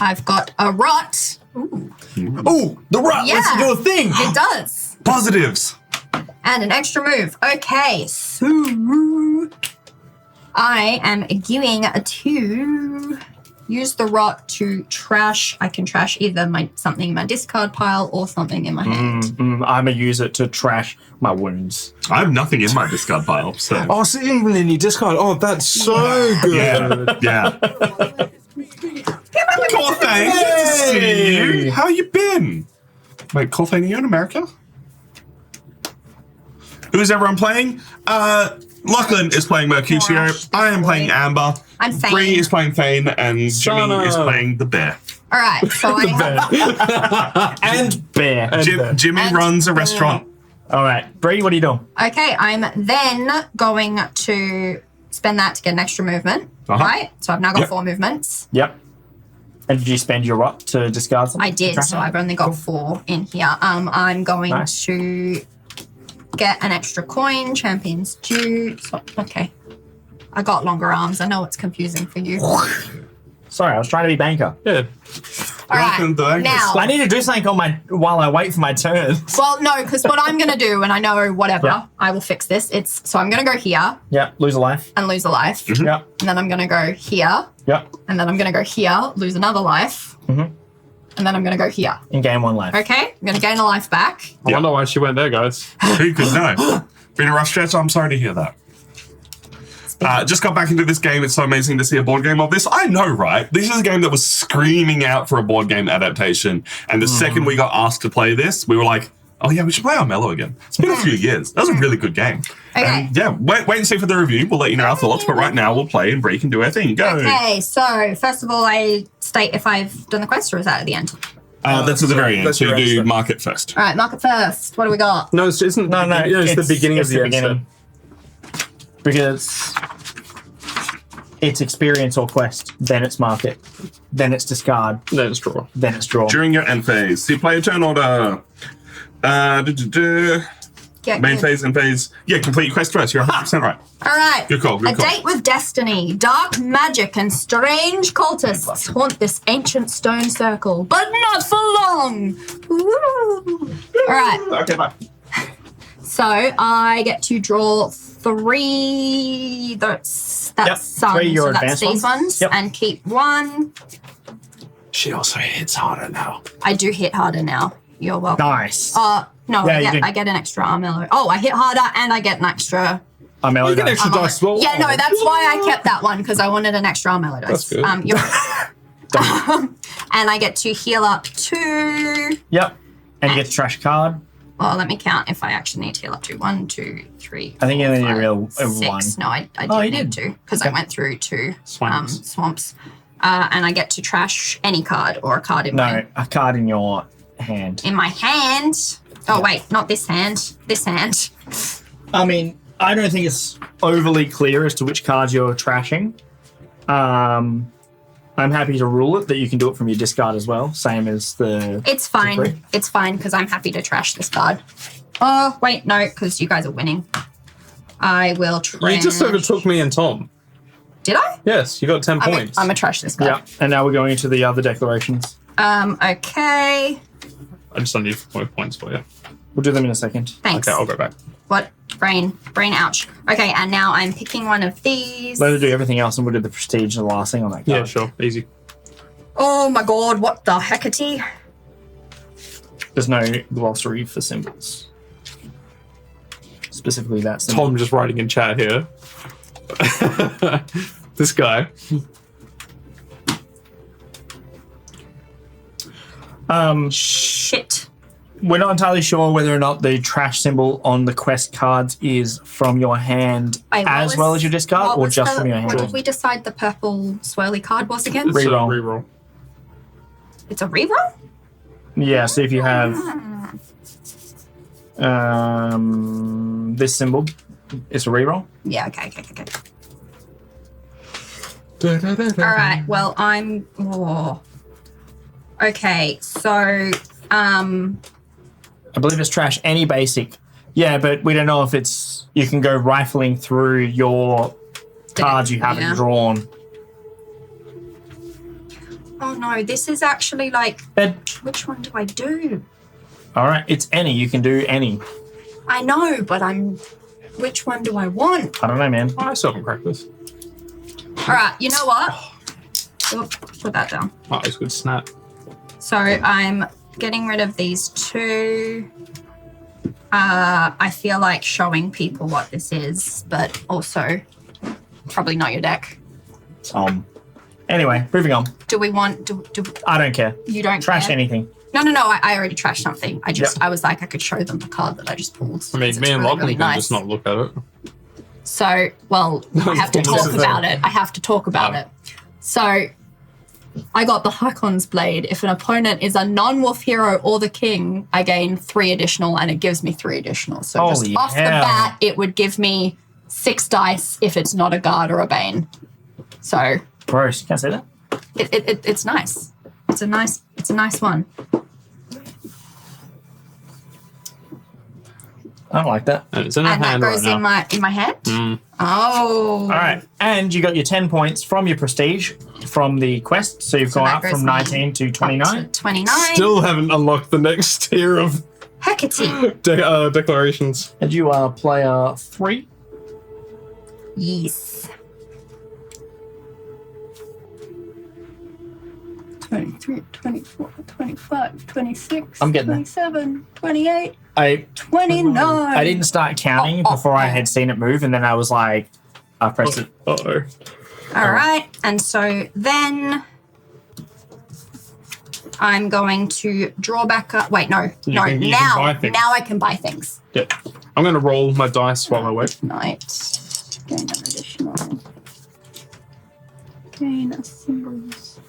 I've got a rot. Ooh, the rut lets Yeah. you do a thing. It does. Positives. And an extra move. Okay, so I am going to use the rot to trash. I can trash either something in my discard pile or something in my hand. I'm going to use it to trash my wounds. I have nothing in my discard pile, so. Oh, so even in your discard. Oh, that's so good. Yeah. Corthane, good to see you. How you been? Wait, Corthane, are you in America? Who's everyone playing? Lachlan is playing Mercutio. I am playing Amber. I'm Fane. Bree is playing Fane, and Jimmy Sana. is playing the bear. All right, so I have, And bear. Jimmy And runs a bear. restaurant. All right, Bree, what are you doing? okay, I'm then going to spend that to get an extra movement, right? So I've now got Yep. 4 movements. Yep. And did you spend your rot to discard something? I did, so I've only got 4 in here. I'm going Nice. to get an extra coin, Champion's Due. So, okay. I got longer arms. I know it's confusing for you. All Sorry, I was trying to be banker. Yeah. right, Welcome to now. I need to do something on while I wait for my turn. Well, no, because what I'm going to do, and I know whatever, Yeah. I will fix this. So I'm going to go here Yep, lose a life. and lose a life. Yep, And then I'm going to go here. yep. And then I'm going to go here, lose another life. Mhm. And then I'm going to go here. And gain 1 life. Okay? I'm going to gain a life back. I wonder why she went there, guys. Who could know? Been a rough stretch. I'm sorry to hear that. Just got back into this game. It's so amazing to see a board game of this. I know, right? This is a game that was screaming out for a board game adaptation. And the second we got asked to play this, we were like, oh yeah, we should play Armello again. It's been a few years. That was a really good game. Okay. And yeah, wait and see for the review. We'll let you know our thoughts. But right now, we'll play and Bree can do our thing. Go. Okay, so first of all, I state if I've done the quest or is that at the end? That's at the very end. That's So you your do extra. mark it first. All right, mark it first. What do we got? No, it isn't. No, it's the beginning of the beginning. Because it's experience or quest, then it's market, then it's discard, Then it's draw. then it's draw. During your end phase, so you play a turn order. Get Main good. phase and phase. Yeah, complete your quest first. You're 100% right. All right. Good call, good a call. date with destiny. Dark magic and strange cultists haunt this ancient stone circle, but not for long. Ooh. All right. Okay, bye. So I get to draw 3. That's Yep, sun. 3 your so that's advanced these ones. ones, Yep. and keep 1. She also hits harder now. I do hit harder now. You're welcome. Nice. No, Yeah, you did. I get an extra Armello. Oh, I hit harder and I get an extra. Armello You get dice. extra Armello. dice. Well, Yeah, no, that's why I kept that one because I wanted an extra Armello dice. That's good. And I get to heal up 2. Yep. And you get to trash a card. Well, let me count if I actually need to heal up to 1, 2, 3. I think you only need a 4, real 5, 6. 1. No, I Oh, you didn't need did. to because I Okay. went through 2 Swamps. swamps. And I get to trash any card or a card in No, a card in your hand. my hand. Oh wait, not this hand. This hand. I mean, I don't think it's overly clear as to which cards you're trashing. I'm happy to rule it that you can do it from your discard as well, same as the. It's fine. Agree. It's fine because I'm happy to trash this card. Oh wait, no, because you guys are winning. I will trash. You just overtook me and Tom. Did I? Yes, you got 10 points. I'm a trash this card. Yeah, and now we're going into the other declarations. Okay. I just need 4 points for you. We'll do them in a second. Thanks. Okay, I'll go back. What? Brain, ouch. Okay, and now I'm picking one of these. Let us do everything else, and we'll do the prestige, the last thing on that card. Yeah, sure. Easy. Oh my god, what the heckity? There's no glossary for symbols. Specifically that symbol. Tom just writing in chat here. This guy. Shit. We're not entirely sure whether or not the trash symbol on the quest cards is from your hand Wait, as well as your discard, or just from your What did hand. we decide the purple swirly card was again? It's a Reroll. reroll. It's a reroll? Yeah, so if you have this symbol, it's a reroll. Yeah, okay. All right, well, I'm... Oh. Okay, so... I believe it's trash, any basic. Yeah, but we don't know if it's... You can go rifling through your cards you haven't Yeah. drawn. Oh no, this is actually like... But, Which one do I do? all right, it's any. You can do any. I know, but I'm... Which one do I want? I don't know, man. I still haven't cracked this. All right, you know what? Oop, put that down. Oh, it's good snap. So I'm getting rid of these two. I feel like showing people what this is, but also probably not your deck. Anyway, moving on. Do we want... Do I don't care. you don't Trash care? anything. No, I already trashed something. I was like, I could show them the card that I just pulled. I mean, It's me and really, Lachlan really can nice. just not look at it. So, well, I have to This talk is about it. I have to talk about Oh. it. So, I got the Hakon's Blade. If an opponent is a non-wolf hero or the king, I gain 3 additional, and it gives me 3 additional. So just Holy off the hell. bat, it would give me 6 dice if it's not a guard or a bane. So Gross. You can't say that? it's nice. It's a nice one. I don't like that. And it's in our And that hand right goes now. in my hand. Mm. Oh. All right. And you got your 10 points from your prestige from the quest. So you've gone that up goes from me 19 to 29. 29. Still haven't unlocked the next tier of Hecate. declarations. And you are player 3. Yes. 23, 24, 25, 26, I'm getting there. 27, 28, I 29. I didn't start counting before I had seen it move, and then I was like, I pressed it. Uh-oh. All right. And so then I'm going to draw back up. Wait, no. You can buy things. Now I can buy things. Yeah. I'm going to roll my dice while I wait. Tonight. Gain an additional. Gain a symbols.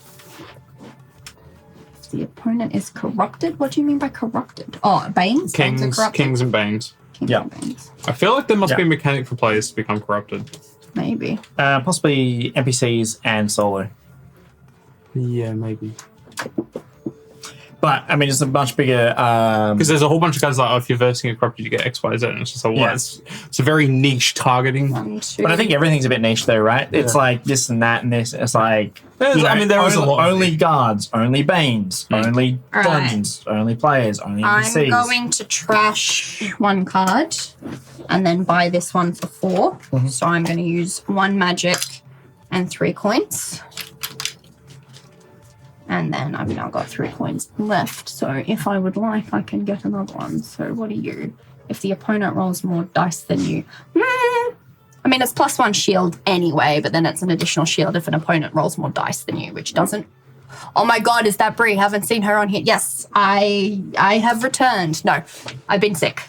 The opponent is corrupted. What do you mean by corrupted? Oh, Banes? Banes are corrupted? Kings and Banes. Kings Yeah. and Banes. I feel like there must Yeah. be a mechanic for players to become corrupted. Maybe. Possibly NPCs and solo. Yeah, maybe. But, I mean, it's a much bigger... Because there's a whole bunch of guys like, oh, if you're versing a corrupted, you get X, Y, Z. And it's just like, well, Yeah. it's a very niche targeting. 1, 2. but I think everything's a bit niche, though, right? It's Yeah. like this and that and this. It's like... There's- I mean, there is a lot of Only guards, only Banes, only All right. dungeons, only players, only NPCs. I'm going to trash 1 card and then buy this one for 4. Mm-hmm. So I'm going to use 1 magic and 3 coins. And then I've now got 3 coins left. So if I would like, I can get another one. So what are you? If the opponent rolls more dice than you. I mean, it's +1 shield anyway, but then it's an additional shield if an opponent rolls more dice than you, which doesn't. Oh my God, is that Brie? Haven't seen her on here. Yes, I have returned. No, I've been sick.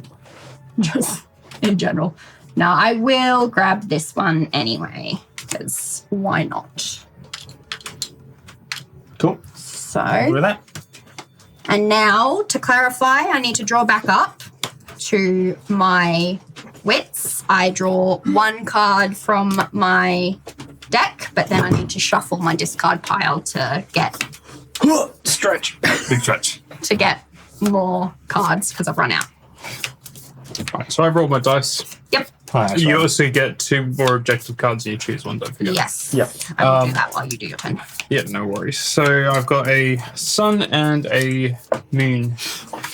Just in general. Now, I will grab this one anyway, because why not? Cool. So, With that. and now, to clarify, I need to draw back up to my wits. I draw 1 card from my deck, but then I need to shuffle my discard pile to get Stretch. Big stretch. more cards because I've run out. Right, so I've rolled my dice. Yep. You also get 2 more objective cards and you choose one, don't forget. Yes. Yep. I will do that while you do your turn. Yeah, no worries. So I've got a sun and a moon.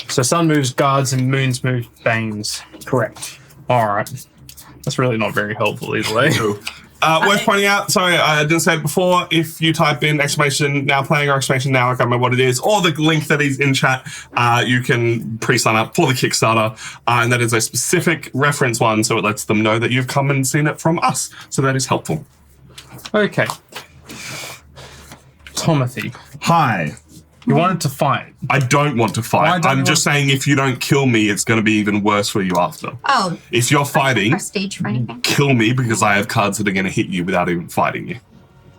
So sun moves guards and moons move banes. Correct. All right. That's really not very helpful either way. Worth pointing out, sorry, I didn't say it before, if you type in exclamation now playing or exclamation now, I can't remember what it is, or the link that is in chat, you can pre-sign up for the Kickstarter, and that is a specific reference one, so it lets them know that you've come and seen it from us. So that is helpful. Okay. Tomothy, Hi. you wanted to fight. I don't want to Why fight. don't I'm you just saying if you don't kill me, it's going to be even worse for you after. Oh, If you're fighting, prestige for anything. kill me because I have cards that are going to hit you without even fighting you.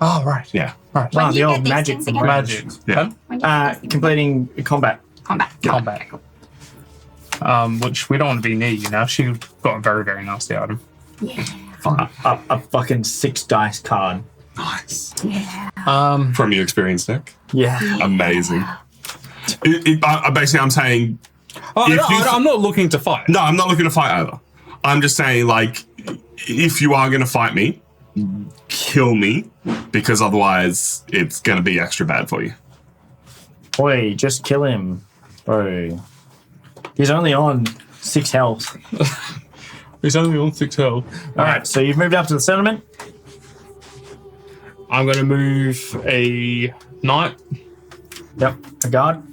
Oh, right. Yeah. Right. When Oh, do the you old get these magic things from again? Magic. Yeah. When do you get these things completing combat. again? Combat. Combat. Okay, cool. Which we don't want to be near you now. She got a very, very nasty item. Yeah. Fine. A fucking 6 dice card. Nice. Yeah. From your experience deck. Yeah. Amazing. Basically, I'm saying, Oh, If no, you- I'm not looking to fight. no, I'm not looking to fight either. I'm just saying, like, if you are going to fight me, kill me, because otherwise it's going to be extra bad for you. Boy, just kill him. Bro. He's only on 6 health. He's only on 6 health. Alright, so you've moved up to the settlement. I'm going to move a knight. Yep, a guard.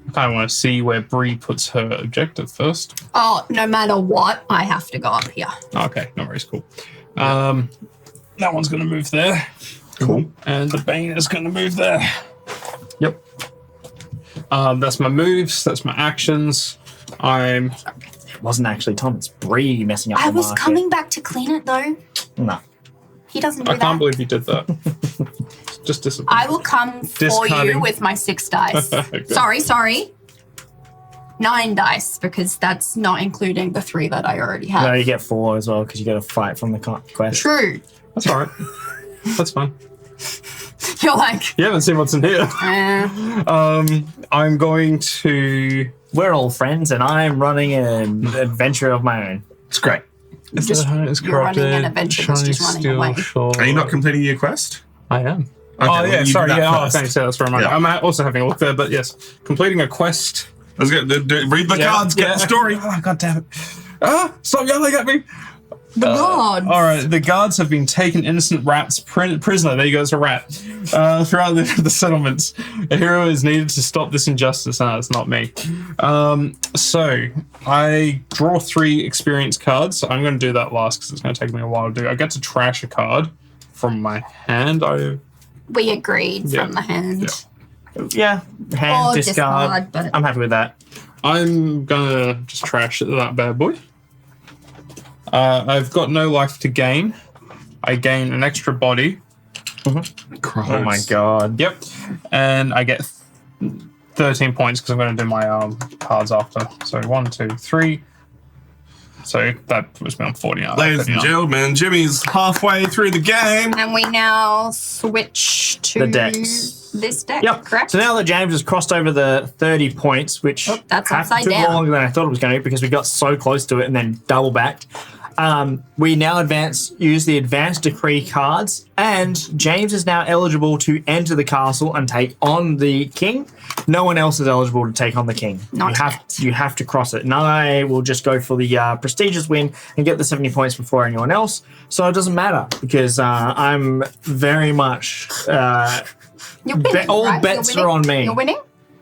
I kind of want to see where Bree puts her objective first. Oh, no matter what, I have to go up here. Okay, no worries, cool. That one's going to move there. Cool. And the Bane is going to move there. Yep. That's my moves. That's my actions. I'm... It wasn't actually Tom, it's Bree messing up I the was market. coming back to clean it though. No. He doesn't do I that. can't believe you did that. Just disappointed. I will come for Discarding. you with my 6 dice. Okay. Sorry. 9 dice, because that's not including the 3 that I already have. No, you get 4 as well because you got to fight from the quest. True. That's all right. That's fine. You're like, You haven't seen what's in here. I'm going to... We're all friends and I'm running an adventure of my own. It's great. just- you're running an adventure that's just running away. Are you not completing your quest? I am. Okay, Oh, well, yeah, you do sorry. that Yeah, first. thanks. Yeah, that's right. Yeah. I'm also having a look there, but yes. Completing a quest. Let's get, read the Yeah, cards, get yeah. the story. Oh, God damn it. Stop yelling at me. The gods. All right, the guards have been taken innocent rats prisoner. There you go, it's a rat. Throughout the settlements, a hero is needed to stop this injustice. No, it's not me. So I draw 3 experience cards. I'm going to do that last because it's going to take me a while to do. I get to trash a card from my hand. We agreed Yeah. from the hand. Yeah, hand, Or discard. discard, but- I'm happy with that. I'm gonna just trash that bad boy. I've got no life to gain. I gain an extra body. Oh my god. Yep. And I get 13 points because I'm going to do my cards after. So 1, 2, 3. So that puts me on 49. Ladies and gentlemen, Jimmy's halfway through the game. And we now switch to The decks. this deck, Yep. correct? So now that James has crossed over the 30 points, which that's took upside more down. longer than I thought it was going to because we got so close to it and then double backed. We now use the advanced decree cards, and James is now eligible to enter the castle and take on the king. No one else is eligible to take on the king. Not You have to cross it. And I will just go for the prestigious win and get the 70 points before anyone else. So it doesn't matter because I'm very much. You're winning, all right? bets You're are on winning? me. You're winning?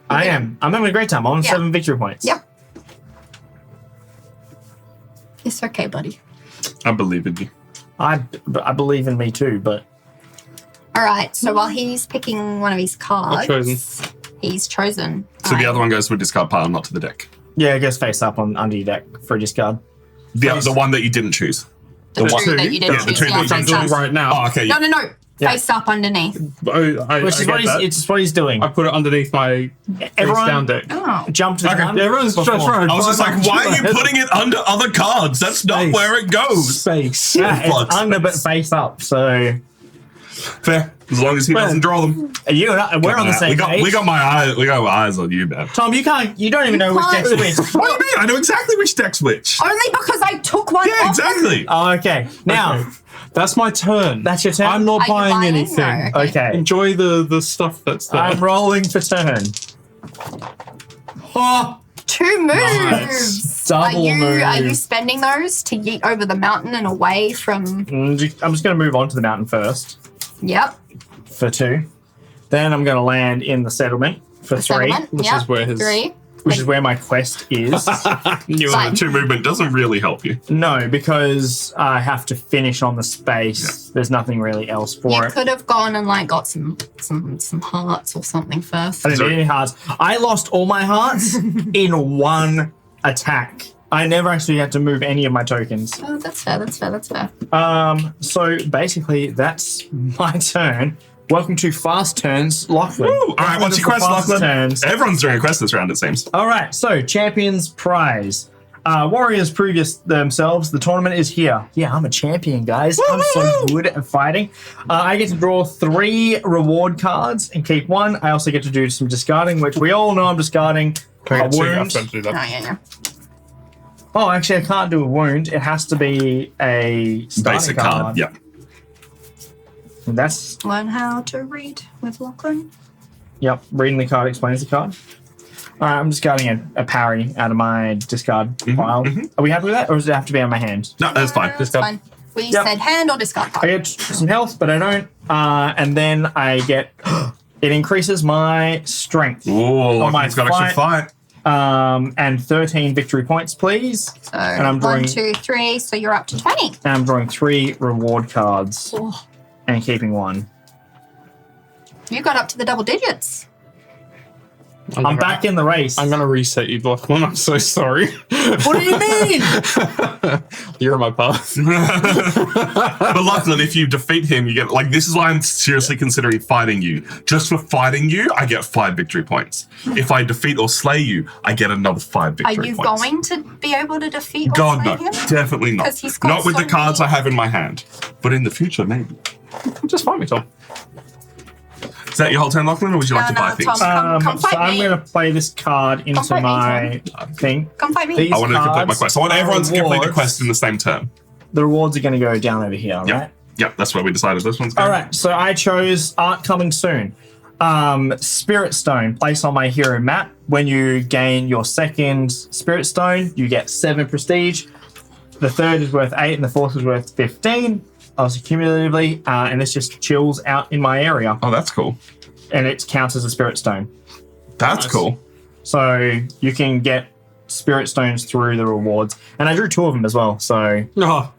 I am. I'm having a great time. I'm on Yeah. 7 victory points. Yep. It's okay, buddy. I believe in you. I believe in me too, but All right. So while he's picking one of his cards, chosen. he's chosen. So the other one goes to a discard pile, not to the deck. yeah, it goes face up on under your deck for a discard. The one that you didn't choose. The one- two that you Yeah, didn't the choose. two Yeah, that you I'm face doing up. right now. Oh, okay. No, Yeah. face up underneath. Which is what he's doing. I put it underneath my face Everyone down deck. Oh. jump to the Okay. gun. Yeah, everyone's just before. trying to I was just like, why are you putting it under other cards? That's not Space. where it goes. Space. Yeah, Blood it's under but space. face up. So Fair. As long as he doesn't draw them. you and I, we're on the same page. We got my eyes. We got eyes on you, man. Tom, you don't even know which can't- deck's which. What do you mean? I know exactly which deck's which. Only because I took one Yeah, off. exactly. Oh, okay. Now Okay. That's my turn. that's your turn. I'm not Are you buying buying? anything. No. okay. Enjoy the stuff that's there. I'm rolling for turn. Oh, 2 moves. Nice. Double move. Are you spending those to yeet over the mountain and away from? I'm just going to move on to the mountain first Yep. for 2. Then I'm going to land in the settlement for 3, Settlement. Which Yep. is where his- 3. which is where my quest is. Knew Fine. the 2 movement doesn't really help you. No, because I have to finish on the space. Yeah. There's nothing really else for You it. could have gone and like got some hearts or something first. I didn't need any hearts. I lost all my hearts in 1 attack. I never actually had to move any of my tokens. Oh, that's fair. That's fair. That's fair. So basically, that's my turn. Welcome to Fast Turns, Lachlan. Woo! All right, what's your quest, Fast Lachlan? Turns. Everyone's doing a quest this round, it seems. All right, so Champions Prize. Warriors prove themselves. The tournament is here. Yeah, I'm a champion, guys. I'm so good at fighting. I get to draw 3 reward cards and keep 1. I also get to do some discarding, which we all know I'm discarding. Can I A get 2? wound. I've got to do Oh that. yeah. Oh, actually, I can't do a wound. It has to be a starting Basic card. Yeah. And that's, Learn how to read with Lachlan. yep, reading the card explains the card. All right, I'm discarding a parry out of my discard pile. Are we happy with that, or does it have to be on my hand? No, that's fine. That's fine. We Yep. said hand or discard I card. get some health, but I don't. And then I get, it increases my strength. Ooh, my Lachlan's got extra fight. And 13 victory points, please. So I'm drawing- 1, 2, 3. So you're up to 20. And I'm drawing 3 reward cards Oh, and keeping 1. you got up to the double digits. I'm back in the race. I'm gonna reset you, Lachlan. I'm so sorry. What do you mean? You're in my path. But Lachlan, if you defeat him, you get, like, this is why I'm seriously considering fighting you. Just for fighting you, I get 5 victory points. If I defeat or slay you, I get another 5 Are victory you points. going to be able to defeat or God, slay no. him? Definitely not. 'Cause he's got Not with so the cards I many- have in my hand. But in the future, maybe. Just find me, Tom. Is that your whole turn, Lachlan, or would you like to buy Tom, things? come So fight I'm me. going to play this card into fight me, my thing. Come fight me. These I want to complete my cards quest. I want are everyone to complete the rewards. quest in the same turn. The rewards are going to go down over here, Yeah. right? Yeah, that's where we decided this one's going. All right, so I chose Art Coming Soon. Spirit Stone, placed on my hero map. When you gain your 2nd Spirit Stone, you get 7 prestige. The 3rd is worth 8, and the 4th is worth 15. Also cumulatively, and this just chills out in my area, Oh, that's cool. and it counts as a Spirit Stone. That's Nice. cool. So you can get Spirit Stones through the rewards, and I drew 2 of them as well. So, Oh,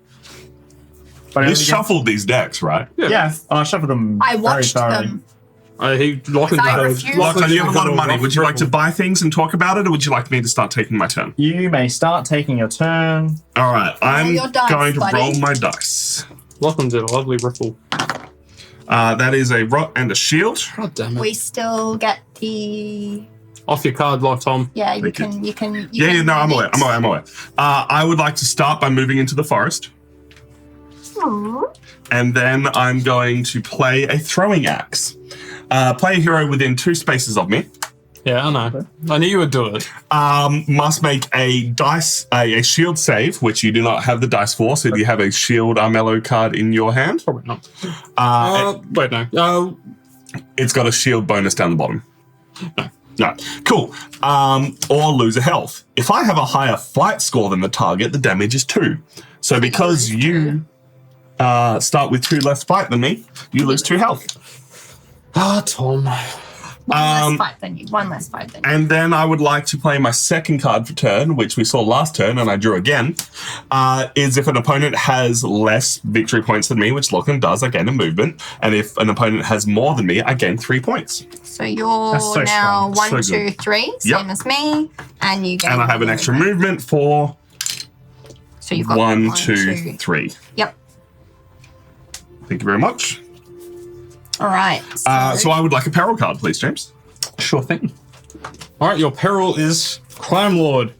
but I You only get- shuffled these decks, right? yeah, I shuffled them. I very watched thoroughly. them. Lachlan I did a- refuse- Lachlan, you have a lot of money. rough Would you like to ripple. buy things and talk about it, or would you like me to start taking my turn? You may start taking your turn. All right, I'm your dice, going to buddy. roll my dice. Lachlan did a lovely ripple. That is a rock and a shield. God damn it. We still get the. Off your card, lot, Tom. Yeah, you Thank you. can. You can. Yeah, no, I'm aware. I'm aware. I would like to start by moving into the forest, and then I'm going to play a throwing axe. Play a hero within 2 spaces of me. Yeah, I know. I knew you would do it. Must make a shield save, which you do not have the dice for. So do you have a shield Armello card in your hand? Probably not. Wait, no. It's got a shield bonus down the bottom. No. Cool. Or lose a health. If I have a higher fight score than the target, the damage is 2. So because you start with 2 less fight than me, you lose 2 health. Tom. One less fight than you. One less fight than you. And then I would like to play my second card for turn, which we saw last turn, and I drew again, is if an opponent has less victory points than me, which Lachlan does, I gain a movement. And if an opponent has more than me, I gain 3 points. So you're That's so now strong. 1, So 2, 3, same Yep. as me, and you get. And I have an extra movement for So you've got 1, 2, 3. Yep. Thank you very much. All right. So I would like a peril card, please, James. Sure thing. All right, your peril is Crime Lord.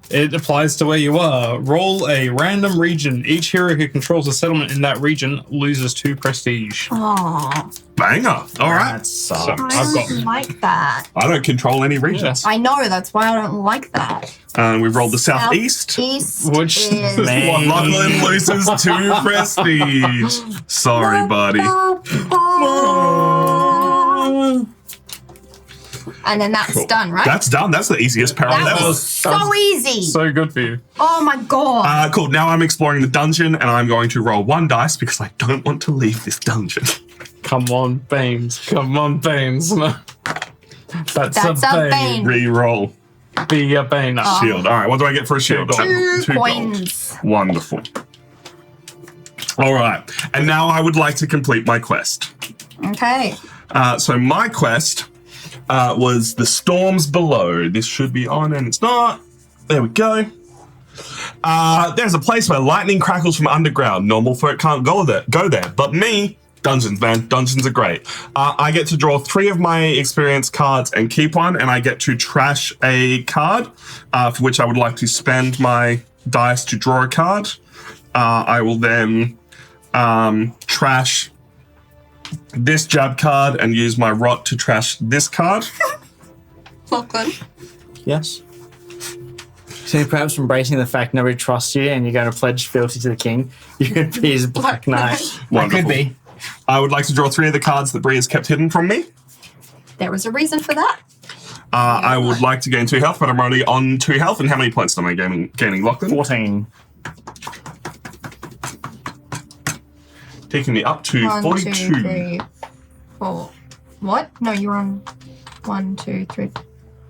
It applies to where you are. Roll a random region. Each hero who controls a settlement in that region loses 2 prestige. Oh, Banger. All right. That sucks. So, I I've got. don't like that. I don't control any regions. I know. That's why I don't like that. We've rolled the southeast. East Which- is. Man. Lachlan loses 2 prestige. Sorry, buddy. And then that's done, right? That's done. That's the easiest peril that ever. was so easy. So good for you. Oh my god. Cool. Now I'm exploring the dungeon, and I'm going to roll 1 dice because I don't want to leave this dungeon. Come on, Baines. Come on, Baines. That's a Bane. Bane. Re-roll. Be a Bane. Shield. All right. What do I get for a shield? 2 2 coins. gold. Wonderful. All right. And now I would like to complete my quest. Okay. So my quest was the storms below. This should be on, and it's not. There we go. There's a place where lightning crackles from underground. Normal folk can't go there. But me, dungeons, man. Dungeons are great. I get to draw 3 of my experience cards and keep one, and I get to trash a card, for which I would like to spend my dice to draw a card. I will then trash this jab card and use my rot to trash this card. Lachlan. Yes. So perhaps embracing the fact nobody trusts you and you're going to pledge fealty to the king, you could be his Black Knight. That Wonderful. could be. I would like to draw 3 of the cards that Bree has kept hidden from me. There was a reason for that. I would like to gain 2 health, but I'm already on 2 health. And how many points am I gaining Lachlan? 14. Taking me up to 1, 42. 2, 3, 4. What? No, you're on 1, 2, 3,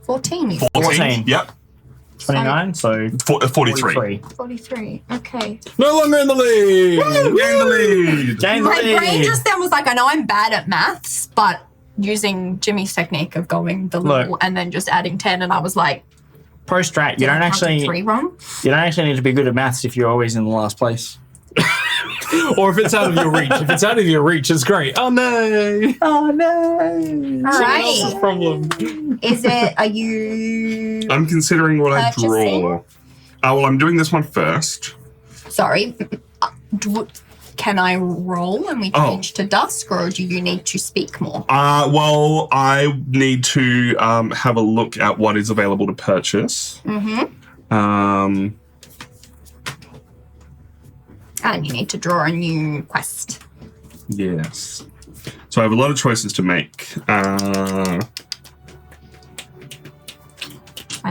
14. You said. 14. Yep. 29, so 43. 43. Okay. No longer in the lead. Gain the lead. Gain the My brain lead. just then was like, I know I'm bad at maths, but using Jimmy's technique of going the little Look. and then just adding 10, and I was like, Pro strat, you did I don't count to actually 3 wrong? you don't actually need to be good at maths if you're always in the last place. Or if it's out of your reach. If it's out of your reach, it's great. Oh no. Oh no. All Else's right. problem. Is it, are you, I'm considering what I draw. Purchasing? Well, I'm doing this one first. sorry, can I roll and we change to Dusk, or do you need to speak more? Well, I need to have a look at what is available to purchase. Mm-hmm. And you need to draw a new quest. Yes. So I have a lot of choices to make. I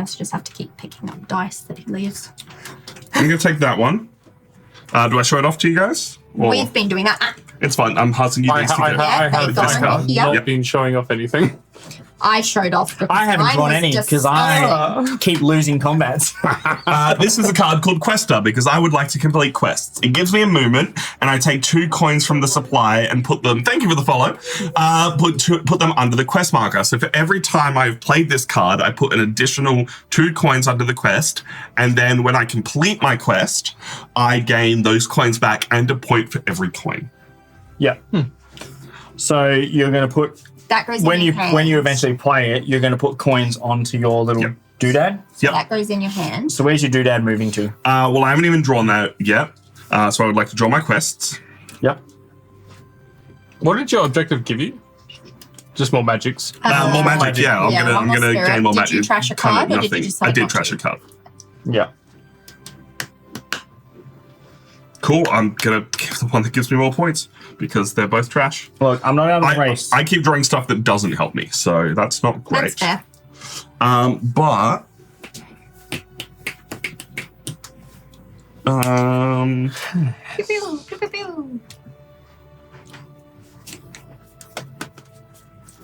also just have to keep picking up dice that he leaves. I'm going to take that one. Do I show it off to you guys? Or- We've been doing that. It's fine. I'm passing you these together. I have they've this gone. card Yep. not been showing off anything. I showed off. because I haven't mine drawn was any because disgusting. I keep losing combats. This is a card called Quester because I would like to complete quests. It gives me a movement, and I take 2 coins from the supply and put them. Thank you for the follow. Put them under the quest marker. So for every time I've played this card, I put an additional 2 coins under the quest, and then when I complete my quest, I gain those coins back and a point for every coin. Yeah. So you're going to put That goes when in you your hands. when you eventually play it, you're going to put coins onto your little Yep. doodad. Yep. That goes in your hand. So where's your doodad moving to? Well, I haven't even drawn that yet, so I would like to draw my quests. Yep. What did your objective give you? Just more magics. More magic, yeah. I'm one more gonna spirit. gain more Did magic. you trash a Kind of card, or did you nothing. decide I did not trash to? a card. Yeah. Cool. I'm gonna give the one that gives me more points because they're both trash. Look, I'm not out of the race. I keep drawing stuff that doesn't help me, so that's not great. That's fair. But Pew, pew, pew, pew, pew.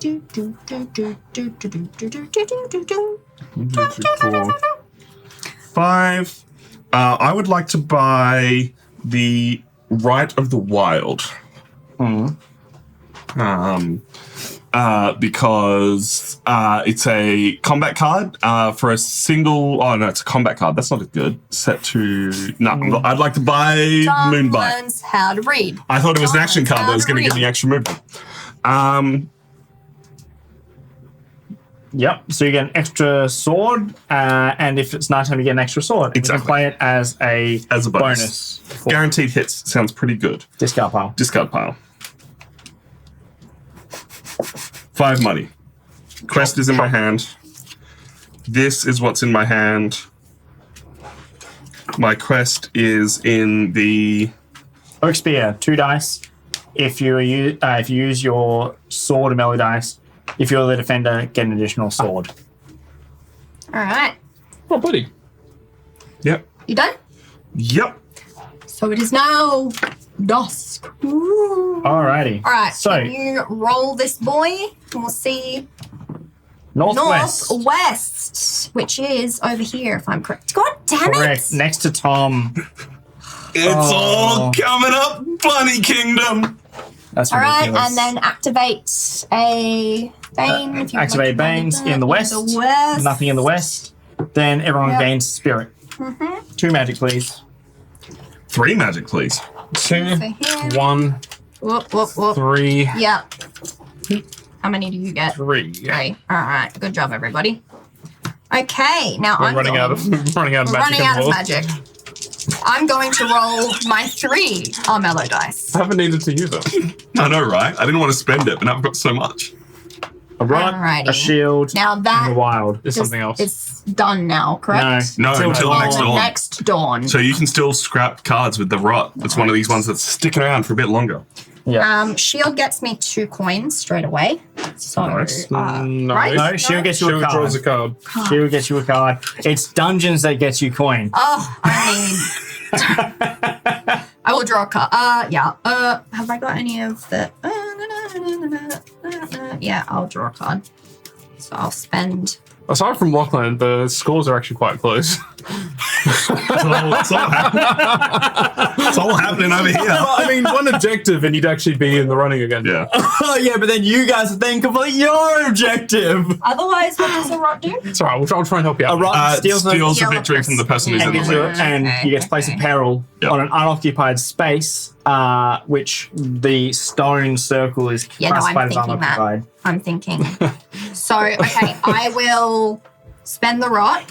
Do, do, do, do, do, do, do, do, do, do, do, do. 1, 2, 3, 4, 5. I would like to buy the Right of the Wild. Because it's a combat card for a single. Oh no, it's a combat card. That's not as good. Set to no. I'd like to buy Tom Moonbite. learns how to read. I thought it was an Tom action learns card how that was to going to give read. me extra movement. Yep. So you get an extra sword, and if it's nighttime, you get an extra sword. Exactly. You can play it as a bonus. for Guaranteed hits sounds pretty good. discard pile. Discard pile. 5 money. Quest is in my hand. This is what's in my hand. My quest is in the. Oak spear, 2 dice. If you use your sword and melee dice, If you're the defender, get an additional sword. All right. Oh, buddy. Yep. You done? Yep. So it is now dusk. Ooh. Alrighty. All right. So Can you roll this boy? And we'll see. northwest. Northwest, which is over here, if I'm correct. God damn Correct. it! Next to Tom. It's all coming up, Bunny Kingdom. That's All right, ridiculous. and then activate a Bane. If you activate Banes in the west. Nothing in the west. Then everyone gains spirit. 2 magic, please. 3 magic, please. 2, For him. 1, Whoop, whoop, whoop. 3, Yeah. How many do you get? 3. 3. All right. Good job, everybody. Okay, now We're I'm running out of magic. running out of involved. magic. I'm going to roll my 3 Armello dice. I haven't needed to use it. I know, right? I didn't want to spend it, but now I've got so much. A rod, Alrighty. a shield, Now and that a wild. It's something else. It's done now, correct? No, until next Till dawn. next dawn. So you can still scrap cards with the rot. It's one of these ones that's sticking around for a bit longer. Yeah. Shield gets me 2 coins straight away. So, Nice. No. right? No, shield gets you a Shield card. draws a card. Shield gets you a card. It's dungeons that gets you coin. Oh, I mean, I will draw a card. Yeah. Have I got any of the? Yeah, I'll draw a card. So I'll spend. Aside from Lachlan, the scores are actually quite close. It's all happening over here. I mean, one objective and you'd actually be in the running again. Yeah. Oh yeah, but then you guys then complete your objective. Otherwise, what does a rot do? It's alright, I'll try and help you out. A rock steals Steals the Steal victory from the person who's in and, the gives you, lead. and you get to place a peril Yep. on an unoccupied space, which the stone circle is Yeah, no, I'm classified as thinking that. unoccupied. I'm thinking. So, okay, I will spend the rot.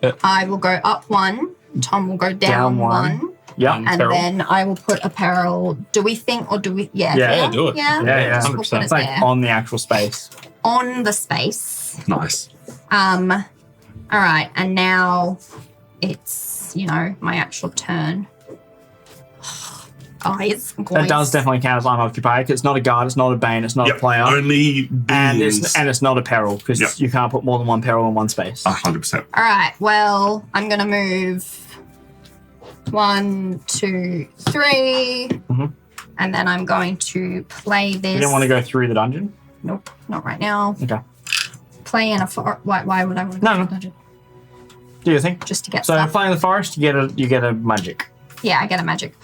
Yep. I will go up 1. Tom will go down, Down 1. 1. Yep. And Peril. then I will put a peril. Do we think, or do we? Yeah. Yeah. there? Yeah, do it. Yeah. Yeah, We'll put 100%. it It's like there. on the actual space. On the space. Nice. All right, and now it's, my actual turn. Guys, It does definitely count as unoccupied because it's not a guard, it's not a bane, it's not a player, Only and beings. it's not a peril because Yep. you can't put more than 1 peril in 1 space. 100%. All right, well, I'm going to move 1, 2, 3, Mhm. and then I'm going to play this. You don't want to go through the dungeon? Nope, not right now. Okay. Play in a forest. Why would I want to No, go no. to the dungeon? Do you think? Just to get So stuff. playing in the forest, you get a magic. Yeah, I get a magic.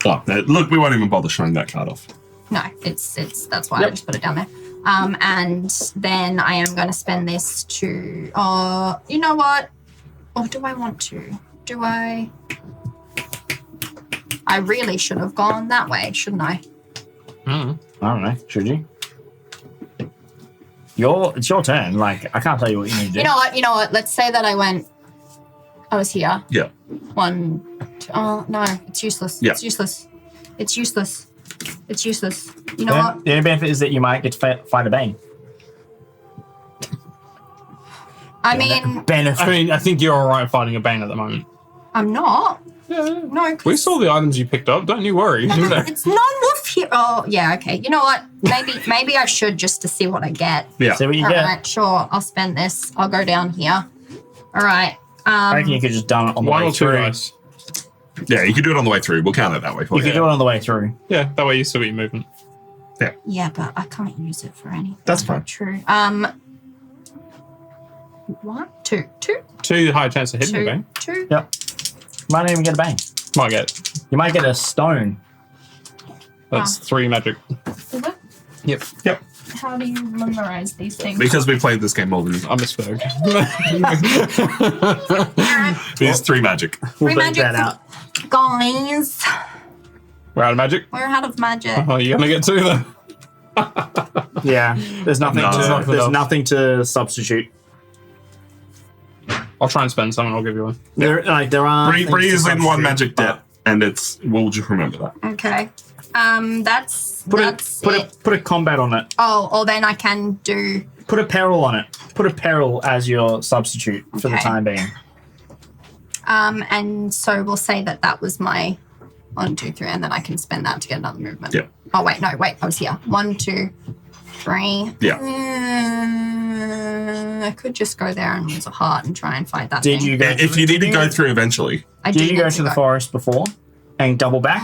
Oh, look, we won't even bother showing that card off. No, it's that's why I Yep. just put it down there. And then I am going to spend this to. You know what? Or do I want to? Do I? I really should have gone that way, shouldn't I? Mm. I don't know. Should you? It's your turn. Like I can't tell you what you need to do. You know what? Let's say that I was here. Yeah. 1, 2, oh no, it's useless. Yeah. It's useless. It's useless. It's useless. You know what? The only benefit is that you might get to fight a bane. I mean, Benefit. I mean, I think you're alright fighting a Bane at the moment. I'm not. Yeah. No, 'cause We saw the items you picked up, don't you worry. it's non-wolf here. Oh, yeah, okay. You know what? Maybe I should just to see what I get. Yeah. See what you All get. right, sure. I'll spend this. I'll go down here. All right. I reckon you could just done it on the One way or two through. dice. Yeah, you can do it on the way through. We'll count it that way for You you. could do it on the way through. Yeah, that way you still get your movement. Yeah, but I can't use it for anything. That's fine. True. 1, 2, 2, 2 high chance of hitting the 2, Bane. 2. Yep. Might not even get a bane. Might get. You might get a stone. That's 3 magic. Is it? Yep. Yep. How do you memorize these things? Because we played this game more than I misspoke. There's 3 magic. We'll Free beat magic. that out. Guys, We're out of magic. we're out of magic. Oh, you're gonna get 2 then. Yeah. There's nothing. No. There's nothing to substitute. I'll try and spend some and I'll give you one. There are. Bree is in 1 magic debt, and we'll just remember that. Okay. That's Put it. a combat on it. Oh, or then I can do. Put a peril on it. Put a peril as your substitute for the Okay. time being. And so we'll say that was my 1, 2, 3, and then I can spend that to get another movement. Yep. Oh wait, no, wait, I was here. 1, 2, 3. Yeah. I could just go there and lose a heart and try and fight that Did thing. you go? If you need to go through eventually. I Did do you need go to the forest before and double back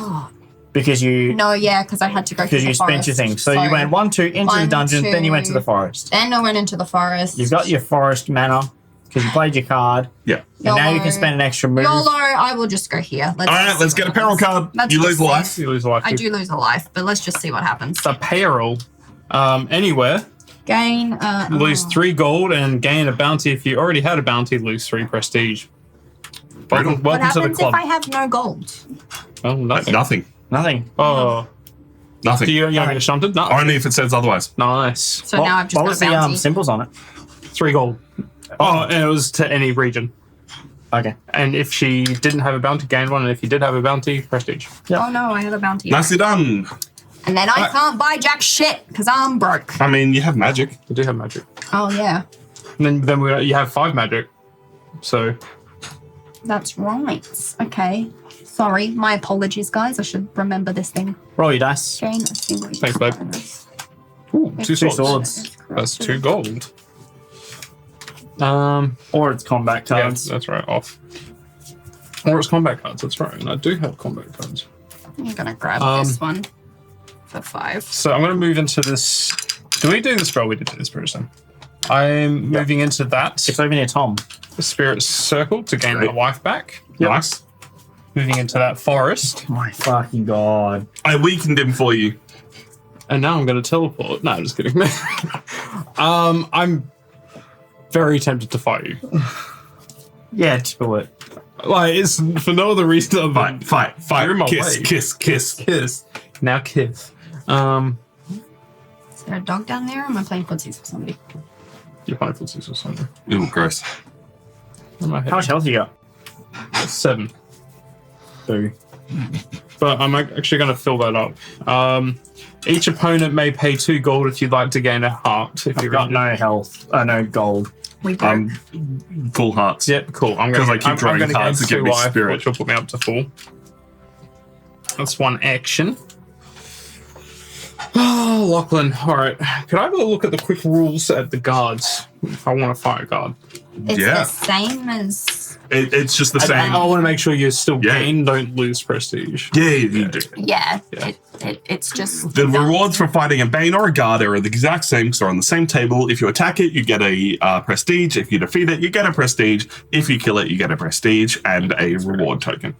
because you No, yeah, because I had to go through the spent forest. your thing? So you went 1, 2 into the 1, dungeon, then you went to 2. the forest. Then I went into the forest. You've got your forest mana because you played your card, Yeah. and now you can spend an extra move. YOLO, I will just go here. All right, let's get a peril card. You lose a life. You lose a life. I do lose a life, but let's just see what happens. The peril. Anywhere. Gain. Lose 3 gold and gain a bounty. If you already had a bounty, lose 3 prestige. Welcome What to the happens club. if I have no gold? Oh, nothing. Nothing. Nothing. Oh, Nothing. do you get shunted? No. Only if it says otherwise. Nice. So now I've just what got was a bounty. the symbols on it? 3 gold. Oh, and it was to any region. Okay. And if she didn't have a bounty, gain 1. And if you did have a bounty, prestige. Oh no, I have a bounty. Nicely done. And then I can't buy jack shit because I'm broke. I mean, you have magic. You do have magic. Oh yeah, And then you have 5 magic. So that's right. Okay. Sorry, my apologies, guys. I should remember this thing. Roll your dice. Gain a single. Thanks, babe. Ooh, 2 2 swords. swords. That's 2 gold. Or it's combat Yeah, cards. that's right. Off. Or it's combat cards. That's right. And I do have combat cards. I'm gonna grab this one for 5. So I'm going to move into this. Do we do this spell? We did do this first time. I'm moving into that It's over near Tom. spirit circle to gain Great. the wife back. Nice. Moving into that forest. My fucking god. I weakened him for you. And now I'm going to teleport. No, I'm just kidding. I'm very tempted to fight you. Yeah, do it. Like, it's for no other reason other than Fight. You're in my Kiss, way. kiss, kiss. kiss. Now kiss. Is there a dog down there? Or am I playing footsies with somebody? You're playing footsies or something. Ooh, gross. How much health you got? 7. 2. But I'm actually going to fill that up. Each opponent may pay 2 gold if you'd like to gain a heart. If I've you've got no health. No gold. We broke. Full hearts. Yep, cool. I'm 'Cause going I keep drawing cards to give me spirit. which will put me up to full. That's 1 action. Oh, Lachlan. All right. Could I have a look at the quick rules at the guards? If I want to fight a guard. It's Yeah. the same as. It's just the same. I want to make sure you still Yeah. gain, don't lose prestige. Yeah, you do. Yeah. Yeah. It's just. The rewards for fighting a Bane or a Guard are the exact same because they're on the same table. If you attack it, you get a prestige. If you defeat it, you get a prestige. If you kill it, you get a prestige and a reward token.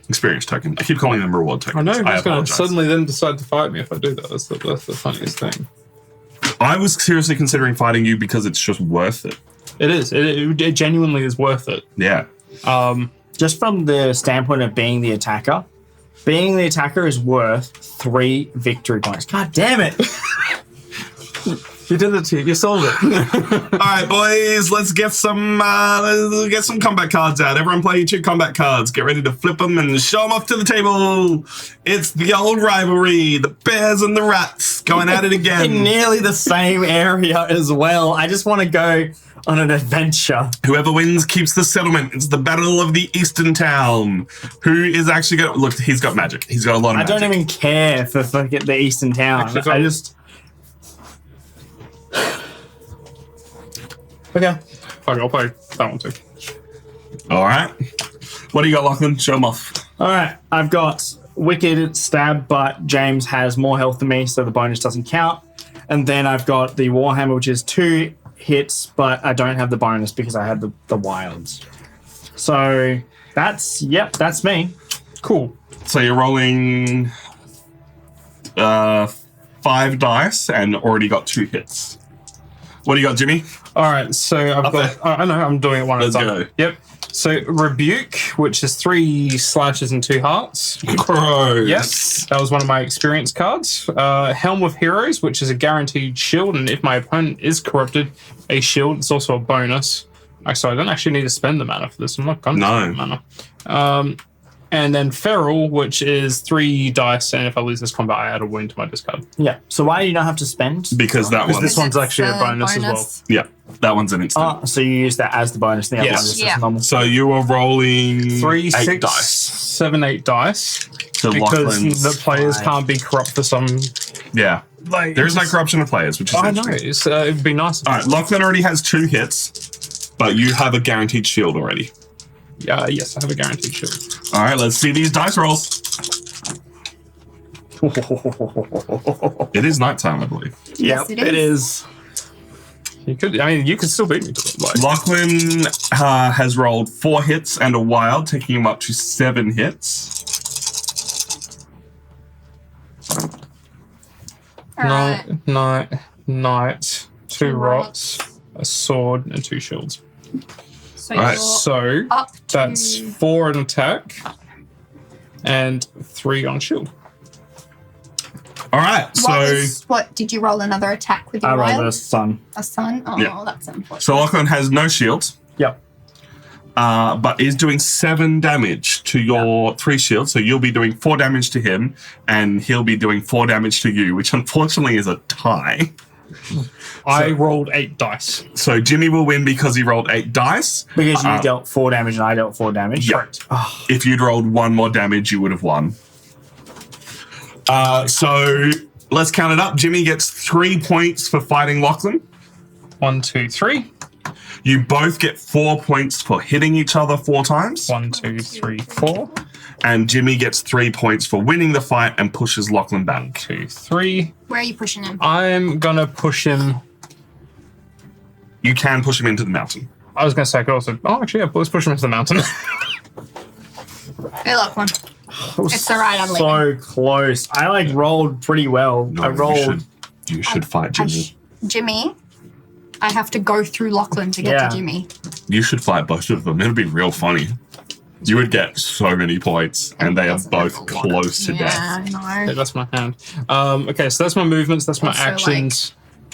Experience token. I keep calling them reward tokens. I know, who's going to apologize. suddenly then decide to fight me if I do that? That's the funniest thing. I was seriously considering fighting you because it's just worth it. It is. It genuinely is worth it. Yeah. Just from the standpoint of being the attacker is worth 3 victory points. God damn it! You did it, you sold it. All right, boys, let's get some combat cards out. Everyone play your 2 combat cards. Get ready to flip them and show them off to the table. It's the old rivalry, the bears and the rats going at it In again. nearly the same area as well. I just want to go on an adventure. Whoever wins keeps the settlement. It's the Battle of the Eastern Town. Who is actually going to... Look, he's got magic. He's got a lot of I magic. don't even care for fucking the Eastern Town. Actually, I just... Okay. Fuck, I'll play that one too. All right. What do you got, Lachlan? Show them off. All right. I've got Wicked Stab, but James has more health than me, so the bonus doesn't count. And then I've got the Warhammer, which is 2 hits, but I don't have the bonus because I had the wilds. So that's me. Cool. So you're rolling 5 dice and already got 2 hits. What do you got, Jimmy? All right, so I've got... I know, I'm doing it one at a Let's time. go. Yep. So Rebuke, which is 3 slashes and 2 hearts. Crows. Yes, that was one of my experience cards. Helm of Heroes, which is a guaranteed shield, and if my opponent is corrupted, a shield. It's also a bonus. Actually, I don't actually need to spend the mana for this. I'm not going to spend the mana. And then Feral, which is 3 dice, and if I lose this combat, I add a wound to my discard. Yeah. So why do you not have to spend? Because that Because one. this one's actually a It's bonus as well. Yeah, that one's an instant. So you use that as the bonus. The other Yes. one is Yeah. just normal. So you are rolling 3, 8 6, dice. 7, 8 dice. So Because Lachlan's the players 5. can't be corrupt for some... Yeah. Like, There is no corruption of players, which is I know. interesting. It'd be nice. All right, Lachlan already has 2 hits, but you have a guaranteed shield already. Yes, I have a guaranteed shield. All right, let's see these dice rolls. It is nighttime, I believe. Yes, Yep, it it is. You could still beat me. Like, Lachlan has rolled 4 hits and a wild, taking him up to 7 hits. All right. Night, 2 rocks, a sword, and 2 shields. So All right, you're So up to... that's 4 on attack and 3 on shield. All right, What did you roll another attack with your I rolled wild? a sun. A sun? Oh, Yeah. that's unfortunate. so Lachlan has no shield, Yep. but is doing 7 damage to your 3 shields. So you'll be doing 4 damage to him, and he'll be doing 4 damage to you, which unfortunately is a tie. I rolled 8 dice. So Jimmy will win because he rolled 8 dice. Because you dealt 4 damage and I dealt 4 damage. Yeah. If you'd rolled 1 more damage, you would have won. So let's count it up. Jimmy gets 3 points for fighting Lachlan. 1, 2, 3. You both get 4 points for hitting each other 4 times. 1, 2, 3, 4. And Jimmy gets 3 points for winning the fight and pushes Lachlan 1, back. 2, 3. Where are you pushing him? I'm gonna push him. You can push him into the mountain. I was gonna say I could also. Oh, actually, yeah, let's push him into the mountain. Hey, look one. It's all right, I'm So close. I rolled pretty well. No, I rolled. You should fight Jimmy. Jimmy, I have to go through Lachlan to get Yeah. to Jimmy. You should fight both of them. It'd be real funny. You would get so many points, and they are both close to death. Yeah, I Okay, know. that's my hand. Okay, so that's my movements. That's my Also, actions.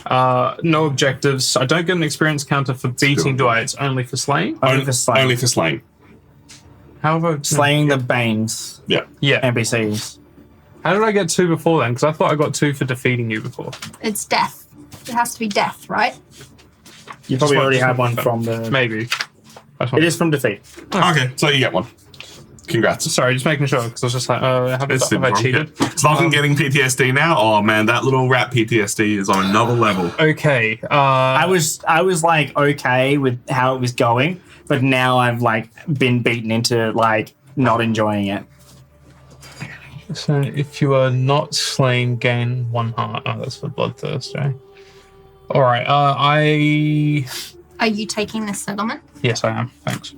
No objectives. I don't get an experience counter for beating, do I? It's only for slaying. Only for slaying. Only for slaying. However, Slaying the Banes Yeah. yeah. NPCs. How did I get 2 before then? Because I thought I got 2 for defeating you before. It's death. It has to be death, right? You probably Just already one- had one from the. Maybe. It is from defeat. Okay, so you get 1. Congrats. Sorry, just making sure because I was just like, have It's I cheated? Is Lachlan getting PTSD now? Oh man, that little rat PTSD is on another level. Okay. I was okay with how it was going, but now I've been beaten into not enjoying it. So if you are not slain, gain 1 heart. Oh, that's for bloodthirst, eh? All right. Are you taking this settlement? Yes, I am. Thanks.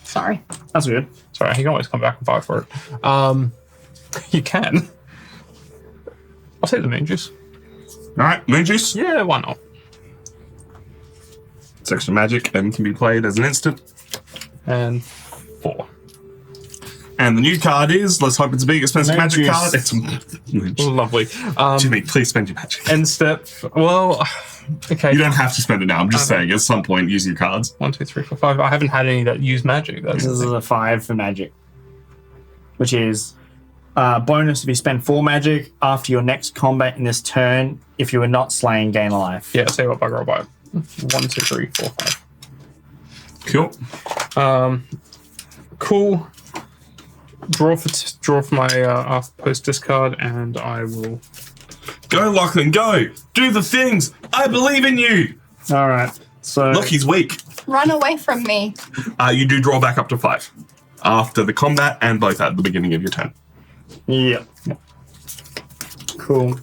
Sorry. That's good. Sorry, you can always come back and fight for it. You can. I'll take the moon juice. All right, moon juice. Yeah, why not? It's extra magic and can be played as an instant. And 4. And the new card is, let's hope it's a big expensive Moon magic juice. card. It's a moon juice. Lovely. Jimmy, please spend your magic. End step. Well, okay. You don't have to spend it now. I'm just saying, at some point, use your cards. 1, 2, 3, 4, 5. I haven't had any that use magic. That's This the is thing. a 5 for magic, which is bonus if you spend 4 magic after your next combat in this turn. If you are not slain, gain a life. Yeah, I'll tell you what, bugger, I'll buy it. 1, 2, 3, 4, 5. Cool. Cool. Draw for my post discard, and I will. Go, Lachlan, go. Do the things. I believe in you. All right. So Look, he's weak. Run away from me. You do draw back up to 5 after the combat and both at the beginning of your turn. yeah. Cool.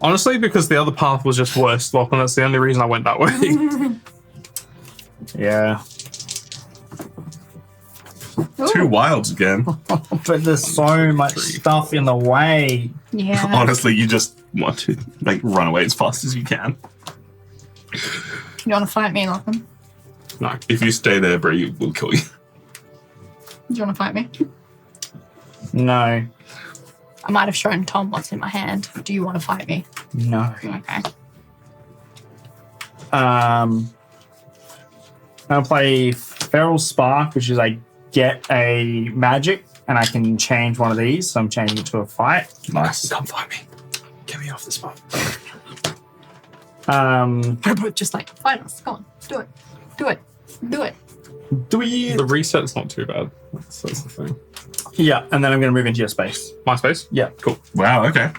Honestly, because the other path was just worse, Lachlan, that's the only reason I went that way. Yeah. 2 wilds again. But there's so much stuff in the way. Yeah. Honestly, you just want to run away as fast as you can. You want to fight me, Lachlan? No. If you stay there, Bree will kill you. Do you want to fight me? No. I might have shown Tom what's in my hand. Do you want to fight me? No. Okay. I'll play Feral Spark, which is I get a magic and I can change one of these. So I'm changing it to a fight. Nice. Come find me. Get me off the spot. Just fight us. Go on. Do it. Do it. Do it. Do we? The reset's not too bad. That's the thing. Yeah, and then I'm going to move into your space. My space? Yeah. Cool. Wow, okay.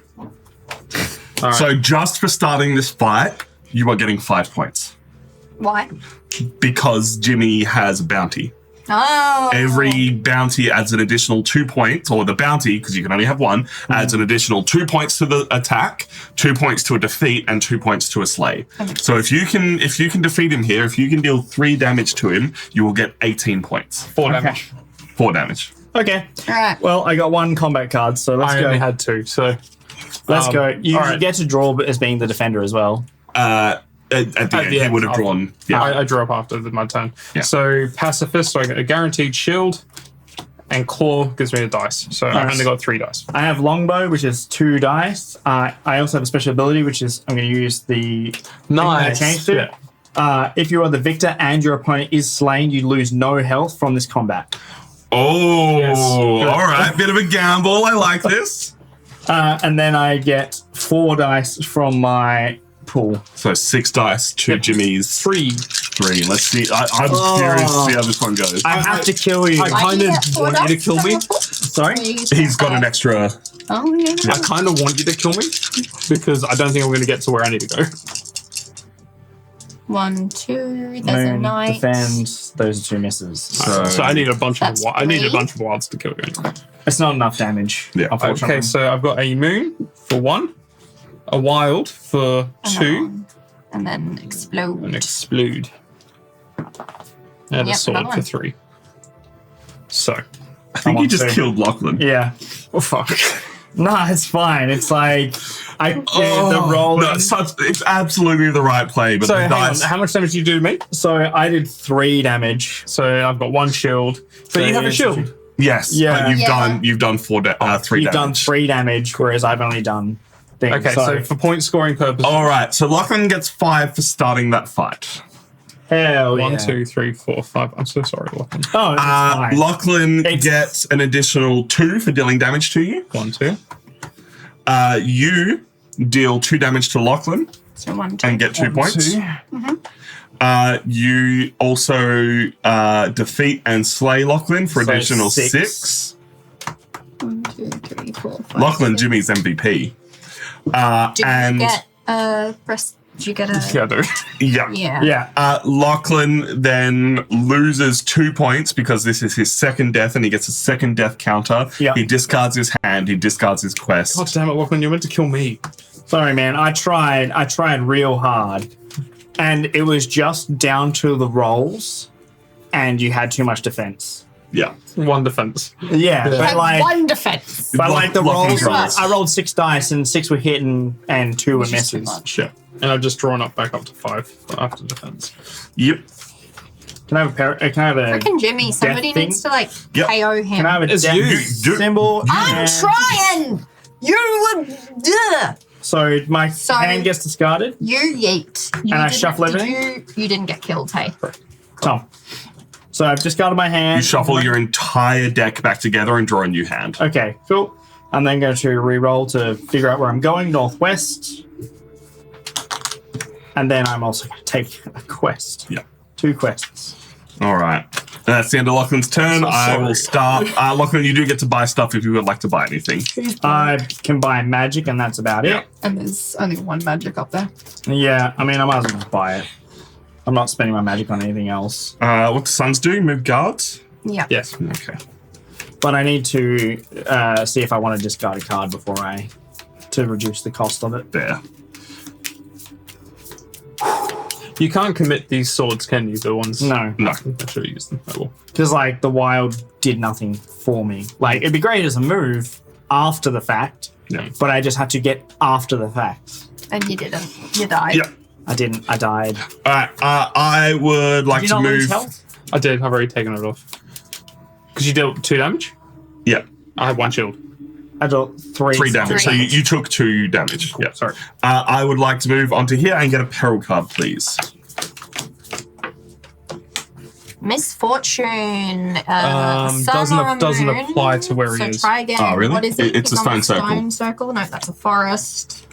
All right. So just for starting this fight, you are getting 5 points Why? because Jimmy has a bounty. Oh. Every bounty adds an additional 2 points, or the bounty, because you can only have one, adds an additional 2 points to the attack, 2 points to a defeat, and 2 points to a slay. So if you can defeat him here, if you can deal 3 damage to him, you will get 18 points. 4 damage. 4 damage. Okay. All right. Well, I got 1 combat card, so let's I go. only had 2, so Let's go. You all right. get to draw as being the defender as well. At the end, he would have drawn. Yeah. I drew up after my turn. Yeah. So pacifist, so I get a guaranteed shield, and claw gives me a dice. So I Nice. only got 3 dice. I have longbow, which is 2 dice. I also have a special ability, which is I'm going to use the Nice. changed it. If you are the victor and your opponent is slain, you lose no health from this combat. Oh, Yes. all right. Bit of a gamble. I like this. And then I get 4 dice from my pool. So 6 dice, 2 Jimmy's, 3. 3. Let's see. I'm curious to see how this one goes. I have to kill you. I kind of want you to kill me. Sorry? He's got an extra. Oh, yeah. I kind of want you to kill me because I don't think I'm going to get to where I need to go. 1, 2. There's a Moon, knight. defend. Those are 2 misses. So I need a bunch of That's I need a 3. bunch of wilds to kill you. Anyway. It's not enough damage. Yeah. Unfortunately. Okay, so I've got a moon for 1, a wild for 2, And then explode. and explode, and a Yep, sword another for one. 3. So, I think I'm you on just 2. killed Lachlan. Yeah. oh fuck. Nah, it's fine. It's like the roll. No, it's absolutely the right play, but So the hang on, dice. how much damage did you do to me? So I did 3 damage. So I've got 1 shield. So you have a it's- shield. Yes, Yeah. but Yeah. you've done 3 You've done damage. 3 damage, whereas I've only done things. Okay, so for point scoring purposes, All right, so Lachlan gets 5 for starting that fight. hell 1, yeah. 2, 3, 4, 5. I'm so sorry, Lachlan. Oh, it's fine. Lachlan It's- gets an additional 2 for dealing damage to you. 1, 2. You deal 2 damage to Lachlan So 1, 2. and get 2 points. 2. You also defeat and slay Lachlan for So additional 6. 6. 1, 2, 3, 4, 5. Lachlan, 6. Jimmy's MVP. Did And you get rest? Did you get a? Yeah, dude. yeah. Yeah. Yeah. Lachlan then loses 2 points because this is his second death and he gets a second death counter. Yeah. He discards his hand, he discards his quest. God damn it, Lachlan, you meant to kill me. Sorry, man. I tried real hard. And it was just down to the rolls, and you had too much defense. Yeah. 1 defense. Yeah, but Had like, 1 defense. but like the Lachlan's rolls, I rolled 6 dice, and 6 were hitting, and 2 were Which is too misses. much. Yeah. And I've just drawn back up to 5 after defense. Yep. Can I have a Freaking Jimmy, somebody thing? needs to like Yep. KO him. can I have a It's death you. symbol? I'm and- trying. You would. So my So- hand gets discarded. You yeet. You And I didn't- shuffle did everything? You didn't get killed, hey? Tom. So I've discarded my hand. You shuffle your entire deck back together and draw a new hand. Okay, cool. I'm then going to re-roll to figure out where I'm going, northwest. And then I'm also going to take a quest. Yeah. 2 quests. All right. That's the end of Lachlan's turn. So I will sorry. start. Lachlan, you do get to buy stuff if you would like to buy anything. I can buy magic, and that's about it. And there's only 1 magic up there. Yeah, I mean, I might as well just buy it. I'm not spending my magic on anything else. What the Suns do? Move guards? Yeah. Yes. Okay. But I need to see if I want to discard a card before to reduce the cost of it. There. You can't commit these swords, can you? The ones. No, No. I should have used them. I will. because like the wild did nothing for me. Like it'd be great as a move after the fact, Yeah. but I just had to get after the fact. And you didn't. You died. Yeah. I didn't. I died. All right. I would like Did you to not lose move. health? I did. I've already taken it off. Because you dealt 2 damage? Yeah. I have 1 shield. I dealt 3. 3 damage. So you took 2 damage. Yeah. Sorry. I would like to move onto here and get a peril card, please. Misfortune. Sun or doesn't moon. apply to where he so is. try again. Oh, really? What is it? It's a on stone circle. Stone circle. No, that's a forest.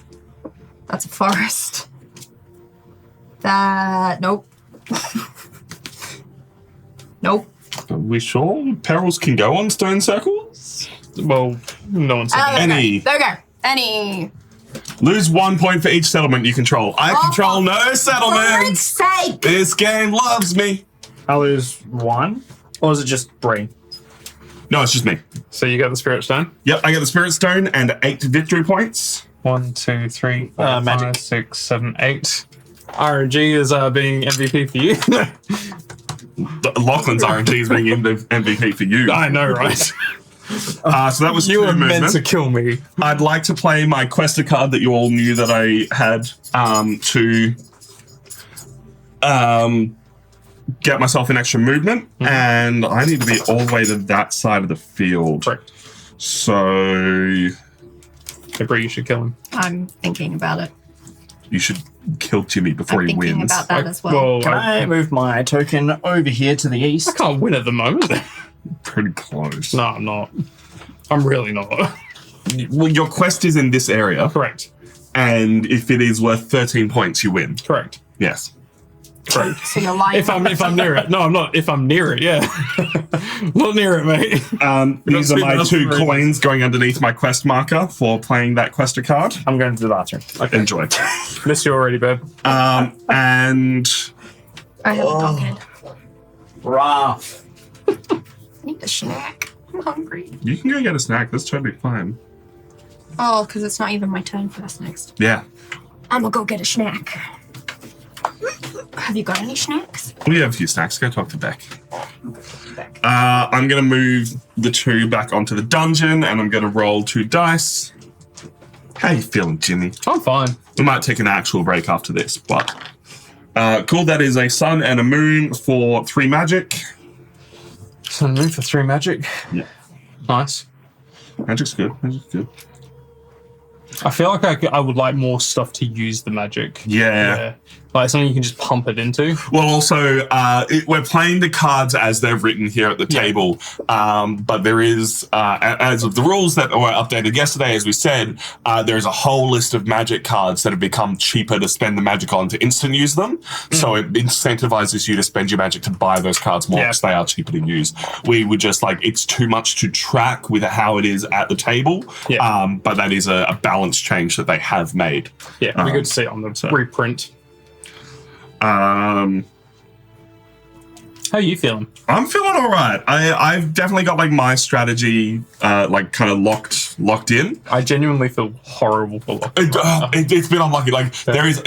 That's a forest. That nope. Nope. Are we sure perils can go on stone circles? Well, no one said that. There we Any. go. There we go. Any. Lose 1 point for each settlement you control. I control no For its settlements. sake! This game loves me. I lose 1? Or is it just 3? No, it's just me. So you got the Spirit Stone? Yep, I get the Spirit Stone and 8 victory points. 1, 2, 3, 4, magic. 5, 6, 7, 8. RNG is being MVP for you. Lachlan's RNG is being MVP for you. I know, right? So that was You 2 were meant movement. to kill me. I'd like to play my Quester card that you all knew that I had to get myself an extra movement, and I need to be all the way to that side of the field. Correct. So April, you should kill him. I'm thinking about it. you should kill Jimmy before I'm he thinking wins. about that as well. Can I move my token over here to the I east? can't win at the moment. Pretty close. No, I'm not. I'm really not. Well, your quest is in this area, Correct. and if it is worth 13 points, you win. Correct. Yes. Correct. So you're lying. If I'm near it. No, I'm not. If I'm near it, yeah. Not near it, mate. These are my That's 2 very coins going underneath my quest marker for playing that Quester card. I'm going to the bathroom. Enjoy. Miss you already, babe. And I have a dog head. Rough. I need a snack. I'm hungry. you can go get a snack. That's totally fine. Oh, because it's not even my turn first next. Yeah. I'm gonna go get a snack. Have you got any snacks? We have a few snacks. Go talk to Beck. I'm going to move the 2 back onto the dungeon, and I'm going to roll 2 dice. How you feeling, Jimmy? I'm fine. We might take an actual break after this, but cool. That is a sun and a moon for 3 magic. So I'm for 3 magic. Yeah. Nice. Magic's good. Magic's good. I feel like I would like more stuff to use the magic. Yeah. Like something you can just pump it into. Well, also, we're playing the cards as they're written here at the table, but there is, as of the rules that were updated yesterday, as we said, there's a whole list of magic cards that have become cheaper to spend the magic on to instant use them. So it incentivizes you to spend your magic to buy those cards more because they are cheaper to use. We were just like, it's too much to track with how it is at the table, but that is a balance change that they have made. Yeah, it'd be good to see it on the reprint. How are you feeling? I'm feeling all right. I've definitely got like my strategy like kind of locked in. I genuinely feel horrible for locking. It's been unlucky. Like there is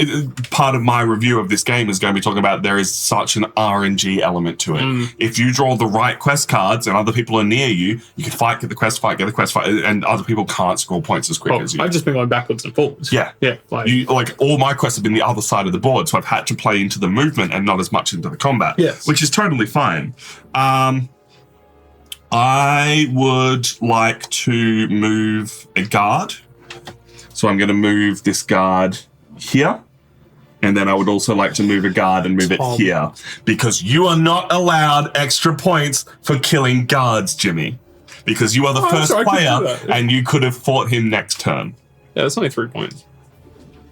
part of my review of this game is going to be talking about there is such an RNG element to it. If you draw the right quest cards and other people are near you, you can fight, get the quest, fight, get the quest, fight, and other people can't score points as quick as you. I've just been going backwards and forwards. Yeah. Like all my quests have been the other side of the board, so I've had to play into the movement and not as much into the combat. Yes. Which is totally fine. I would like to move a guard. So I'm going to move this guard here. And then I would also like to move a guard and move it here. Because you are not allowed extra points for killing guards, Jimmy. Because you are the first player and you could have fought him next turn. Yeah, that's only 3 points.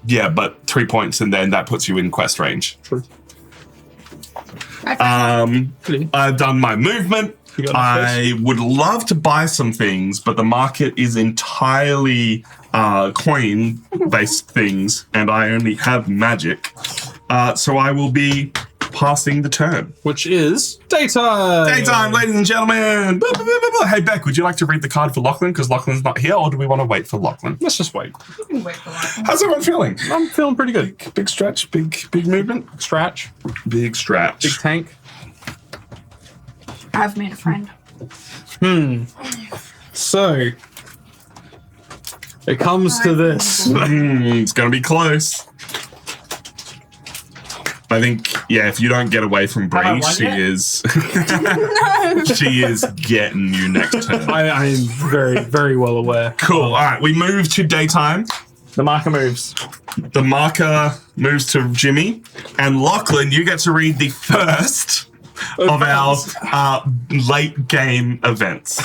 Yeah, but 3 points and then that puts you in quest range. True. I've done my movement. I would love to buy some things, but the market is entirely coin-based things, and I only have magic. So I will be passing the turn. Which is daytime. Daytime, ladies and gentlemen. Hey, Beck, would you like to read the card for Lachlan? Because Lachlan's not here, or do we want to wait for Lachlan? Let's just wait. You can wait for that. How's everyone feeling? I'm feeling pretty good. Big stretch, big movement. Stretch. Big stretch. Big tank. I've made a friend. So it comes to this. It's going to be close. I think, yeah, if you don't get away from Bree, she is she is getting you next turn. I am very, very well aware. Cool. All right, we move to daytime. The marker moves. The marker moves to Jimmy. And Lachlan, you get to read the first of our late game events.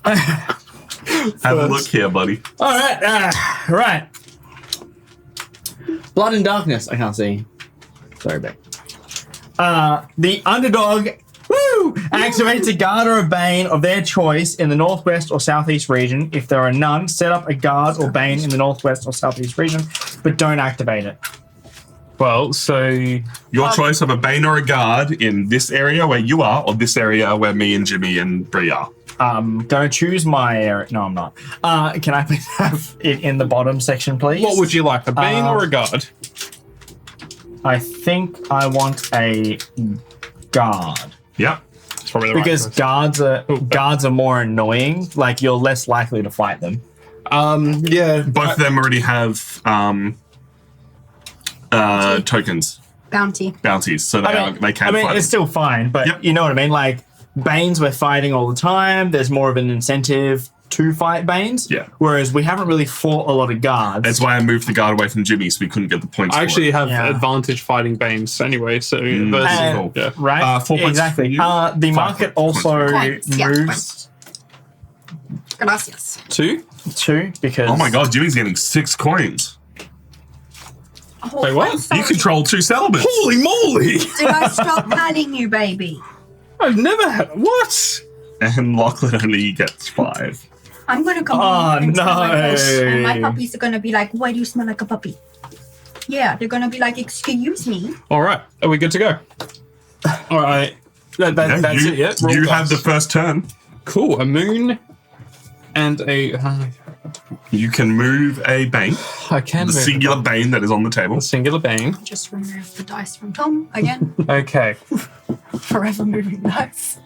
Have a look here, buddy. All right. Right. Blood and darkness. I can't see. Sorry, Beck. The underdog, Activates a guard or a bane of their choice in the northwest or southeast region. If there are none, set up a guard or bane in the northwest or southeast region, but don't activate it. Well, so Your choice of a bane or a guard in this area where you are, or this area where me and Jimmy and Bree are. Gonna choose my area. No, I'm not. Can I please have it in the bottom section, please? what would you like, a bane or a guard? I think I want a guard. Yep. It's probably the right Because choice. guards are more annoying. Like, you're less likely to fight them. Yeah. Both of them already have tokens, bounties, so they can fight. it's still fine, but Yep. you know what I mean? Like, Banes, we're fighting all the time. There's more of an incentive to fight Banes. Yeah. Whereas we haven't really fought a lot of guards. That's why I moved the guard away from Jimmy, so we couldn't get the points. I actually have Yeah. advantage fighting Banes anyway, so versus And- yeah. right? 4 points exactly. for you. The 5 market points. also Points, yeah, moves Gracias. 2? too because Oh my god, Jimmy's getting 6 coins. Oh, Wait, what? I'm sorry. You control 2 celibates. Holy moly! Did I stop patting you, baby? I've never had what? And Lachlan only gets 5. I'm gonna come Oh, home into my no. house, and my puppies are gonna be like, "Why do you smell like a puppy?" Yeah, they're gonna be like, "Excuse me." All right, are we good to go? All right, that's you, it. Yeah, roll you dice. have the first turn. Cool. A moon and a. You can move a bane, I can the move singular bane that is on the table. a singular bane. Just remove the dice from Tom again. Okay. Forever moving dice.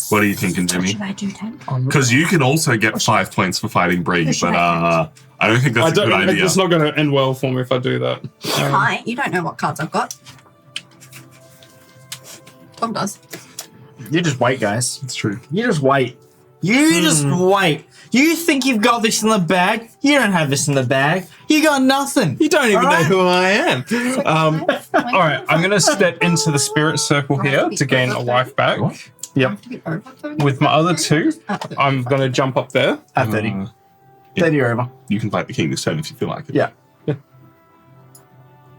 What are you thinking, What Jimmy? should I do, Tom? Because you can also get 5 points for fighting Bree, should but I I don't think that's a good idea. It's not going to end well for me if I do that. Hi, you don't know what cards I've got. Tom does. You just wait, guys. It's true. You just wait. You just wait. You think you've got this in the bag? You don't have this in the bag. You got nothing. You don't even know Alright. who I am. All right, I'm going to step into the spirit circle here to gain a life back. What? Yep. With my other 2, I'm going to jump up there. At 30. Yeah. 30 or over. You can fight the king this turn if you feel like it. Yeah.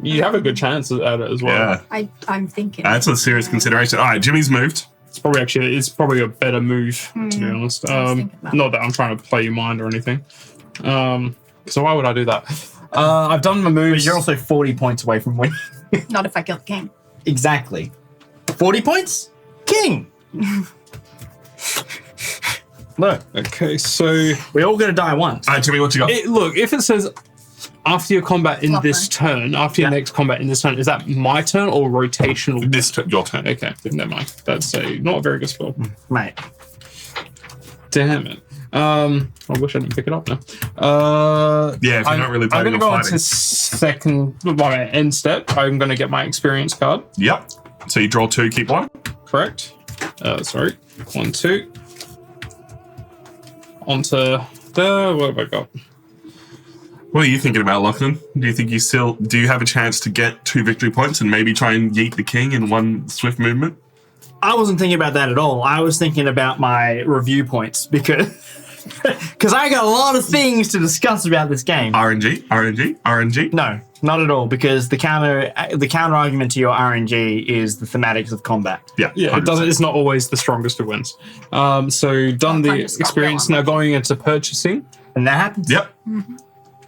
You have a good chance at it as well. Yeah. I'm thinking. That's a serious consideration. All right, Jimmy's moved. It's probably a better move to be honest. I was thinking that. Not that I'm trying to play your mind or anything. So why would I do that? I've done my But moves. you're also 40 points away from winning. Not if I kill the king. Exactly. 40 points? King! Look, Okay, so we're all going to die once. All right, Jimmy, what you got? look, if it says after your combat in this turn, after your next combat in this turn, is that my turn or rotational? Your turn. Okay, never mind. That's not a very good spell. Mate. Damn it. I wish I didn't pick it up now. Yeah, if you're not really I'm planning going to on go fighting. into second, my end step. I'm going to get my experience card. Yep. So you draw 2, keep 1. Correct. Sorry. 1, 2. Onto there. What have I got? What are you thinking about, Lachlan? Do you think do you have a chance to get 2 victory points and maybe try and yeet the king in one swift movement? I wasn't thinking about that at all. I was thinking about my review points because I got a lot of things to discuss about this game. RNG? No, not at all, because the counter argument to your RNG is the thematics of combat. Yeah. Yeah, 100%. it doesn't. It's not always the strongest who wins. So done the I just got experience. one. Now going into purchasing. And that happens. Yep.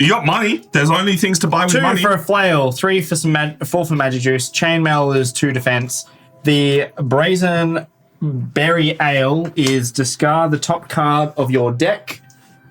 You got money. There's only things to buy with 2 money. for a flail, 3 for 4 for magic juice. Chainmail is 2 defense. The brazen berry ale is discard the top card of your deck.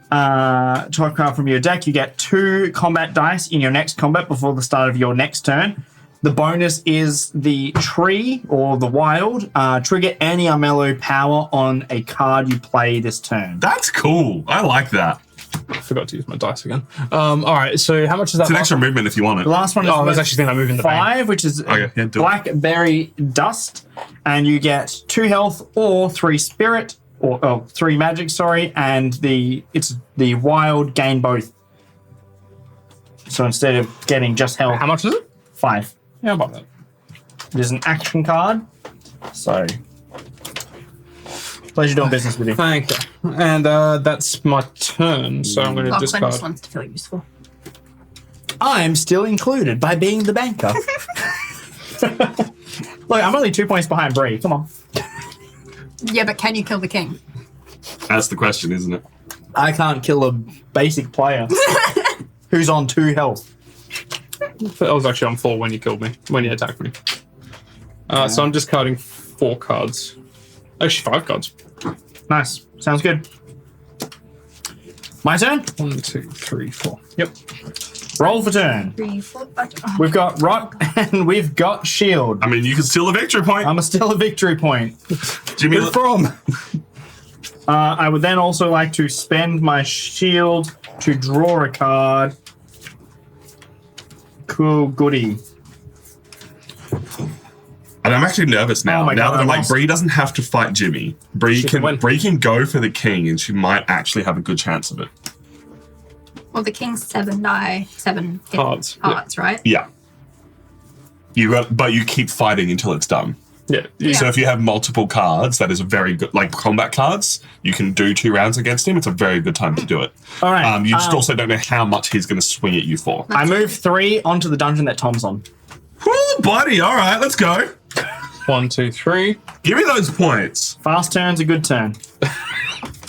Top card from your deck. You get 2 combat dice in your next combat before the start of your next turn. The bonus is the tree or the wild. Trigger any Armello power on a card you play this turn. That's cool. I like that. I forgot to use my dice again. All right. So how much is that? It's an extra movement if you want it. The last one is Oh, I was actually thinking I'm moving the bane. 5, which is Okay, yeah, do it. blackberry dust, and you get 2 health or 3 spirit or 3 magic. Sorry, and it's the wild gain both. So instead of getting just health, How much is it? 5. Yeah, about that. There's an action card. So pleasure doing business with you. Thank you. And that's my turn. So I'm going to Lachlan discard. just wants to feel useful. I'm still included by being the banker. Look, I'm only 2 points behind Bree. Come on. Yeah, but can you kill the king? That's the question, isn't it? I can't kill a basic player who's on 2 health. I was actually on 4 when you killed me, when you attacked me. So I'm just carding 4 cards. Actually, 5 cards. Nice. Sounds good. My turn? 1, 2, 3, 4. Yep. Roll for turn. 3, 4. We've got rock and we've got shield. I mean, you can steal a victory point. I'm still a victory point. Jimmy, from? I would then also like to spend my shield to draw a card. Cool, goody. and I'm actually nervous now. Oh my now God, that I'm I like, lost. Bree doesn't have to fight Jimmy. Bree She can win. can go for the king, and she might actually have a good chance of it. Well, the king's 7 Hearts, hearts, right? Yeah. But you keep fighting until it's done. Yeah. So if you have multiple cards, that is a very good, like combat cards, you can do 2 rounds against him. It's a very good time to do it. All right. You just also don't know how much he's going to swing at you for. I move 3 onto the dungeon that Tom's on. Woo, buddy. All right, let's go. 1, 2, 3. Give me those points. Fast turn's a good turn.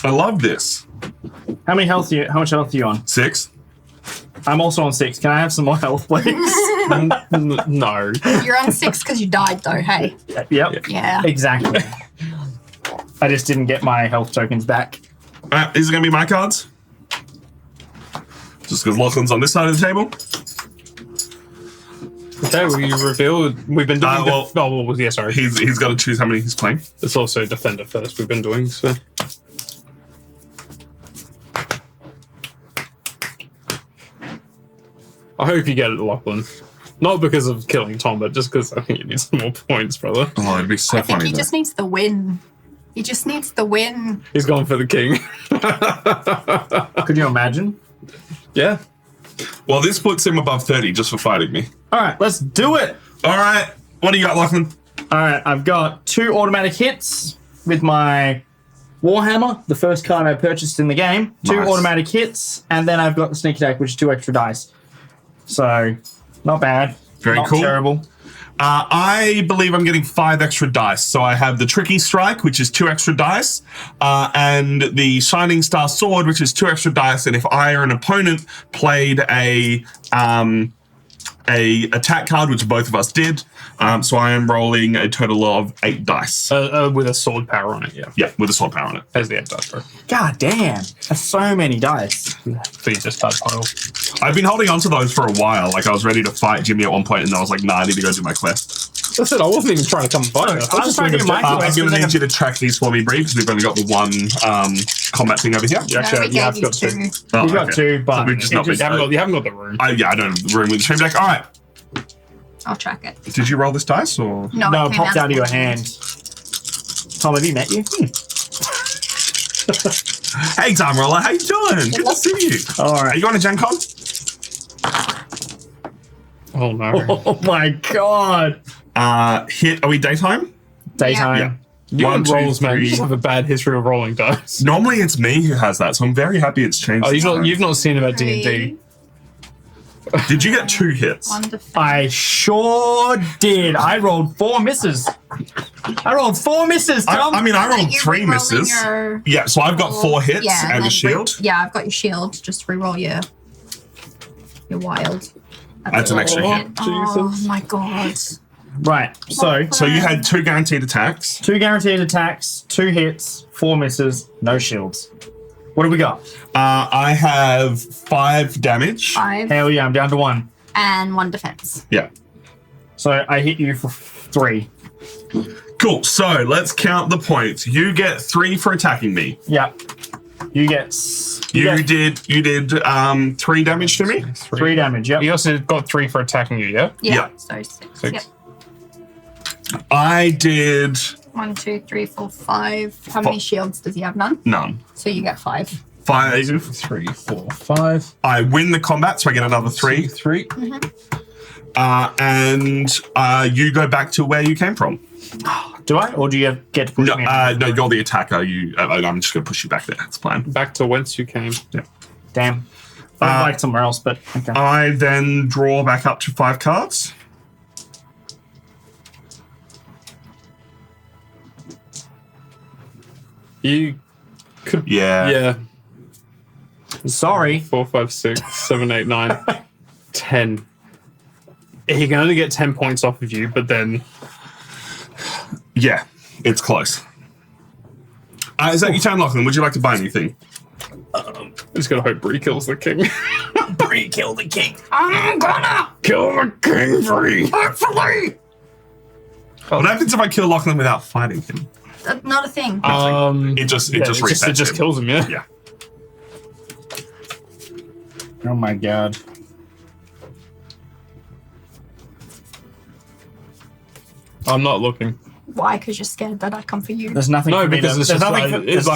I love this. How much health are you on? 6. I'm also on 6. Can I have some more health, please? No. You're on 6 because you died, though. Hey. Yep. Yeah. Exactly. I just didn't get my health tokens back. All right, these are going to be my cards. Just because Lachlan's on this side of the table. Okay, we revealed we've been doing. Yeah, sorry. He's got to choose how many he's playing. It's also Defender first. We've been doing so. I hope you get it, Lachlan. Not because of killing Tom, but just because I think you need some more points, brother. Oh, it'd be so I think funny. he just needs the win. He just needs the win. He's gone for the king. Could you imagine? Yeah. Well, this puts him above 30 just for fighting me. All right, let's do it. All right, what do you got, Lachlan? All right, I've got 2 automatic hits with my Warhammer, the first card I purchased in the game. 2 Nice. automatic hits, and then I've got the sneak attack, which is 2 extra dice. So, not bad. Very not cool. terrible. I believe I'm getting 5 extra dice. So I have the Tricky Strike, which is 2 extra dice, and the Shining Star Sword, which is 2 extra dice. And if I or an opponent played a attack card, which both of us did, so I am rolling a total of 8 dice. With a sword power on it, yeah. Yeah, with a sword power on it. As the 8 dice, bro. God damn. That's so many dice. So you just start pile. I've been holding on to those for a while. Like I was ready to fight Jimmy at one point, and then I was like, nah, I need to go do my quest. That's it. I wasn't even trying to come and fight you. I was trying to do my I'm quest. going to need you to track these for me, Bree, because we've only got the one combat thing over here. You actually we you have gave you got 2. 2. Oh, You've got okay. 2, but we've just it not just- been- You haven't got the room. Yeah, I don't have the room with the stream deck. All right. I'll track it. Did you roll this dice or? No, No, it it came popped out of your the hand. Tom, have you met you? Hey, Time Roller, how you doing? Good to see you. All Are right. you going to Gen Con? Oh no. Oh my god. Hit. Are we daytime? Daytime. Yeah. You 1, 2, rolls, man. You 3. just have a bad history of rolling dice. Normally it's me who has that, so I'm very happy it's changed. Oh, this time. you've not seen about D&D. 3, Did you get 2 hits? 1 defense. I sure did. I rolled 4 misses. I rolled 4 misses, Tom. I mean, I rolled You're 3 re-rolling misses. your- Yeah, so I've got 4 hits Yeah, and a then shield. Yeah, I've got your shield. Just re-roll your wild. That's an extra hit. Oh my god. right. So you had 2 guaranteed attacks. 2 guaranteed attacks, 2 hits, 4 misses, no shields. What do we got? I have 5 damage. 5 Hell yeah, I'm down to 1. and 1 defense. Yeah. So I hit you for 3. Cool. So let's count the points. You get 3 for attacking me. Yep. You get You did 3 damage to me. 3 damage. Yep. You also got 3 for attacking you, yeah? Yeah. So 6. 6. Yep. I did 1, 2, 3, 4, 5. How many shields does he have? None. none. So you get 5. 5. 3, 4, 5. I win the combat, so I get another 3. 3. And you go back to where you came from. Do I? Or do you get to push No, me? no, you're the attacker. I'm just going to push you back there. That's fine. Back to whence you came. Damn. I'd like somewhere else, but okay. I then draw back up to 5 cards. You could. Yeah. Yeah. Sorry. 4, 5, 6, 7, 8, 9, 10. He can only get 10 points off of you, but then. Yeah, it's close. Is that your turn, Lachlan? Would you like to buy anything? I'm just gonna hope Bree kills the king. Bree, kill the king. I'm gonna Kill the king, Bree! hopefully. What happens if I kill Lachlan without fighting him? That's not a thing. It just resets it just him. kills him, yeah? Yeah. Oh my god. I'm not looking. Why? Because you're scared that I come for you. There's nothing No, for me because to, it's there's just nothing like, for, it's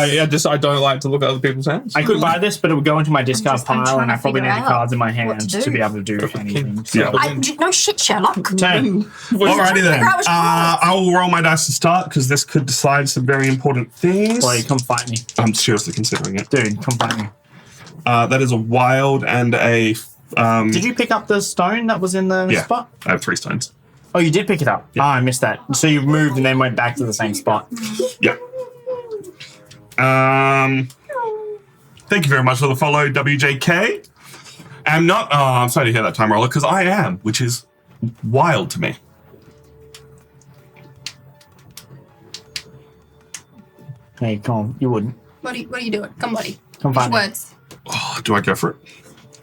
like I don't like to look at other people's hands. I could buy this, but it would go into my discard I'm pile, trying and I to probably need figure the out cards in my what hand to to be do. able to do anything. So. Yeah. No shit, Sherlock. Turn. Alrighty then. figure out which cards. I will roll my dice to start because this could decide some very important things. Boy, come fight me. I'm seriously considering it. Dude, come fight me. That is a wild and a. Did you pick up the stone that was in the Yeah. spot? I have 3 stones. Oh, you did pick it up. Ah, I missed that. So you moved and then went back to the same spot. Yeah. Thank you very much for the follow, WJK. I'm not. Oh, I'm sorry to hear that, Time Roller, because I am, which is wild to me. Hey, come on. You wouldn't. What are you doing? Come, buddy. Come Use fight me. words. Oh, do I go for it?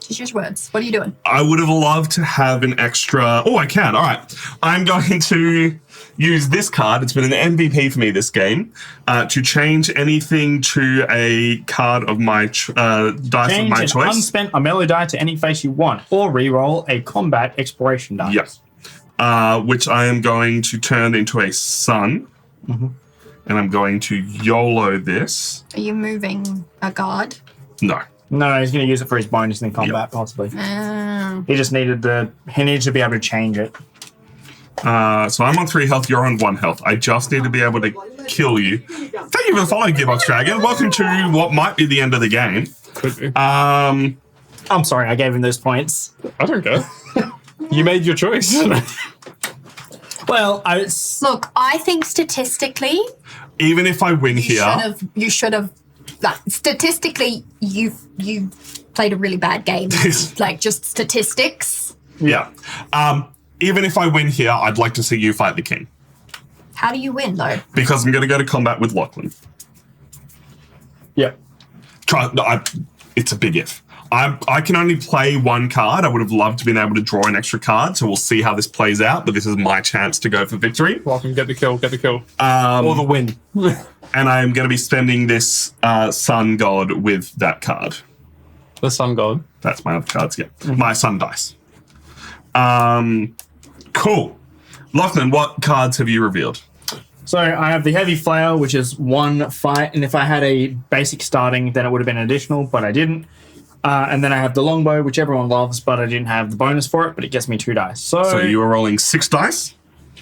Just use words. What are you doing? I would have loved to have an extra. Oh, I can. All right. I'm going to use this card. It's been an MVP for me this game to change anything to a card of my dice of Change my an choice. unspent Armello die to any face you want, or re-roll a combat exploration die. Yes. Which I am going to turn into a sun. And I'm going to YOLO this. Are you moving a guard? No. No, he's going to use it for his bonus in combat, possibly. He just needed he needed to be able to change it. So I'm on 3 health, you're on 1 health. I just need to be able to kill you. Thank you for the follow, Gearbox Dragon. Welcome to what might be the end of the game. Could be. I'm sorry, I gave him those points. I don't care. You made your choice. Well, Look, I think statistically, Even if I win here, you should have. Like, statistically, you played a really bad game. Like, just statistics. yeah. Even if I win here, I'd like to see you fight the king. How do you win, though? Because I'm going to go to combat with Lachlan. yeah. It's a big if. I can only play 1 card. I would have loved to been able to draw an extra card, so we'll see how this plays out, but this is my chance to go for victory. Welcome, get the kill. Or the win. And I am going to be spending this sun god with that card. The sun god. That's my other cards, yeah. My sun dice. Cool. Lachlan, what cards have you revealed? So I have the heavy flail, which is 1 fight, and if I had a basic starting, then it would have been an additional, but I didn't. And then I have the longbow, which everyone loves, but I didn't have the bonus for it, but it gets me 2 dice. So you were rolling 6 dice.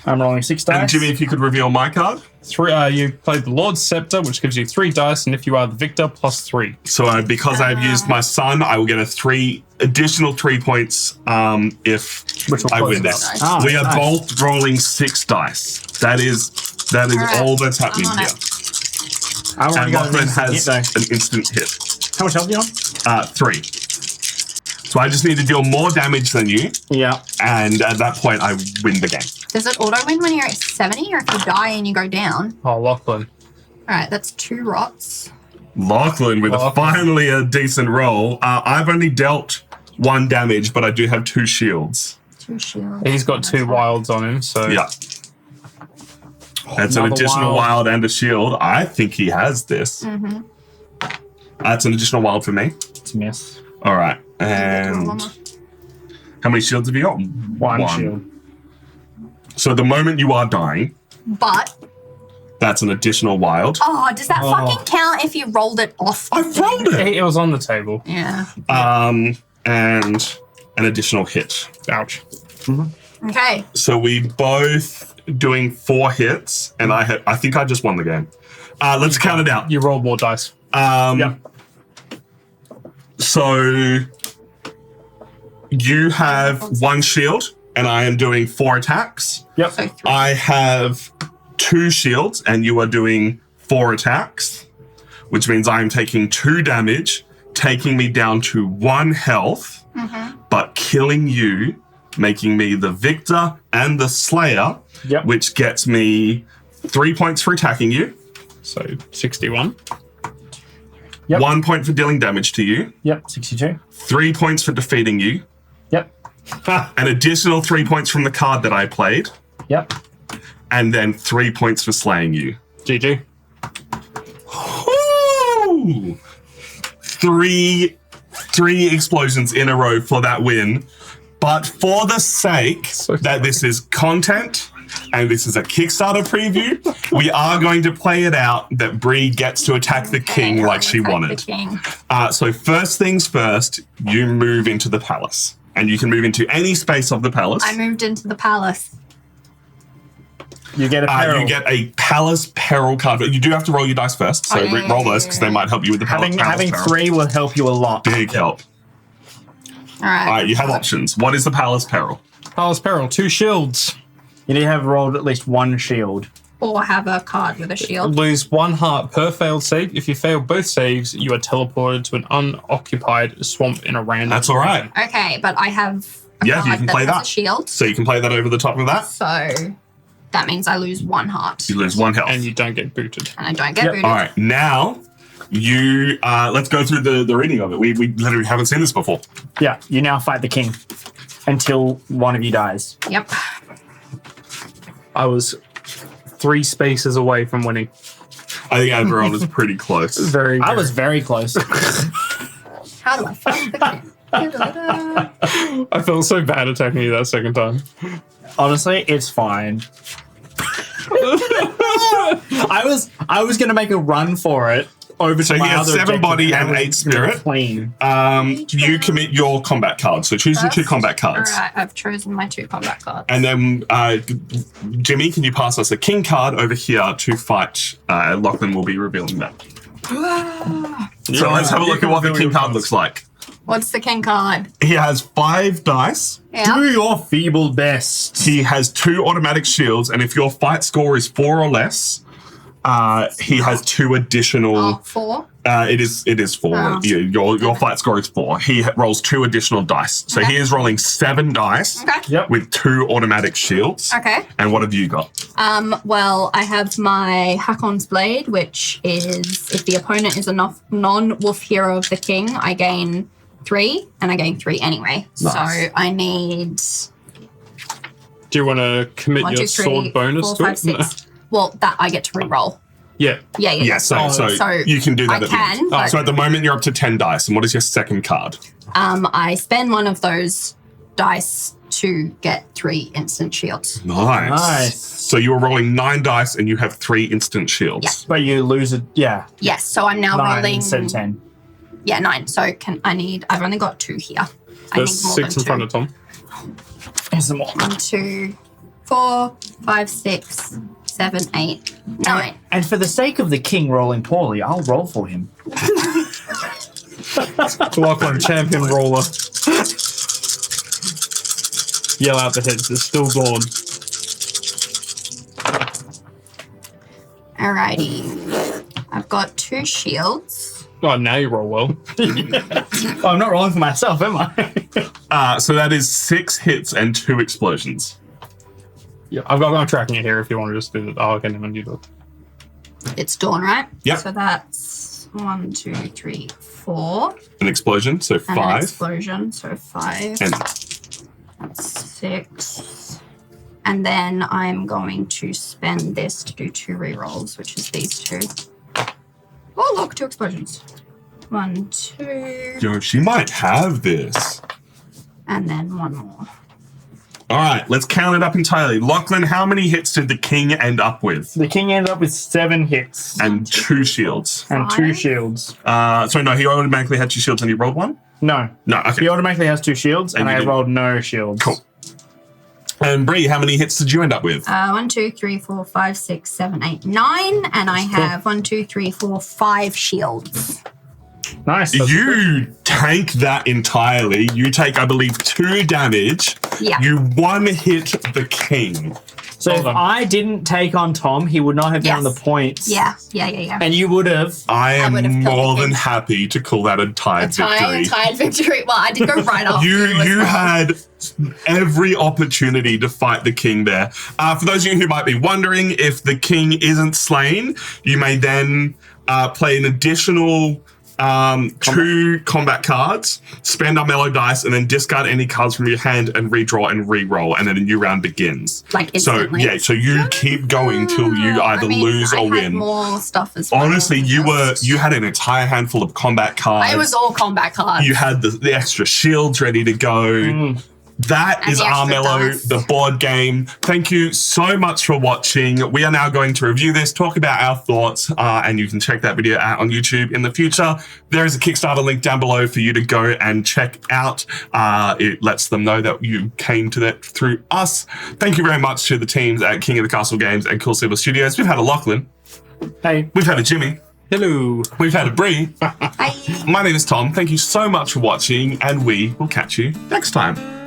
I'm rolling 6 dice. And Jimmy, if you could reveal my card. 3. You played the Lord's Scepter, which gives you 3 dice, and if you are the victor, +3. So because I've used my sun, I will get additional 3 points if I win this. Ah, We are nice. both rolling 6 dice. That is right. all that's happening I'm on here. it. I want to And go Lachlan instant hit, has though. an instant hit. How much health are you on? 3. So I just need to deal more damage than you, Yeah. and at that point, I win the game. Does it auto win when you're at 70, or if you die and you go down? Oh, Lachlan. All right, that's 2 rots. Lachlan with finally a decent roll. I've only dealt 1 damage, but I do have 2 shields. 2 shields. He's got 2 wilds on him, so. Yeah. That's an Another additional wild. wild and a shield. I think he has this. That's an additional wild for me. It's a miss. All right. And how many shields have you got? 1 shield. So the moment you are dying, But, that's an additional wild. does that fucking count if you rolled it off? I rolled it. It was on the table. Yeah. And an additional hit. Ouch. Okay. So we both doing 4 hits, and I think I just won the game. Let's count it out. You rolled more dice. So You have 1 shield, and I am doing 4 attacks. Yep. So 3. I have 2 shields, and you are doing 4 attacks, which means I am taking 2 damage, taking me down to 1 health, but killing you, making me the victor and the slayer, which gets me 3 points for attacking you. So 61. Yep. 1 point for dealing damage to you. Yep, 62. 3 points for defeating you. Yep. An additional 3 points from the card that I played. Yep. And then 3 points for slaying you. GG. Woo! Three explosions in a row for that win. But for the sake that this is content and this is a Kickstarter preview, we are going to play it out that Bree gets to attack the king like she wanted. So first things first, you move into the palace. And you can move into any space of the palace. I moved into the palace. You get a peril. You get a palace peril card. But you do have to roll your dice first. So roll those because they might help you with the palace Having peril. 3 will help you a lot. Big help. All right. All right, you have options. What is the palace peril? Palace Peril, 2 shields. You need to have rolled at least 1 shield. Or have a card with a shield. Lose 1 heart per failed save. If you fail both saves, you are teleported to an unoccupied swamp in a random. That's all right. Okay, but I have a Yeah, you card can that play has that. a shield. So you can play that over the top of that. So that means I lose 1 heart. You lose 1 health. And you don't get booted. And I don't get booted. All right, now you let's go through the reading of it. We literally haven't seen this before. Yeah, you now fight the king until one of you dies. Yep. I was 3 spaces away from winning. I think everyone was pretty close. Very. I was very close. How do I fight the king? I felt so bad attacking you that second time. Honestly, it's fine. I was gonna make a run for it over So to he my has other 7 objective, body and was 8 spirit. Clean. You commit your combat card. So choose your 2 combat cards. All right, I've chosen my 2 combat cards. And then, Jimmy, can you pass us a king card over here to fight? Lachlan will be revealing that. So let's have a look at what the king card looks like. What's the king card? He has 5 dice. Yeah. Do your feeble best. He has 2 automatic shields, and if your fight score is 4 or less, he has 2 additional. Oh, 4. It is 4. Oh. Your fight score is 4. He rolls 2 additional dice, so Okay. he is rolling 7 dice Okay. Yep. with 2 automatic shields. Okay. And what have you got? Well, I have my Hakon's Blade, which is if the opponent is a non-wolf hero of the king, I gain 3, and I gain 3 anyway. Nice. So I need Do you want to commit 1, your 2, 3, sword bonus 4, to 5, it? 6. Well, that I get to re-roll. Yeah. Yeah. Yeah, so you can do that I at the can, end. but So at the moment you're up to 10 dice, and what is your second card? I spend one of those dice to get 3 instant shields. Nice. So you were rolling 9 dice, and you have 3 instant shields. Yeah. But you lose it. Yeah. Yes, so I'm now 9 rolling. instead of 10. Yeah, 9. So I've only got 2 here. I There's need more 6 than in front 2. of Tom. Here's some more. 1, 2, 4, 5, 6, 7, 8, 9. And for the sake of the king rolling poorly, I'll roll for him. Lachlan, champion roller. Yell out the hits. It's still gone. Alrighty. I've got 2 shields. Oh, now you roll well. Oh, I'm not rolling for myself, am I? So that is 6 hits and 2 explosions. Yeah, I'm tracking it here if you want to just do it. Oh, okay, never mind, you do it. It's dawn, right? Yep. So that's 1, 2, 3, 4. An explosion, so And an 5. explosion, so 5. And That's 6. And then I'm going to spend this to do 2 rerolls, which is these 2. Oh, look, 2 explosions. 1, 2, yo, she might have this. and then 1 more. All right, let's count it up entirely. Lachlan, how many hits did the king end up with? The king ended up with 7 hits And 2 shields. and 2 5? shields. Sorry, no, he automatically had 2 shields and he rolled 1? No. No, okay. He automatically has 2 shields, and And you I didn't. rolled no shields. Cool. And Bree, how many hits did you end up with? 1, 2, 3, 4, 5, 6, 7, 8, 9. And I have 1, 2, 3, 4, 5 shields. Nice. You tank that entirely. You take, I believe, 2 damage. Yeah. You one hit the king. So if done. I didn't take on Tom, he would not have gotten the points. Yeah. And you would have. I am would have killed more the than king. happy to call that a tied victory. Tied victory. Well, I did go right off. You had every opportunity to fight the king there. For those of you who might be wondering, if the king isn't slain, you may then play an additional 2 combat cards, spend Armello dice, and then discard any cards from your hand and redraw and re-roll, and then a new round begins. Like instantly. So you keep going till you either lose or I had win. more stuff as well. Honestly, you had an entire handful of combat cards. It was all combat cards. You had the extra shields ready to go. That And is the extra Armello, dice. the board game. Thank you so much for watching. We are now going to review this, talk about our thoughts, and you can check that video out on YouTube in the future. There is a Kickstarter link down below for you to go and check out. It lets them know that you came to that through us. Thank you very much to the teams at King of the Castle Games and Cool Silver Studios. We've had a Lachlan. Hey. We've had a Jimmy. Hello. We've had a Bree. Bye. My name is Tom. Thank you so much for watching, and we will catch you next time.